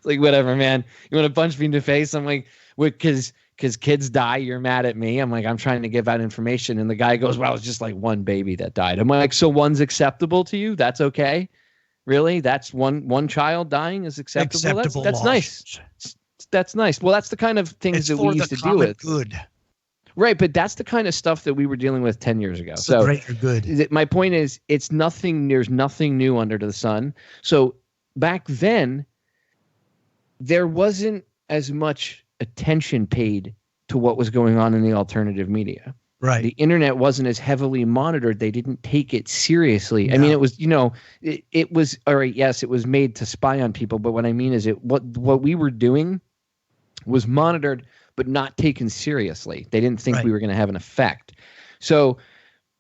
like, whatever, man. You want to punch me in the face? I'm like, because because kids die, you're mad at me. I'm like, I'm trying to give out information. And the guy goes, well, it's just like one baby that died. I'm like, so one's acceptable to you? That's okay? Really? That's one child dying is acceptable? That's nice. That's nice. Well, that's the kind of things that we used to deal with. Good. Right, but that's the kind of stuff that we were dealing with 10 years ago. So greater good. My point is, there's nothing new under the sun. So back then, there wasn't as much attention paid to what was going on in the alternative media. Right. The internet wasn't as heavily monitored. They didn't take it seriously. No. I mean, it was, it was, all right, yes, it was made to spy on people. But what I mean is what we were doing was monitored, but not taken seriously. They didn't think we were going to have an effect. So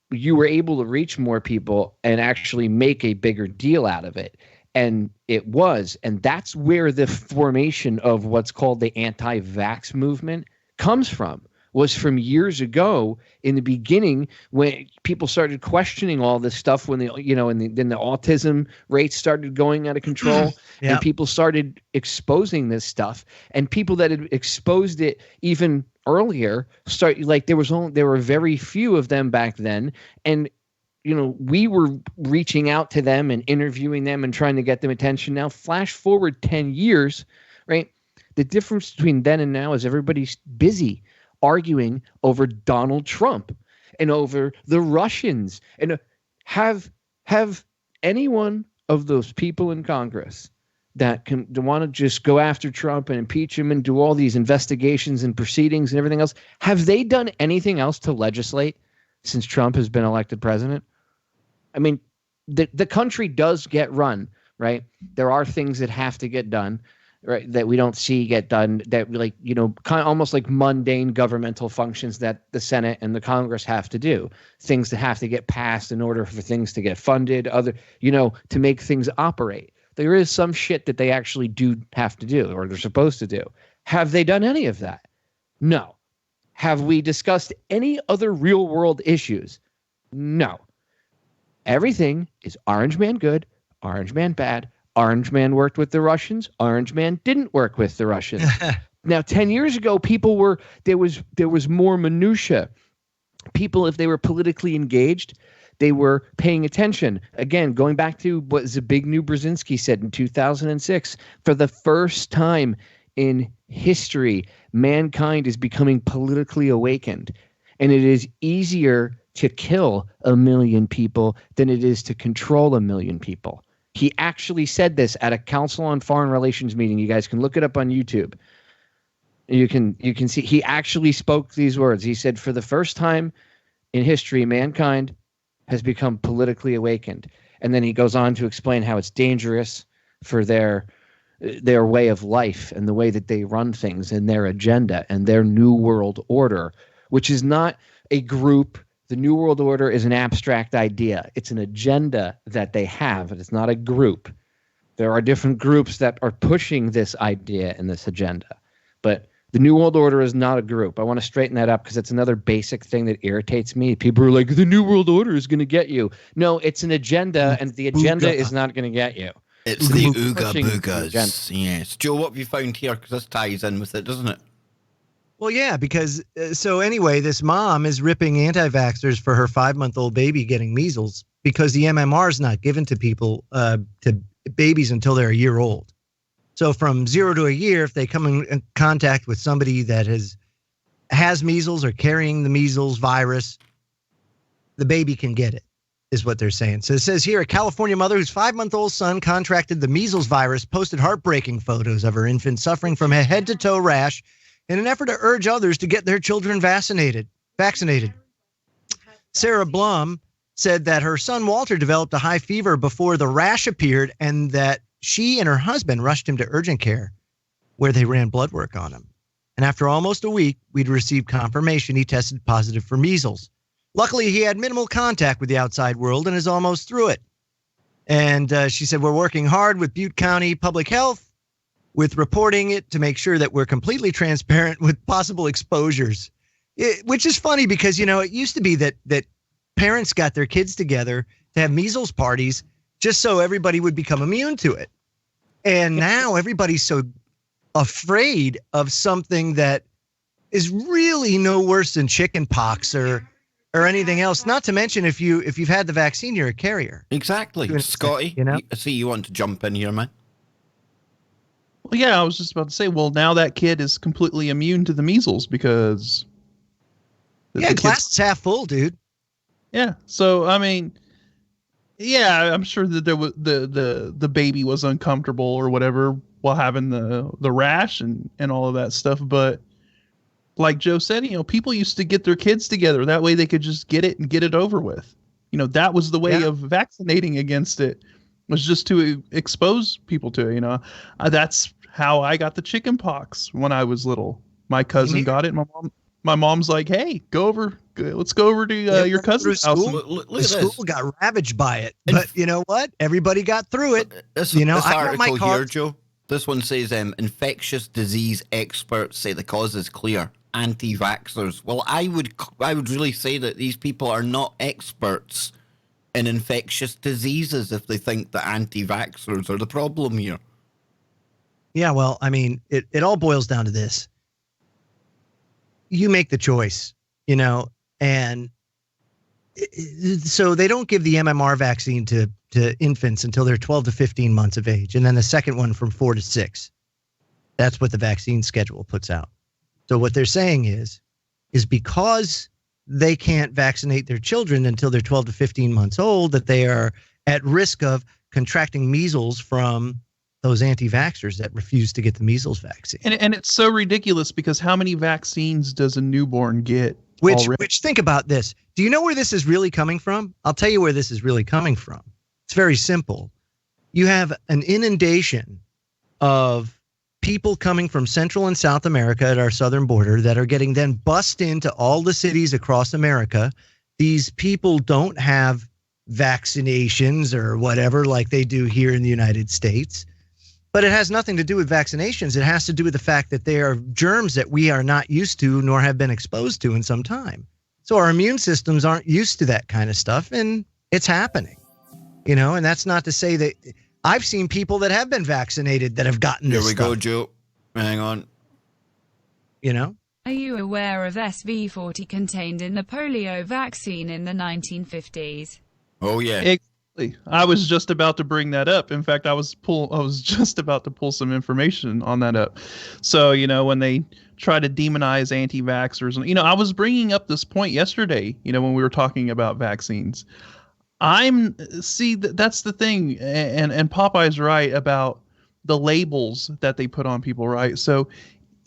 you were able to reach more people and actually make a bigger deal out of it. And it was. And that's where the formation of what's called the anti-vax movement comes from. Was from years ago in the beginning when people started questioning all this stuff when then the autism rates started going out of control and people started exposing this stuff, and people that had exposed it even earlier there were very few of them back then, and we were reaching out to them and interviewing them and trying to get them attention. Now flash forward 10 years, right? The difference between then and now is everybody's busy arguing over Donald Trump and over the Russians, and have any one of those people in Congress that want to just go after Trump and impeach him and do all these investigations and proceedings and everything else, have they done anything else to legislate since Trump has been elected president? I mean, the country does get run, right? There are things that have to get done, right, that we don't see get done, that kind of almost like mundane governmental functions that the Senate and the Congress have to do, things that have to get passed in order for things to get funded, to make things operate. There is some shit that they actually do have to do, or they're supposed to do. Have they done any of that? No. Have we discussed any other real world issues? No. Everything is Orange Man good, Orange Man bad. Orange Man worked with the Russians. Orange Man didn't work with the Russians. Now, 10 years ago, there was more minutia. People, if they were politically engaged, they were paying attention. Again, going back to what Zbigniew Brzezinski said in 2006, for the first time in history, mankind is becoming politically awakened. And it is easier to kill 1 million people than it is to control 1 million people. He actually said this at a Council on Foreign Relations meeting. You guys can look it up on YouTube. You can see he actually spoke these words. He said, for the first time in history, mankind has become politically awakened. And then he goes on to explain how it's dangerous for their way of life and the way that they run things and their agenda and their new world order, which is not a group. The New World Order is an abstract idea. It's an agenda that they have, and it's not a group. There are different groups that are pushing this idea and this agenda. But the New World Order is not a group. I want to straighten that up because it's another basic thing that irritates me. People are like, the New World Order is going to get you. No, it's an agenda, and the agenda is not going to get you. It's the Ooga Boogas. Yes. Joe, what have you found here? Because this ties in with it, doesn't it? Well, yeah, because so anyway, this mom is ripping anti-vaxxers for her 5-month-old baby getting measles because the MMR is not given to people, to babies until they're a year old. So from 0 to a year, if they come in contact with somebody that has measles or carrying the measles virus, the baby can get it, is what they're saying. So it says here, a California mother whose 5-month-old son contracted the measles virus posted heartbreaking photos of her infant suffering from a head-to-toe rash in an effort to urge others to get their children vaccinated. Sarah Blum said that her son Walter developed a high fever before the rash appeared and that she and her husband rushed him to urgent care where they ran blood work on him. And after almost a week, we'd received confirmation he tested positive for measles. Luckily, he had minimal contact with the outside world and is almost through it. And she said, we're working hard with Butte County Public Health with reporting it to make sure that we're completely transparent with possible exposures, which is funny because, it used to be that parents got their kids together to have measles parties just so everybody would become immune to it. And now everybody's so afraid of something that is really no worse than chicken pox or anything else. Not to mention if you've had the vaccine, you're a carrier. Exactly. Scotty, you know? I see you want to jump in here, man. Well, yeah, I was just about to say, well, now that kid is completely immune to the measles because... glass is half full, dude. Yeah, so, I mean, yeah, I'm sure that there was the baby was uncomfortable or whatever while having the rash and all of that stuff, but like Joe said, people used to get their kids together. That way they could just get it and get it over with. That was the way of vaccinating against it, was just to expose people to it. That's how I got the chicken pox when I was little. My cousin got it. My mom's like, hey, let's go over to your cousin's house. The school got ravaged by it. But you know what? Everybody got through it. This I article here, Joe, this one says infectious disease experts say the cause is clear. Anti-vaxxers. Well, I would really say that these people are not experts in infectious diseases if they think that anti-vaxxers are the problem here. Yeah, well, I mean, it all boils down to this. You make the choice, and so they don't give the MMR vaccine to infants until they're 12 to 15 months of age, and then the second one from 4 to 6. That's what the vaccine schedule puts out. So what they're saying is because they can't vaccinate their children until they're 12 to 15 months old, that they are at risk of contracting measles from those anti-vaxxers that refuse to get the measles vaccine. And it's so ridiculous because how many vaccines does a newborn get? Which think about this. Do you know where this is really coming from? I'll tell you where this is really coming from. It's very simple. You have an inundation of people coming from Central and South America at our southern border that are getting then bussed into all the cities across America. These people don't have vaccinations or whatever like they do here in the United States. But it has nothing to do with vaccinations. It has to do with the fact that they are germs that we are not used to nor have been exposed to in some time. So our immune systems aren't used to that kind of stuff, and it's happening. And that's not to say that I've seen people that have been vaccinated that have gotten this stuff. Here we go, Joe. Hang on. Are you aware of SV40 contained in the polio vaccine in the 1950s? Oh, yeah. Exactly. I was just about to bring that up. In fact, I was just about to pull some information on that up. So, when they try to demonize anti-vaxxers, I was bringing up this point yesterday, when we were talking about vaccines. That's the thing. And Popeye's right about the labels that they put on people, right? So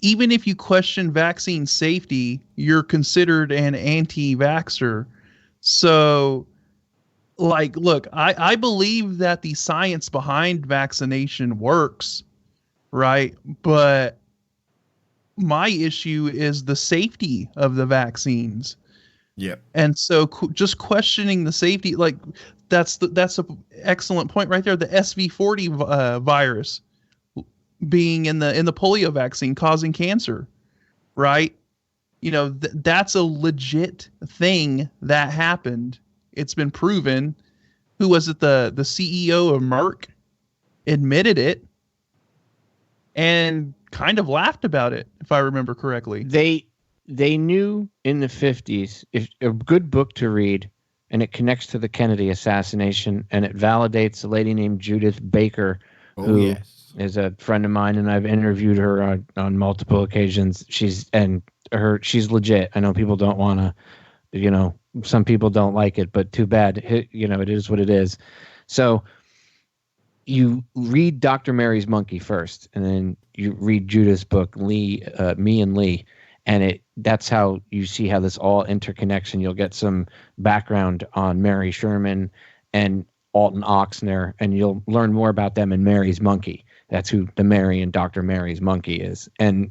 even if you question vaccine safety, you're considered an anti-vaxxer. So, look, I believe that the science behind vaccination works, right? But my issue is the safety of the vaccines. Yeah. And so just questioning the safety, that's an excellent point right there. The SV40 virus being in the polio vaccine causing cancer, right? That's a legit thing that happened. It's been proven. Who was it? The CEO of Merck admitted it and kind of laughed about it, if I remember correctly. They knew in the 50s, if a good book to read, and it connects to the Kennedy assassination, and it validates a lady named Judith Baker, who is a friend of mine, and I've interviewed her on multiple occasions. She's legit. I know people don't want to, some people don't like it, but too bad. It is what it is. So you read Dr. Mary's Monkey first, and then you read Judith's book, Me and Lee. And that's how you see how this all interconnects, and you'll get some background on Mary Sherman and Alton Oxner, and you'll learn more about them in Mary's Monkey. That's who the Mary and Dr. Mary's Monkey is. And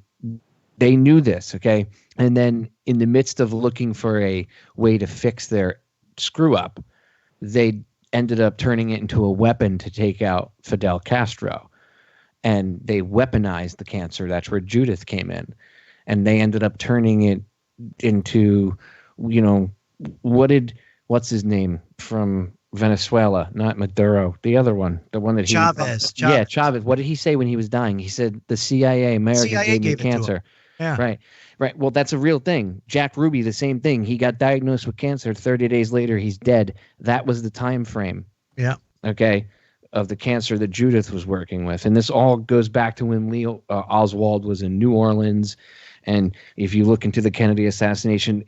they knew this, okay? And then in the midst of looking for a way to fix their screw up, they ended up turning it into a weapon to take out Fidel Castro. And they weaponized the cancer. That's where Judith came in. And they ended up turning it into, what's his name from Venezuela? Not Maduro, the other one, the one that Chavez. Yeah, Chavez. What did he say when he was dying? He said the CIA, America gave me cancer. Yeah. Right. Well, that's a real thing. Jack Ruby, the same thing. He got diagnosed with cancer. 30 days later, he's dead. That was the time frame. Yeah. Okay. Of the cancer that Judith was working with. And this all goes back to when Lee Oswald was in New Orleans. And if you look into the Kennedy assassination,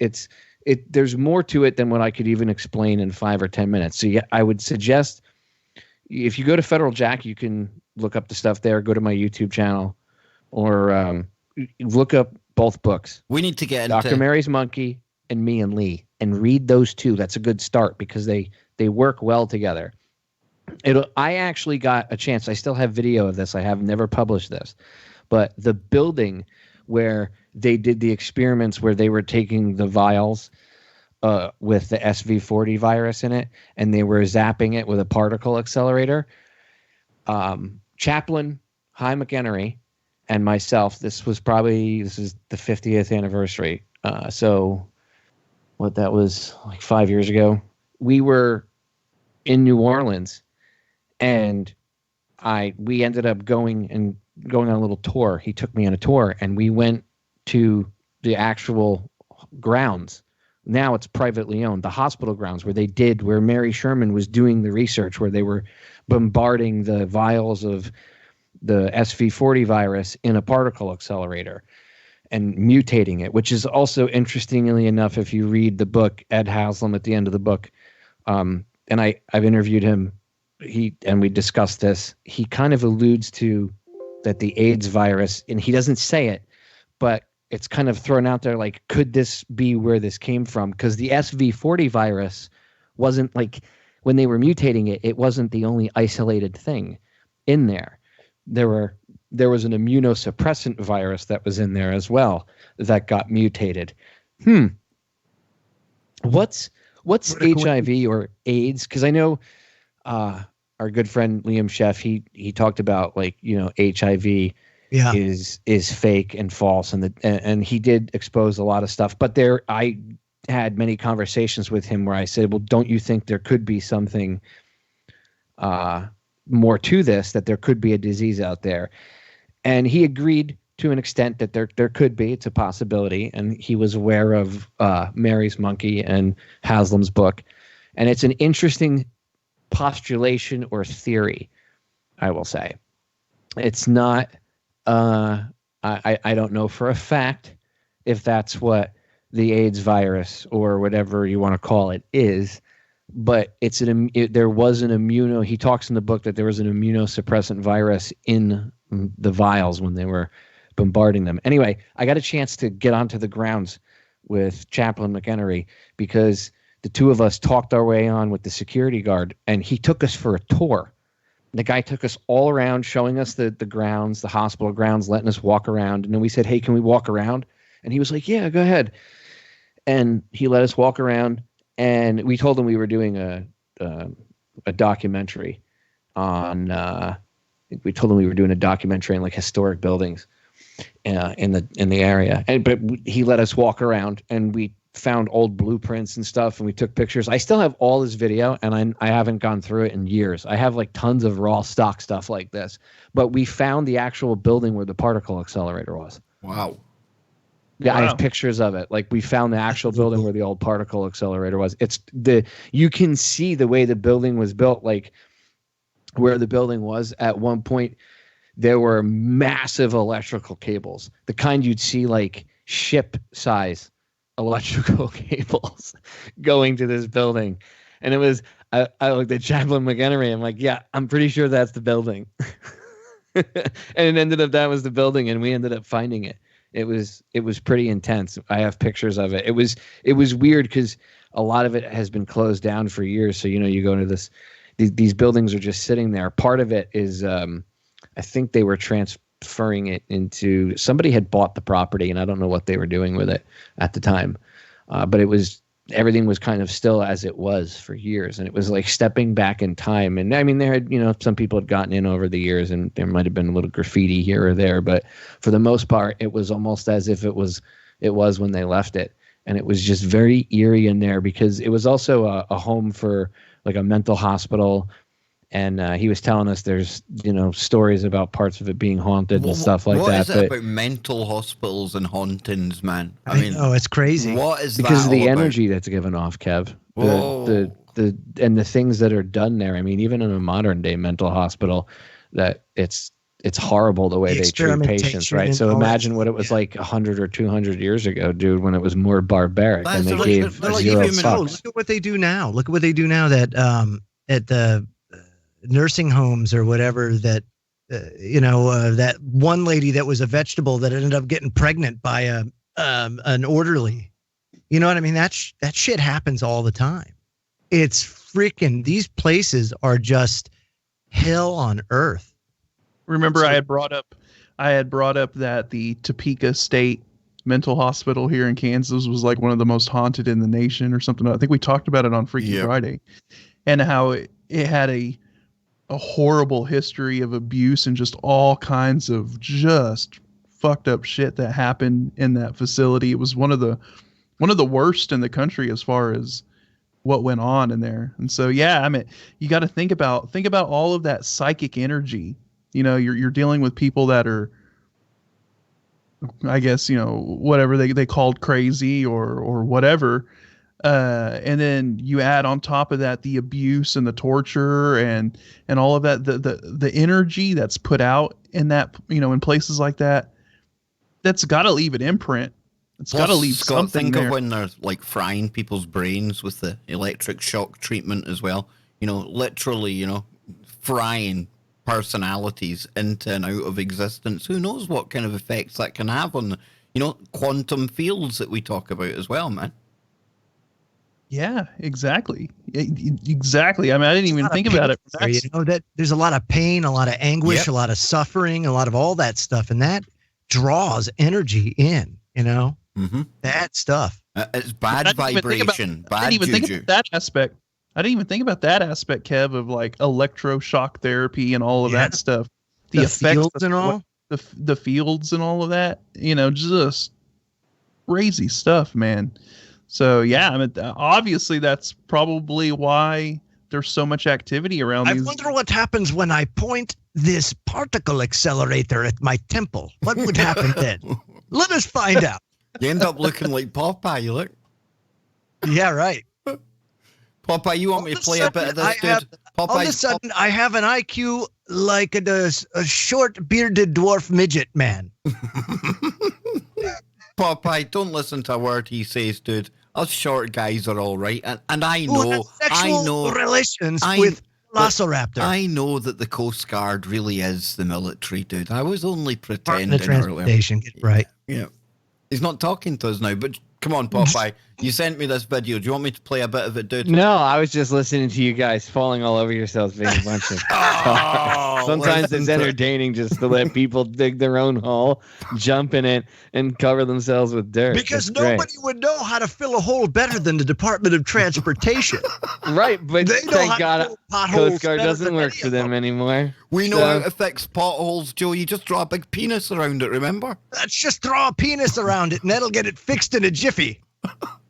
there's more to it than what I could even explain in 5 or 10 minutes. So yeah, I would suggest if you go to Federal Jack, you can look up the stuff there, go to my YouTube channel, or look up both books. We need to get into Dr. Mary's Monkey and Me and Lee, and read those two. That's a good start because they work well together. I actually got a chance. I still have video of this. I have never published this, but the building where they did the experiments where they were taking the vials with the SV40 virus in it, and they were zapping it with a particle accelerator. Chaplain Hy McEnery and myself, this is the 50th anniversary. So what, that was like 5 years ago. We were in New Orleans, and we ended up going on a little tour. He took me on a tour, and we went to the actual grounds. Now it's privately owned, the hospital grounds where Mary Sherman was doing the research, where they were bombarding the vials of the SV40 virus in a particle accelerator and mutating it, which is also, interestingly enough, if you read the book, Ed Haslam at the end of the book, and I've interviewed him, and we discussed this, he kind of alludes to that the AIDS virus, and he doesn't say it, but it's kind of thrown out there like, could this be where this came from? Because the SV40 virus wasn't like, when they were mutating it, it wasn't the only isolated thing in there. There was an immunosuppressant virus that was in there as well that got mutated. What's HIV or AIDS? Because I know our good friend Liam Sheff, he talked about, like, HIV is fake and false, and he did expose a lot of stuff. But I had many conversations with him where I said, well, don't you think there could be something more to this, that there could be a disease out there? And he agreed to an extent that there could be. It's a possibility. And he was aware of Mary's Monkey and Haslam's book. And it's an interesting postulation or theory, I will say. It's not, I don't know for a fact if that's what the AIDS virus or whatever you want to call it is, but there was an immuno. He talks in the book that there was an immunosuppressant virus in the vials when they were bombarding them. Anyway, I got a chance to get onto the grounds with Chaplain McEnery because the two of us talked our way on with the security guard, and he took us for a tour. The guy took us all around, showing us the grounds, the hospital grounds, letting us walk around. And then we said, hey, can we walk around? And he was like, yeah, go ahead. And he let us walk around, and we told him we were doing a documentary on we told him we were doing a documentary on like historic buildings in the area. But he let us walk around, and we found old blueprints and stuff, and we took pictures. I still have all this video, and I haven't gone through it in years. I have like tons of raw stock stuff like this, but we found the actual building where the particle accelerator was. Wow. Yeah, I have pictures of it. Like, we found the actual building where the old particle accelerator was. You can see the way the building was built, like where the building was at one point. There were massive electrical cables, the kind you'd see like ship size electrical cables going to this building. And it was, I looked at Chaplain McEnery. I'm like, yeah, I'm pretty sure that's the building. And it ended up that was the building, and we ended up finding it. It was pretty intense. I have pictures of it. It was weird because a lot of it has been closed down for years. So, you go into these buildings are just sitting there. Part of it is, I think they were transferring it into, somebody had bought the property, and I don't know what they were doing with it at the time. But everything was kind of still as it was for years. And it was like stepping back in time. And I mean, there had, some people had gotten in over the years, and there might've been a little graffiti here or there, but for the most part, it was almost as if it was when they left it. And it was just very eerie in there because it was also a home for like a mental hospital and he was telling us there's stories about parts of it being haunted and stuff like that. What is it about mental hospitals and hauntings, man? I mean, it's crazy. What is because that of the all energy that's given off, Kev? Whoa. The things that are done there. I mean, even in a modern day mental hospital, that it's horrible the way they treat patients, right? So imagine what it was like 100 or 200 years ago, dude, when it was more barbaric and they gave zero fucks. Look at what they do now. Look at what they do now that at the nursing homes or whatever that that one lady that was a vegetable that ended up getting pregnant by an orderly. You know what I mean? That shit happens all the time. It's freaking, these places are just hell on earth. Remember, I had brought up that the Topeka State Mental Hospital here in Kansas was like one of the most haunted in the nation or something. I think we talked about it on Freaky Friday, and how it had a horrible history of abuse and just all kinds of just fucked up shit that happened in that facility. It was one of the worst in the country as far as what went on in there. And so, yeah, I mean, you got to think about all of that psychic energy. You're dealing with people that are, I guess, whatever they called crazy or whatever. And then you add on top of that the abuse and the torture and all of that, the energy that's put out in that, in places like that, that's got to leave an imprint. It's got to leave something think there. of when they're like frying people's brains with the electric shock treatment as well. Literally, frying personalities into and out of existence. Who knows what kind of effects that can have on, quantum fields that we talk about as well, man. Yeah, exactly. Exactly. I mean, I didn't even think about it. That there's a lot of pain, a lot of anguish, a lot of suffering, a lot of all that stuff, and that draws energy in. That stuff. It's bad vibration, bad juju. I didn't even think about that aspect. I didn't even think about that aspect, Kev, of like electroshock therapy and all of that stuff. The effects fields and all. The fields and all of that. Just crazy stuff, man. So yeah, I mean, obviously that's probably why there's so much activity around these. I wonder what happens when I point this particle accelerator at my temple. What would happen then? Let us find out. You end up looking like Popeye, you look. Yeah, right. Popeye, you want me to play a bit of this, dude? All of a sudden, I have an IQ like a short, bearded dwarf midget man. Popeye, don't listen to a word he says, dude. Us short guys are all right. And I know. Sexual relations with Velociraptor. I know that the Coast Guard really is the military, dude. I was only pretending the transportation, earlier. Get right. Yeah. He's not talking to us now, but come on, Popeye. You sent me this video. Do you want me to play a bit of it, dude? No, I was just listening to you guys falling all over yourselves being a bunch of sometimes it's entertaining just to let people dig their own hole, jump in it, and cover themselves with dirt. Because nobody would know how to fill a hole better than the Department of Transportation. Right, but they thank God Coast Guard doesn't work for them anymore. We know how to fix potholes, Joe. You just draw a big penis around it, remember? Let's just draw a penis around it, and that'll get it fixed in a jiffy.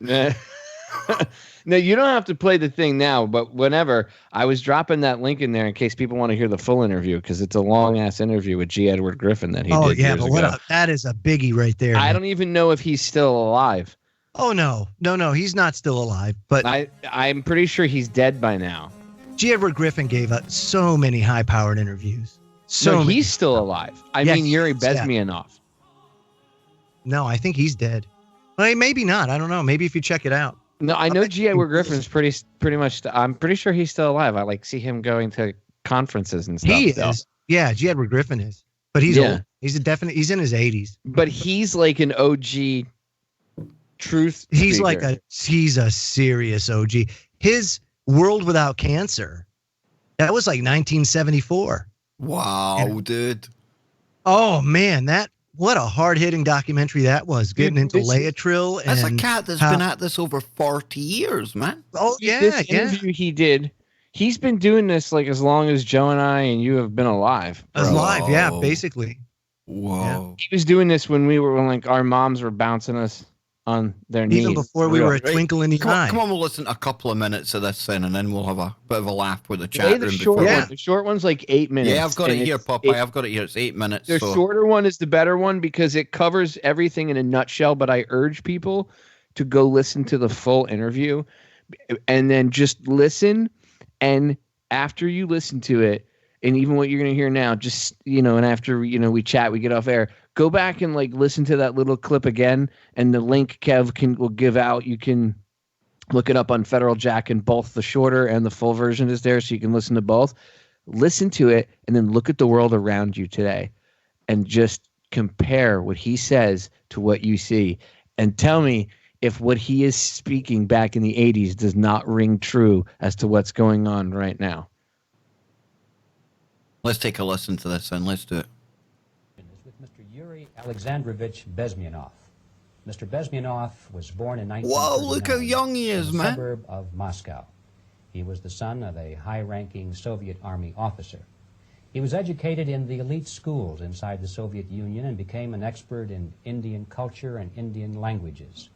No, you don't have to play the thing now, but whenever I was dropping that link in there in case people want to hear the full interview, because it's a long ass interview with G. Edward Griffin that he did. Yeah, but that is a biggie right there. I don't even know if he's still alive. Oh no, he's not still alive. But I'm pretty sure he's dead by now. G. Edward Griffin gave us so many high-powered interviews. He's still alive. I mean Yuri Bezmenov. No, I think he's dead. Well, maybe not. I don't know. Maybe if you check it out. No, I know G. Edward Griffin's pretty much. I'm pretty sure he's still alive. I see him going to conferences and stuff. He is. Yeah, G. Edward Griffin is. But he's old. He's he's in his 80s. But he's like an OG truth. He's a serious OG. His World Without Cancer, that was like 1974. Wow, dude. Oh man, what a hard-hitting documentary that was, getting into Laetrile. That's a cat that's been at this over 40 years, man. Oh, yeah, this interview he did, he's been doing this like as long as Joe and I and you have been alive. Alive, yeah, basically. Whoa. Yeah. He was doing this when like our moms were bouncing us on their knees. Even before we were a twinkle in the eye. Come on, we'll listen to a couple of minutes of this then, and then we'll have a bit of a laugh with the Play chat the room. short one. The short one's like 8 minutes. Yeah, I've got it here, Popeye. I've got it here. It's 8 minutes. The shorter one is the better one because it covers everything in a nutshell, but I urge people to go listen to the full interview and then just listen. And after you listen to it, and even what you're going to hear now, just, and after, we chat, we get off air, go back and listen to that little clip again. And the link Kev will give out. You can look it up on Federal Jack, and both the shorter and the full version is there. So you can listen to both, listen to it, and then look at the world around you today and just compare what he says to what you see. And tell me if what he is speaking back in the 80s does not ring true as to what's going on right now. Let's take a listen to this and let's do it. With Mr. Yuri Alexandrovich Bezmenov. Mr. Bezmenov was born in 1939. Whoa, look how young he is, in a man. suburb of Moscow. He was the son of a high-ranking Soviet Army officer. He was educated in the elite schools inside the Soviet Union and became an expert in Indian culture and Indian languages.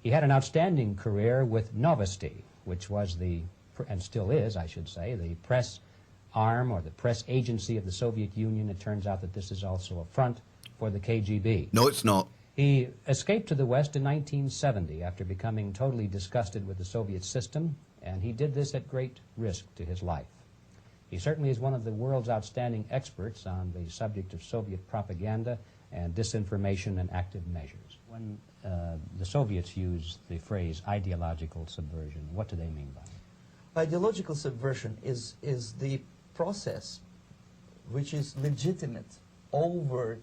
He had an outstanding career with Novosti, which was and still is, I should say, the press arm or the press agency of the Soviet Union. It turns out that this is also a front for the KGB. No, it's not. He escaped to the West in 1970 after becoming totally disgusted with the Soviet system, and he did this at great risk to his life. He certainly is one of the world's outstanding experts on the subject of Soviet propaganda and disinformation and active measures. When the Soviets use the phrase ideological subversion, what do they mean by it? Ideological subversion is the process which is legitimate, overt,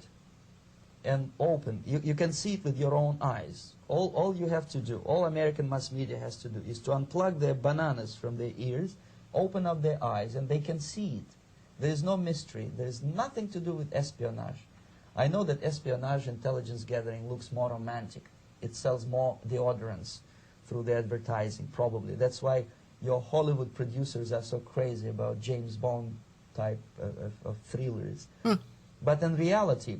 and open. You can see it with your own eyes. All you have to do, all American mass media has to do, is to unplug their bananas from their ears, open up their eyes, and they can see it. There is no mystery. There is nothing to do with espionage. I know that espionage intelligence gathering looks more romantic. It sells more deodorants through the advertising, probably. That's why your Hollywood producers are so crazy about James Bond type of thrillers. But in reality,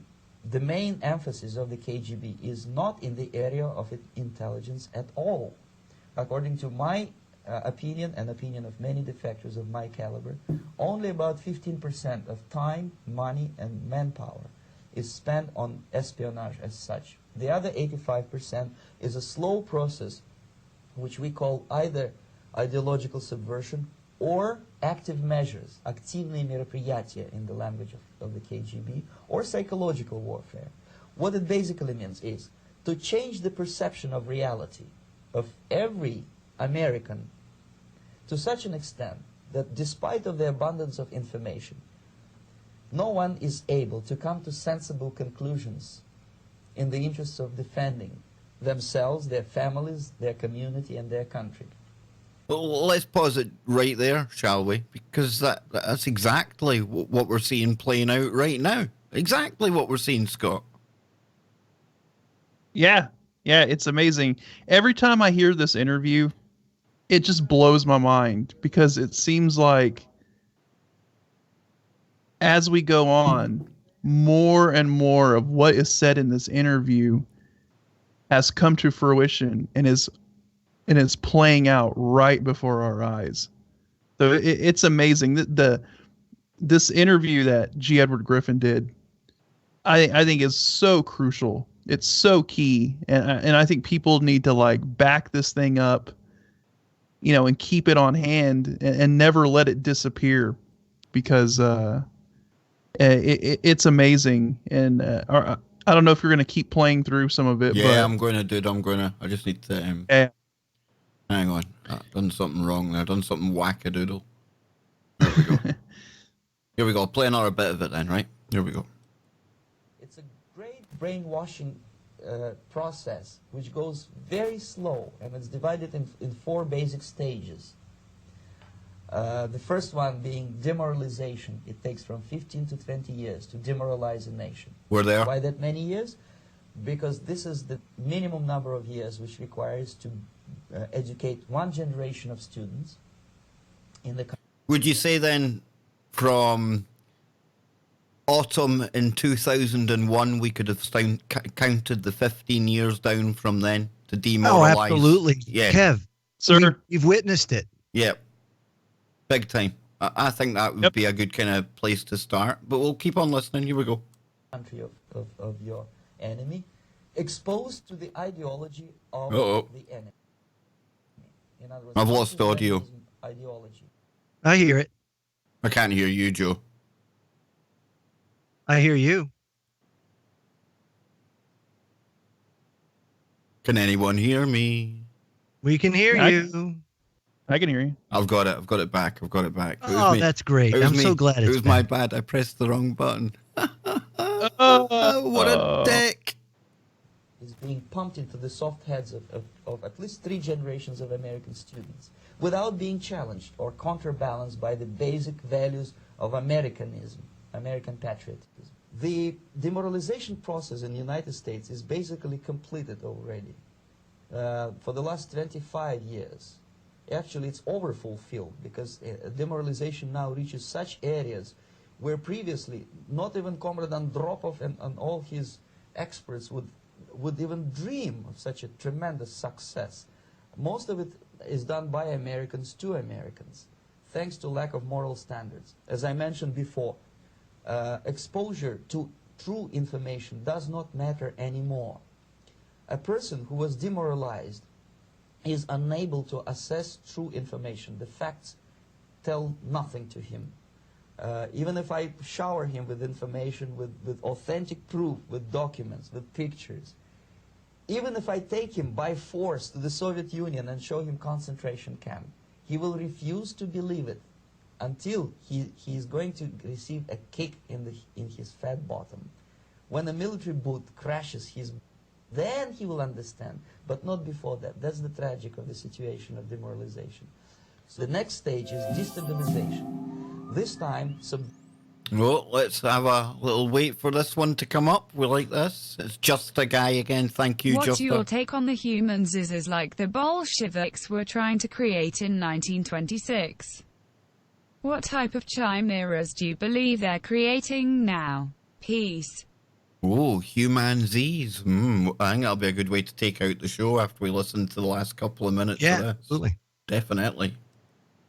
the main emphasis of the KGB is not in the area of intelligence at all. According to my opinion and opinion of many defectors of my caliber, only about 15% of time, money, and manpower is spent on espionage as such. The other 85% is a slow process which we call either ideological subversion or active measures, активные мероприятия in the language of the KGB, or psychological warfare. What it basically means is to change the perception of reality of every American to such an extent that despite of the abundance of information, no one is able to come to sensible conclusions in the interests of defending themselves, their families, their community, and their country. Well, let's pause it right there, shall we? Because that's exactly what we're seeing playing out right now. Exactly what we're seeing, Scott. Yeah, it's amazing. Every time I hear this interview, it just blows my mind because it seems like as we go on, more and more of what is said in this interview has come to fruition and is playing out right before our eyes. So it's amazing. This interview that G. Edward Griffin did, I think is so crucial. It's so key, and I think people need to back this thing up, and keep it on hand and never let it disappear, because it's amazing. And I don't know if you're going to keep playing through some of it. Yeah, but I'm going to, dude. I just need to. Hang on. Done something wrong there. Done something wackadoodle. There we go. Here we go. Play another bit of it then, right? Here we go. It's a great brainwashing process which goes very slow, and it's divided in 4 basic stages. The first one being demoralization. It takes from 15 to 20 years to demoralize a nation. We're there. Why that many years? Because this is the minimum number of years which requires to educate one generation of students in the country. Would you say then from autumn in 2001, we could have counted the 15 years down from then to demoralize. Oh, absolutely. Yeah. Kev, Sir. you've witnessed it. Yeah. Big time. I think that would be a good kind of place to start. But we'll keep on listening. Here we go. Country of your enemy, exposed to the ideology of the enemy. In other words, I've lost audio. Ideology. I hear it. I can't hear you, Joe. I hear you. Can anyone hear me? We can hear you. I can hear you. I've got it. I've got it back. I've got it back. Oh, that's great. I'm so glad it's It was my bad. I pressed the wrong button. What a dick. Is being pumped into the soft heads of at least 3 generations of American students without being challenged or counterbalanced by the basic values of Americanism, American patriotism. The demoralization process in the United States is basically completed already. For the last 25 years. Actually, it's overfulfilled because demoralization now reaches such areas where previously not even Comrade Andropov and all his experts would even dream of such a tremendous success. Most of it is done by Americans to Americans, thanks to lack of moral standards. As I mentioned before, exposure to true information does not matter anymore. A person who was demoralized is unable to assess true information. The facts tell nothing to him. Even if I shower him with information, with authentic proof, with documents, with pictures, even if I take him by force to the Soviet Union and show him concentration camp, he will refuse to believe it until he is going to receive a kick in his fat bottom. When a military boot crashes then he will understand, but not before that. That's the tragic of the situation of demoralization. So the next stage is destabilization. This time, well, let's have a little wait for this one to come up. We like this. It's Just a Guy again. Thank you, What's your take on the humans is like the Bolsheviks were trying to create in 1926? What type of chimeras do you believe they're creating now? Peace. Oh, humanzese. I think that'll be a good way to take out the show after we listen to the last couple of minutes of this. Absolutely. Definitely.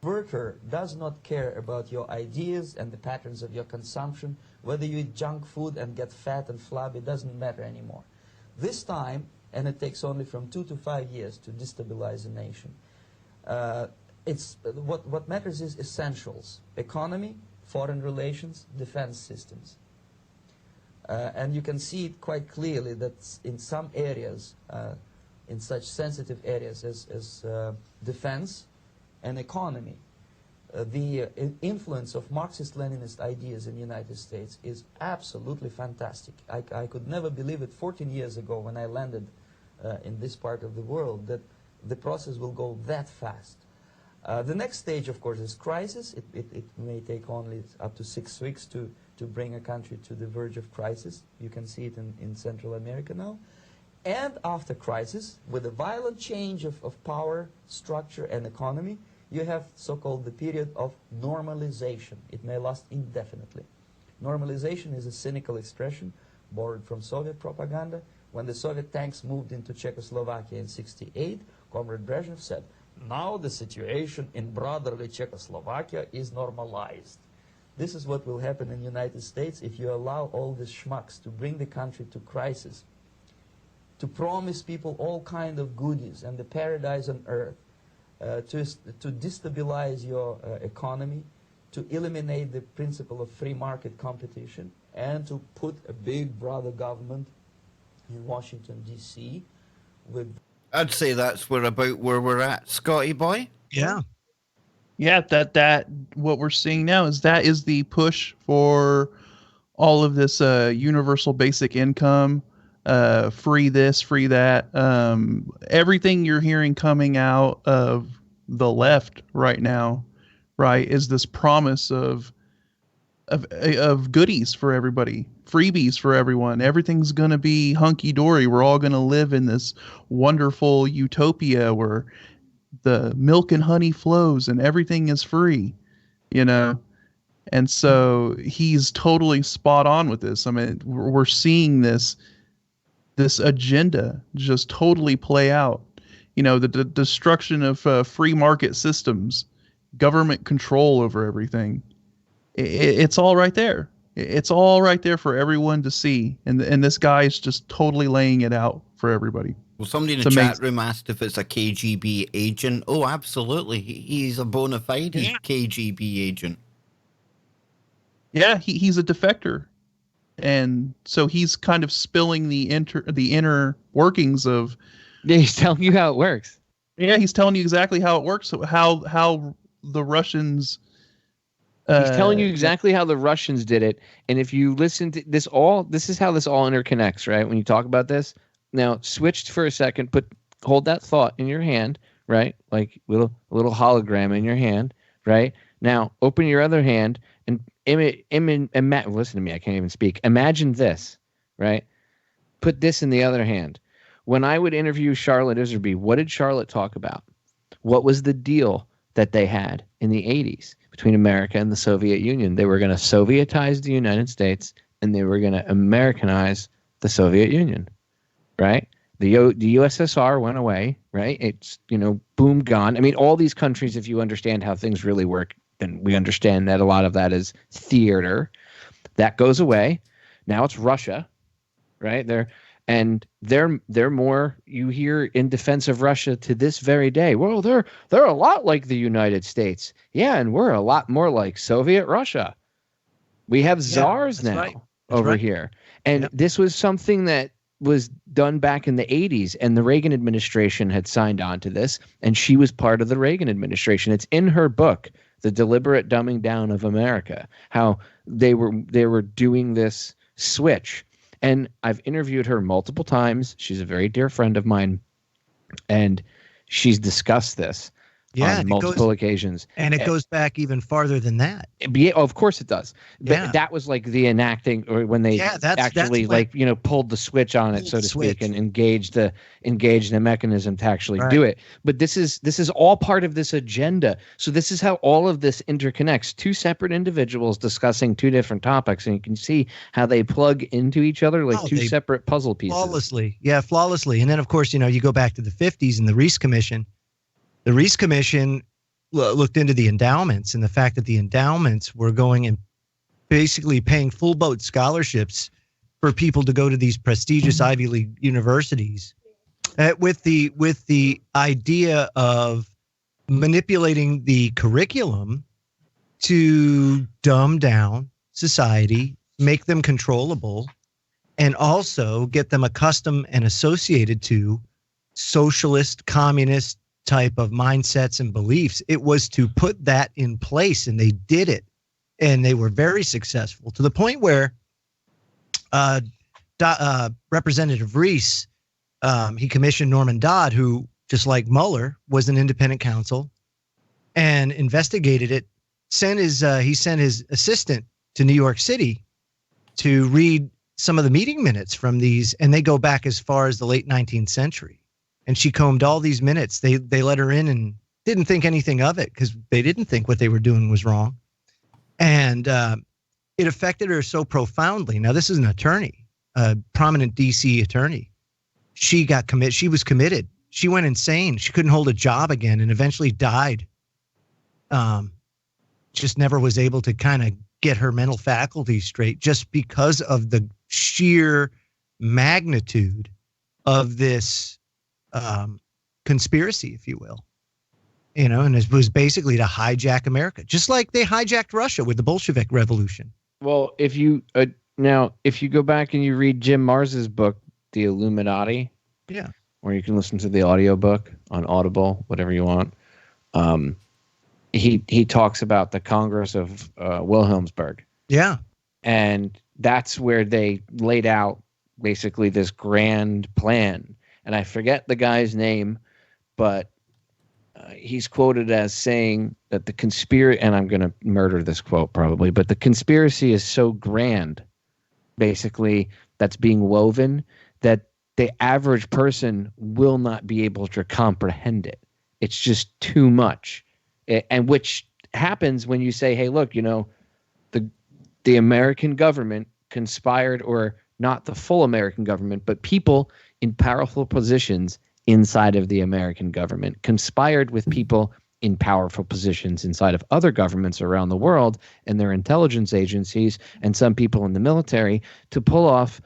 Subverter does not care about your ideas and the patterns of your consumption. Whether you eat junk food and get fat and flabby, it doesn't matter anymore. This time, and it takes only from 2 to 5 years to destabilize a nation, what matters is essentials: economy, foreign relations, defense systems. And you can see it quite clearly that in some areas, in such sensitive areas as defense and economy, the influence of Marxist-Leninist ideas in the United States is absolutely fantastic. I could never believe it 14 years ago when I landed in this part of the world that the process will go that fast. The next stage, of course, is crisis. It may take only up to 6 weeks to bring a country to the verge of crisis. You can see it in Central America now. And after crisis, with a violent change of power, structure, and economy, you have so-called the period of normalization. It may last indefinitely. Normalization is a cynical expression borrowed from Soviet propaganda. When the Soviet tanks moved into Czechoslovakia in '68, Comrade Brezhnev said, "Now the situation in brotherly Czechoslovakia is normalized." This is what will happen in the United States if you allow all these schmucks to bring the country to crisis, to promise people all kind of goodies and the paradise on earth, to destabilize your economy, to eliminate the principle of free market competition, and to put a big brother government in Washington, D.C. with... I'd say that's about where we're at, Scotty boy. Yeah. Yeah, that what we're seeing now is the push for all of this universal basic income, free this, free that. Everything you're hearing coming out of the left right now, right, is this promise of goodies for everybody, freebies for everyone. Everything's going to be hunky-dory. We're all going to live in this wonderful utopia where the milk and honey flows and everything is free, you know. And so he's totally spot on with this. I mean, we're seeing this agenda just totally play out. The destruction of free market systems, government control over everything. It's all right there. It's all right there for everyone to see. And this guy is just totally laying it out for everybody. Well, somebody in the chat room asked if it's a KGB agent. Oh, absolutely. He's a bona fide KGB agent. Yeah, he's a defector. And so he's kind of spilling the inner workings of... Yeah, he's telling you how it works. Yeah, he's telling you exactly how it works, how the Russians... he's telling you exactly how the Russians did it. And if you listen to this is how this all interconnects, right? When you talk about this. Now, switch for a second, hold that thought in your hand, right? Like a little hologram in your hand, right? Now, open your other hand and listen to me, I can't even speak. Imagine this, right? Put this in the other hand. When I would interview Charlotte Iserby, what did Charlotte talk about? What was the deal that they had in the 80s between America and the Soviet Union? They were going to Sovietize the United States, and they were going to Americanize the Soviet Union, right? The USSR went away, right? It's, boom, gone. I mean, all these countries, if you understand how things really work, then we understand that a lot of that is theater. That goes away. Now it's Russia, right? They're more, you hear in defense of Russia to this very day. Well, they're a lot like the United States. Yeah, and we're a lot more like Soviet Russia. We have czars now over here. And this was something that was done back in the 80s, and the Reagan administration had signed on to this, and she was part of the Reagan administration. It's in her book, The Deliberate Dumbing Down of America, how they were doing this switch. And I've interviewed her multiple times. She's a very dear friend of mine, and she's discussed this on multiple occasions. And it goes back even farther than that. Yeah, of course it does. But that was like the enacting, or when they actually pulled the switch on it, so to speak, and engaged the mechanism to actually do it. But this is all part of this agenda. So this is how all of this interconnects. Two separate individuals discussing two different topics, and you can see how they plug into each other like two separate puzzle pieces. Flawlessly. And then, of course, you go back to the 50s and the Reese Commission. The Reese Commission looked into the endowments and the fact that the endowments were going and basically paying full boat scholarships for people to go to these prestigious Ivy League universities with the idea of manipulating the curriculum to dumb down society, make them controllable, and also get them accustomed and associated to socialist, communist type of mindsets and beliefs. It was to put that in place, and they did it, and they were very successful to the point where Representative Reese, he commissioned Norman Dodd, who, just like Mueller, was an independent counsel, and investigated it. He sent his assistant to New York City to read some of the meeting minutes from these, and they go back as far as the late 19th century. And she combed all these minutes. They let her in and didn't think anything of it because they didn't think what they were doing was wrong. And it affected her so profoundly. Now, this is an attorney, a prominent D.C. attorney. She was committed. She went insane. She couldn't hold a job again and eventually died. Just never was able to kind of get her mental faculties straight just because of the sheer magnitude of this conspiracy, if you will, and it was basically to hijack America, just like they hijacked Russia with the Bolshevik Revolution. Well, if you go back and you read Jim Mars's book, The Illuminati, or you can listen to the audiobook on Audible, whatever you want. He talks about the Congress of Wilhelmsburg. Yeah. And that's where they laid out basically this grand plan. And I forget the guy's name, but he's quoted as saying that the conspiracy, and I'm going to murder this quote probably, but the conspiracy is so grand, basically, that's being woven that the average person will not be able to comprehend it. It's just too much. And which happens when you say, hey, look, the American government conspired, or not the full American government, but people in powerful positions inside of the American government conspired with people in powerful positions inside of other governments around the world and their intelligence agencies and some people in the military to pull off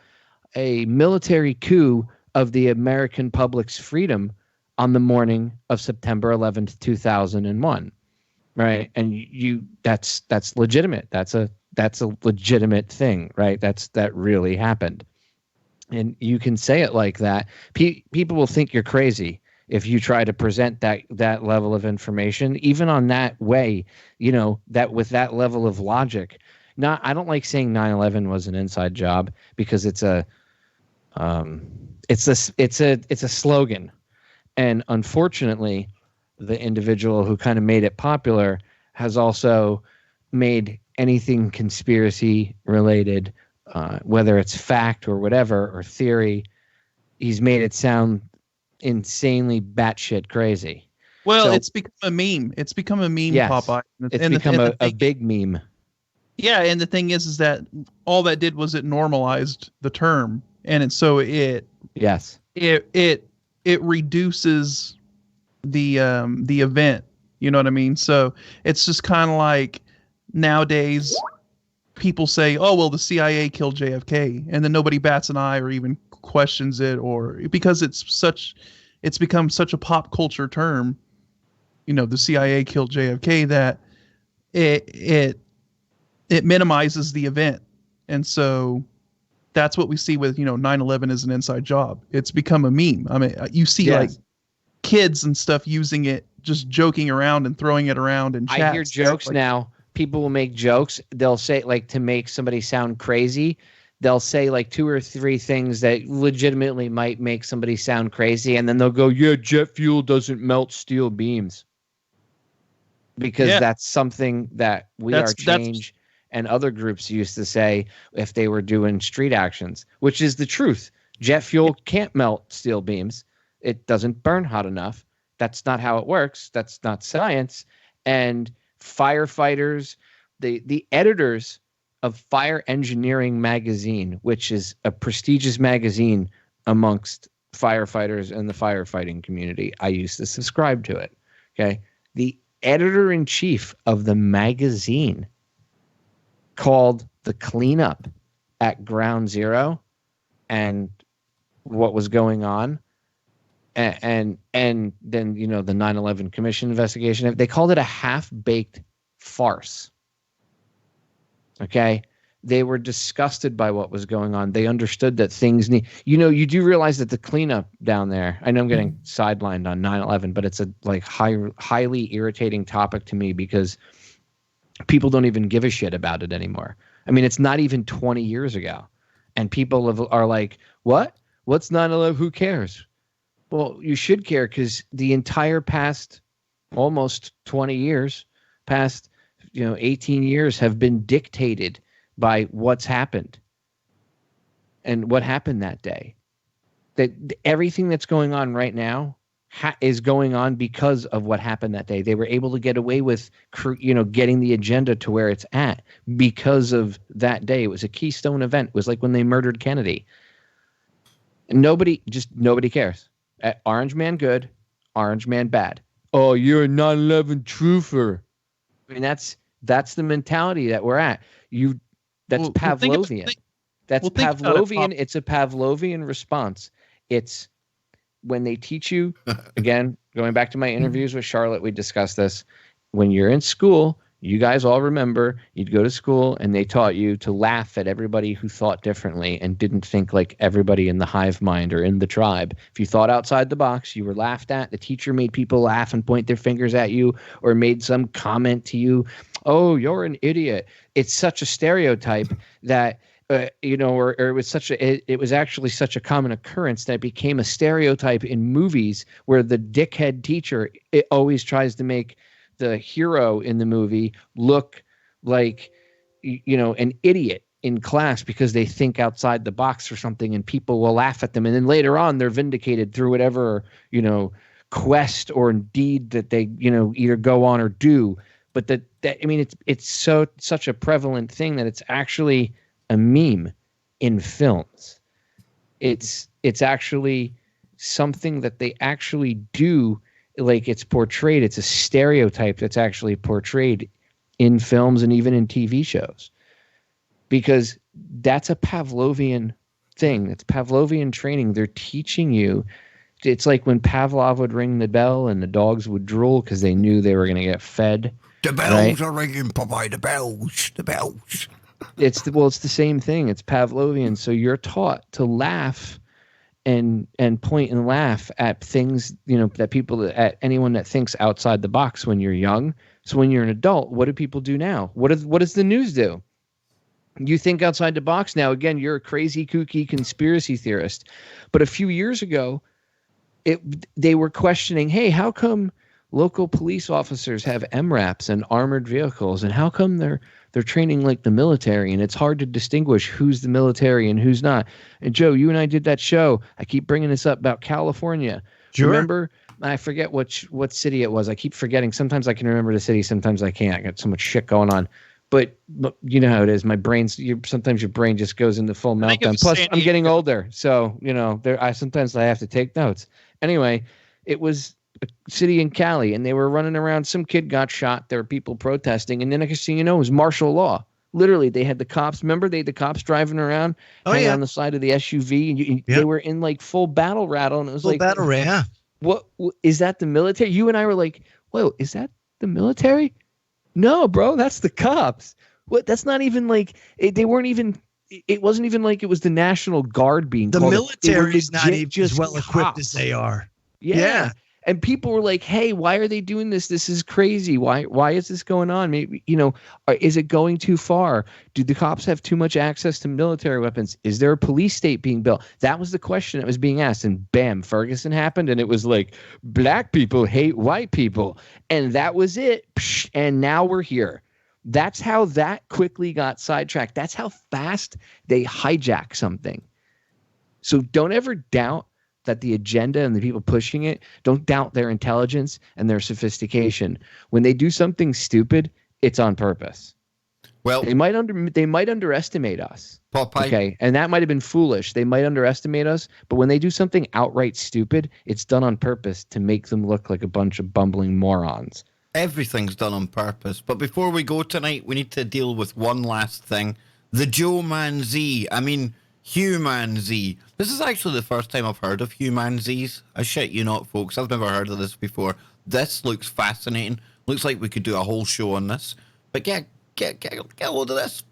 a military coup of the American public's freedom on the morning of September 11th, 2001. Right. And that's legitimate. That's a legitimate thing, right? That really happened. And you can say it like that. People will think you're crazy if you try to present that level of information, even on that way, that with that level of logic. I don't like saying 9/11 was an inside job, because it's a slogan. And unfortunately, the individual who kind of made it popular has also made anything conspiracy related, whether it's fact or whatever, or theory, he's made it sound insanely batshit crazy. Well, So, it's become a meme. It's become a meme, yes, Popeye. It's become a big meme. Yeah, and the thing is that all that did was it normalized the term, and it reduces the event. You know what I mean? So it's just kind of like nowadays people say, "Oh, well, the CIA killed JFK," and then nobody bats an eye or even questions it, or because it's become such a pop culture term. The CIA killed JFK, that it minimizes the event. And so that's what we see with 9/11 is an inside job. It's become a meme. I mean, you see like kids and stuff using it, just joking around and throwing it around in chats. I hear jokes now. People will make jokes. They'll say, like, to make somebody sound crazy, they'll say like 2 or 3 things that legitimately might make somebody sound crazy, and then they'll go, "Yeah, jet fuel doesn't melt steel beams," because that's something that Change and other groups used to say if they were doing street actions, which is the truth. Jet fuel can't melt steel beams. It doesn't burn hot enough. That's not how it works. That's not science. And firefighters, the editors of Fire Engineering magazine, which is a prestigious magazine amongst firefighters and the firefighting community, I used to subscribe to it. Okay. The editor-in-chief of the magazine called the cleanup at Ground Zero and what was going on, and then the 9/11 Commission investigation, they called it a half-baked farce. Okay, they were disgusted by what was going on. They understood that things need. You do realize that the cleanup down there. I know I'm getting sidelined on 9/11, but it's a highly irritating topic to me because people don't even give a shit about it anymore. I mean, it's not even 20 years ago, and people are like, "What? What's 9/11? Who cares?" Well, you should care, because the entire past almost 20 years, past 18 years have been dictated by what's happened and what happened that day. That everything that's going on right now is going on because of what happened that day. They were able to get away with getting the agenda to where it's at because of that day. It was a keystone event. It was like when they murdered Kennedy. And nobody cares. Orange man good, orange man bad. Oh, you're a 9/11 truther. I mean, that's the mentality that we're at. That's Pavlovian. That's Pavlovian. It's a Pavlovian response. It's when they teach you, again, going back to my interviews with Charlotte, we discussed this. When you're in school, you guys all remember, you'd go to school and they taught you to laugh at everybody who thought differently and didn't think like everybody in the hive mind or in the tribe. If you thought outside the box, you were laughed at. The teacher made people laugh and point their fingers at you, or made some comment to you. "Oh, you're an idiot." It's such a stereotype that or it was actually such a common occurrence that it became a stereotype in movies where the dickhead teacher always tries to make the hero in the movie look like an idiot in class because they think outside the box or something, and people will laugh at them, and then later on they're vindicated through whatever quest or deed that they either go on or do. but that I mean, it's such a prevalent thing that it's actually a meme in films. It's actually something that they actually do, like it's portrayed. It's a stereotype that's actually portrayed in films and even in TV shows, because that's a Pavlovian thing. It's Pavlovian training. They're teaching you. It's like when Pavlov would ring the bell and the dogs would drool because they knew they were going to get fed. The bells are ringing, Popeye. The bells. It's the same thing. It's Pavlovian. So you're taught to laugh and point and laugh at things, at anyone that thinks outside the box when you're young. So when you're an adult, what do people do now? What does the news do? You think outside the box now. Again, you're a crazy, kooky conspiracy theorist. But a few years ago, they were questioning, hey, how come local police officers have MRAPs and armored vehicles, and how come they're training like the military, and it's hard to distinguish who's the military and who's not? And Joe, you and I did that show. I keep bringing this up about California. Sure. Remember? I forget what city it was. I keep forgetting. Sometimes I can remember the city, sometimes I can't. I got so much shit going on. But you know how it is. My sometimes your brain just goes into full meltdown. Plus, I'm getting older, so sometimes I have to take notes. Anyway, it was a city in Cali, and they were running around. Some kid got shot. There were people protesting, and then next thing you know, it was martial law. Literally, they had the cops. Remember, they had the cops driving around, hanging on the side of the SUV, and they were in like full battle rattle, and it was full battle rattle. Yeah. What is that? The military? You and I were like, whoa, is that the military? No, bro, that's the cops. What? That's not even like they weren't even. It wasn't even like it was the National Guard being the called. military is not even just as well equipped as they are. Yeah. And people were like, hey, why are they doing this? This is crazy. Why is this going on? Maybe, is it going too far? Do the cops have too much access to military weapons? Is there a police state being built? That was the question that was being asked. And bam, Ferguson happened. And it was like, black people hate white people. And that was it. And now we're here. That's how that quickly got sidetracked. That's how fast they hijack something. So don't ever doubt that the agenda and the people pushing it, don't doubt their intelligence and their sophistication. When they do something stupid, it's on purpose. Well, they might underestimate us. Popeye. Okay, and that might have been foolish. They might underestimate us, but when they do something outright stupid, it's done on purpose to make them look like a bunch of bumbling morons. Everything's done on purpose. But before we go tonight, we need to deal with one last thing. The Joe Man Z. I mean, Human Z. This is actually the first time I've heard of Human Zs. I shit you not, folks. I've never heard of this before. This looks fascinating. Looks like we could do a whole show on this. But get a load of this.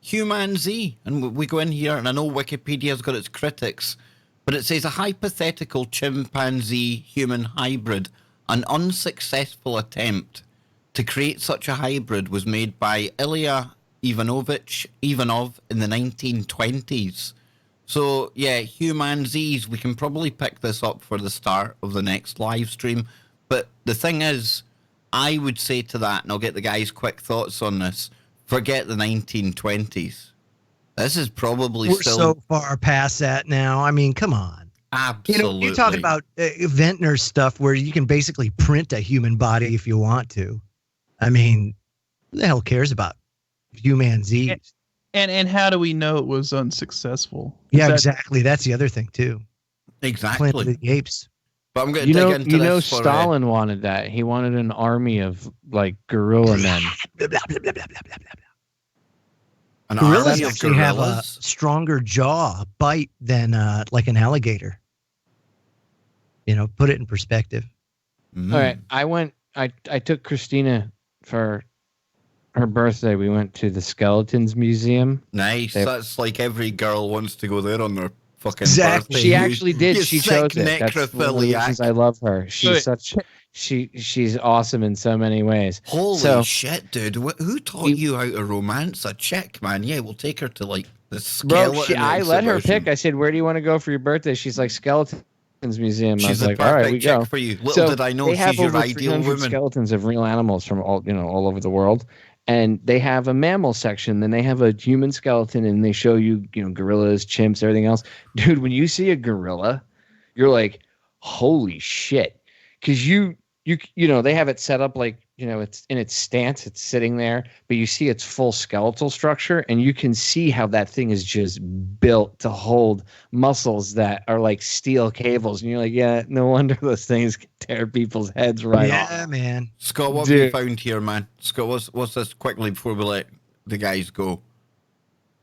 Human Z. And we go in here, and I know Wikipedia's got its critics, but it says a hypothetical chimpanzee-human hybrid. An unsuccessful attempt to create such a hybrid was made by Ilya Ivanov in the 1920s. So, yeah, Human Zs, we can probably pick this up for the start of the next live stream. But the thing is, I would say to that, and I'll get the guys' quick thoughts on this, forget the 1920s. This is probably We're so far past that now. I mean, come on. Absolutely. You're talking about Ventnor stuff where you can basically print a human body if you want to. I mean, who the hell cares about Human Zs? And how do we know it was unsuccessful? Exactly. That's the other thing too. Exactly. Planet of the Apes. But I'm going to dig into this for Stalin wanted that. He wanted an army of like gorilla men. Gorillas actually have a stronger jaw bite than like an alligator. Put it in perspective. All right. I took Christina for her birthday. We went to the Skeletons Museum. Nice. That's like every girl wants to go there on their fucking exactly. birthday. She actually did. She chose it. That's one of the reasons I love her. She's she's awesome in so many ways. Holy shit, dude. Who taught you how to romance a chick, man? Yeah, we'll take her to like the skeleton. Bro, I let her pick. I said, where do you want to go for your birthday? She's like, Skeletons Museum. She's I was like, the all right, perfect we chick go. for you. Little did I know she's your ideal woman. Skeletons of real animals from all over the world. And they have a mammal section, then they have a human skeleton, and they show you, gorillas, chimps, everything else. Dude, when you see a gorilla, you're like, holy shit. Because they have it set up like, it's in its stance, it's sitting there, but you see its full skeletal structure, and you can see how that thing is just built to hold muscles that are like steel cables. And you're like, yeah, no wonder those things can tear people's heads right off. Yeah, man. Scott, what have you found here, man? Scott, what's this quickly before we let the guys go?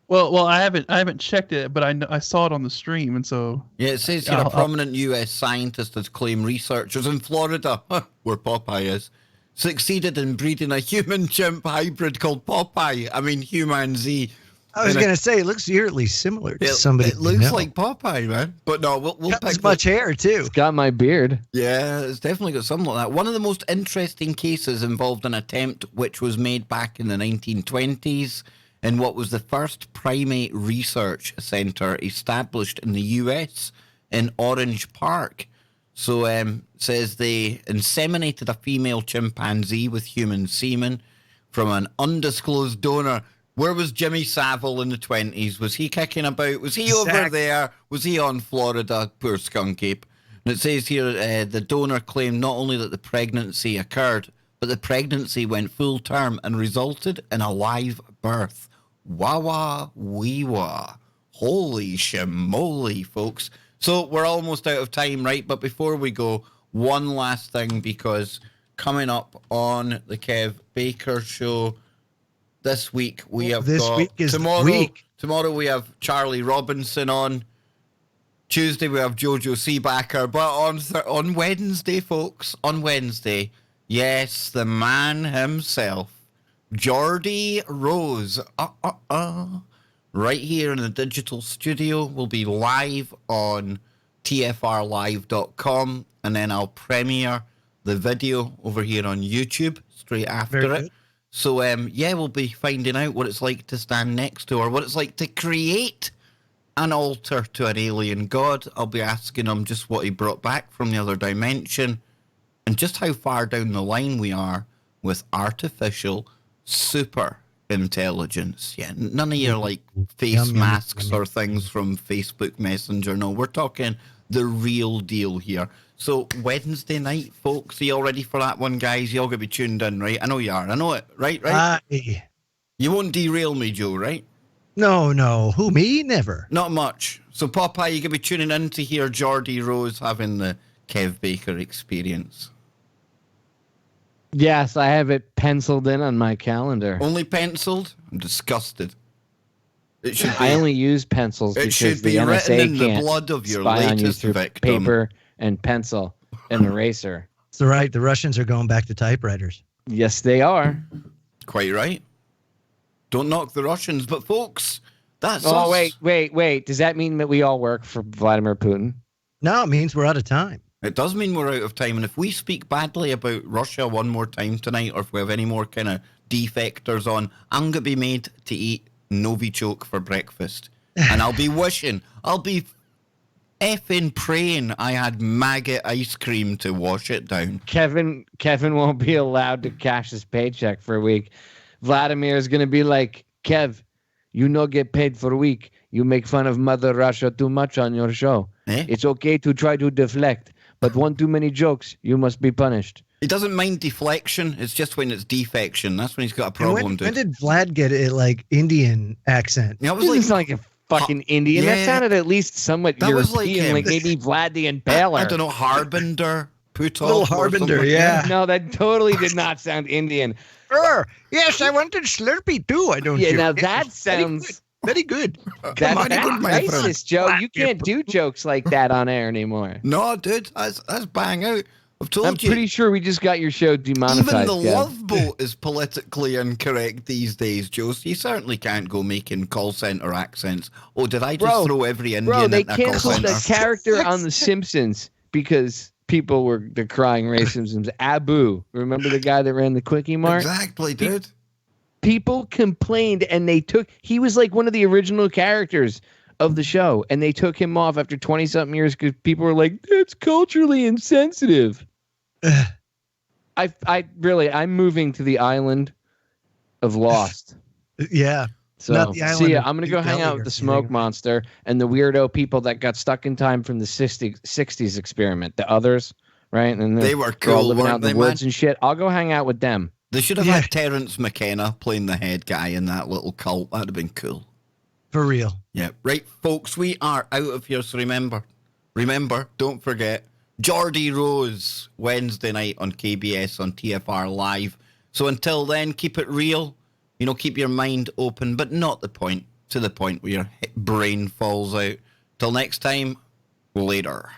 Well, I haven't checked it, but I saw it on the stream, and so yeah, it says here a prominent U.S. scientist has claimed researchers in Florida, where Popeye is, succeeded in breeding a human-chimp hybrid called Popeye. I mean, human Z. I was going to say, it looks eerily similar to somebody. It looks like Popeye, man. But no, we'll got pick as much hair, too. It's got my beard. Yeah, it's definitely got something like that. One of the most interesting cases involved an attempt which was made back in the 1920s in what was the first primate research center established in the U.S. in Orange Park. So says they inseminated a female chimpanzee with human semen from an undisclosed donor. Where was Jimmy Savile in the 20s? Was he kicking about? Was he over there? Was he on Florida? Poor skunk ape. And it says here the donor claimed not only that the pregnancy occurred, but the pregnancy went full term and resulted in a live birth. Wah wah wee wah. Holy shimoly, folks. So we're almost out of time, right? But before we go, one last thing, because coming up on the Kev Baker Show this week, we have tomorrow we have Charlie Robinson on. Tuesday we have Jojo Seabacker. But on Wednesday, folks, on Wednesday, yes, the man himself, Geordie Rose, right here in the digital studio, will be live on tfrlive.com, and then I'll premiere the video over here on YouTube straight after it. So, we'll be finding out what it's like to stand next to, or what it's like to create an altar to an alien god. I'll be asking him just what he brought back from the other dimension, and just how far down the line we are with artificial super intelligence. Yeah, none of your like face masks or things from Facebook Messenger. No, we're talking the real deal here. So Wednesday night, folks, are you all ready for that one, guys? You all gonna be tuned in, right? I know you are. I know it. Right? You won't derail me, Joe, right? No. Who, me? Never. Not much. So Popeye, you gonna be tuning in to hear Geordie Rose having the Kev Baker experience. Yes, I have it penciled in on my calendar. Only penciled? I'm disgusted. It should be, I only use pencils because the NSA in the can't blood of your spy on you latest through victim. paper and pencil and eraser. That's right. The Russians are going back to typewriters. Yes, they are. Quite right. Don't knock the Russians, but folks, that's us. Oh, wait. Does that mean that we all work for Vladimir Putin? No, it means we're out of time. It does mean we're out of time, and if we speak badly about Russia one more time tonight, or if we have any more kind of defectors on, I'm going to be made to eat Novichok for breakfast. And I'll be effing praying I had Maggot ice cream to wash it down. Kevin won't be allowed to cash his paycheck for a week. Vladimir is going to be like, Kev, you no get paid for a week. You make fun of Mother Russia too much on your show. It's okay to try to deflect, but one too many jokes, you must be punished. He doesn't mind deflection. It's just when it's defection. That's when he's got a problem. When did Vlad get a like Indian accent? Yeah, it was like a fucking Indian. Yeah. That sounded at least somewhat That was European, like maybe Vlad the Impaler. I don't know, Harbinder, Putov. Little Harbinder, yeah. No, that totally did not sound Indian. Yes, I wanted Slurpee too. I don't. Yeah, now that sounds very good. That's racist, Joe. You can't do jokes like that on air anymore. No, dude, that's bang out. I've told I'm pretty sure we just got your show demonetized. Even the Love Boat is politically incorrect these days, Joe. So you certainly can't go making call center accents. Oh, did I just throw every Indian they in a call canceled center? the character on The Simpsons because people were decrying racism. Abu, remember the guy that ran the Quickie Mart? Exactly, dude. People complained, and he was like one of the original characters of the show, and they took him off after 20-something years because people were like, that's culturally insensitive. I'm moving to the island of Lost. Yeah. So Not the island see ya. of I'm gonna go hang out with the smoke monster and the weirdo people that got stuck in time from the 60s experiment. The others right? And They were they're all cool, living out in weren't the they, woods man? and shit. I'll go hang out with them. They should have had Terence McKenna playing the head guy in that little cult. That'd have been cool. For real. Yeah, right, folks, we are out of here, so remember, don't forget, Geordie Rose, Wednesday night on KBS on TFR Live. So until then, keep it real, keep your mind open, but not to the point where your brain falls out. Till next time, later.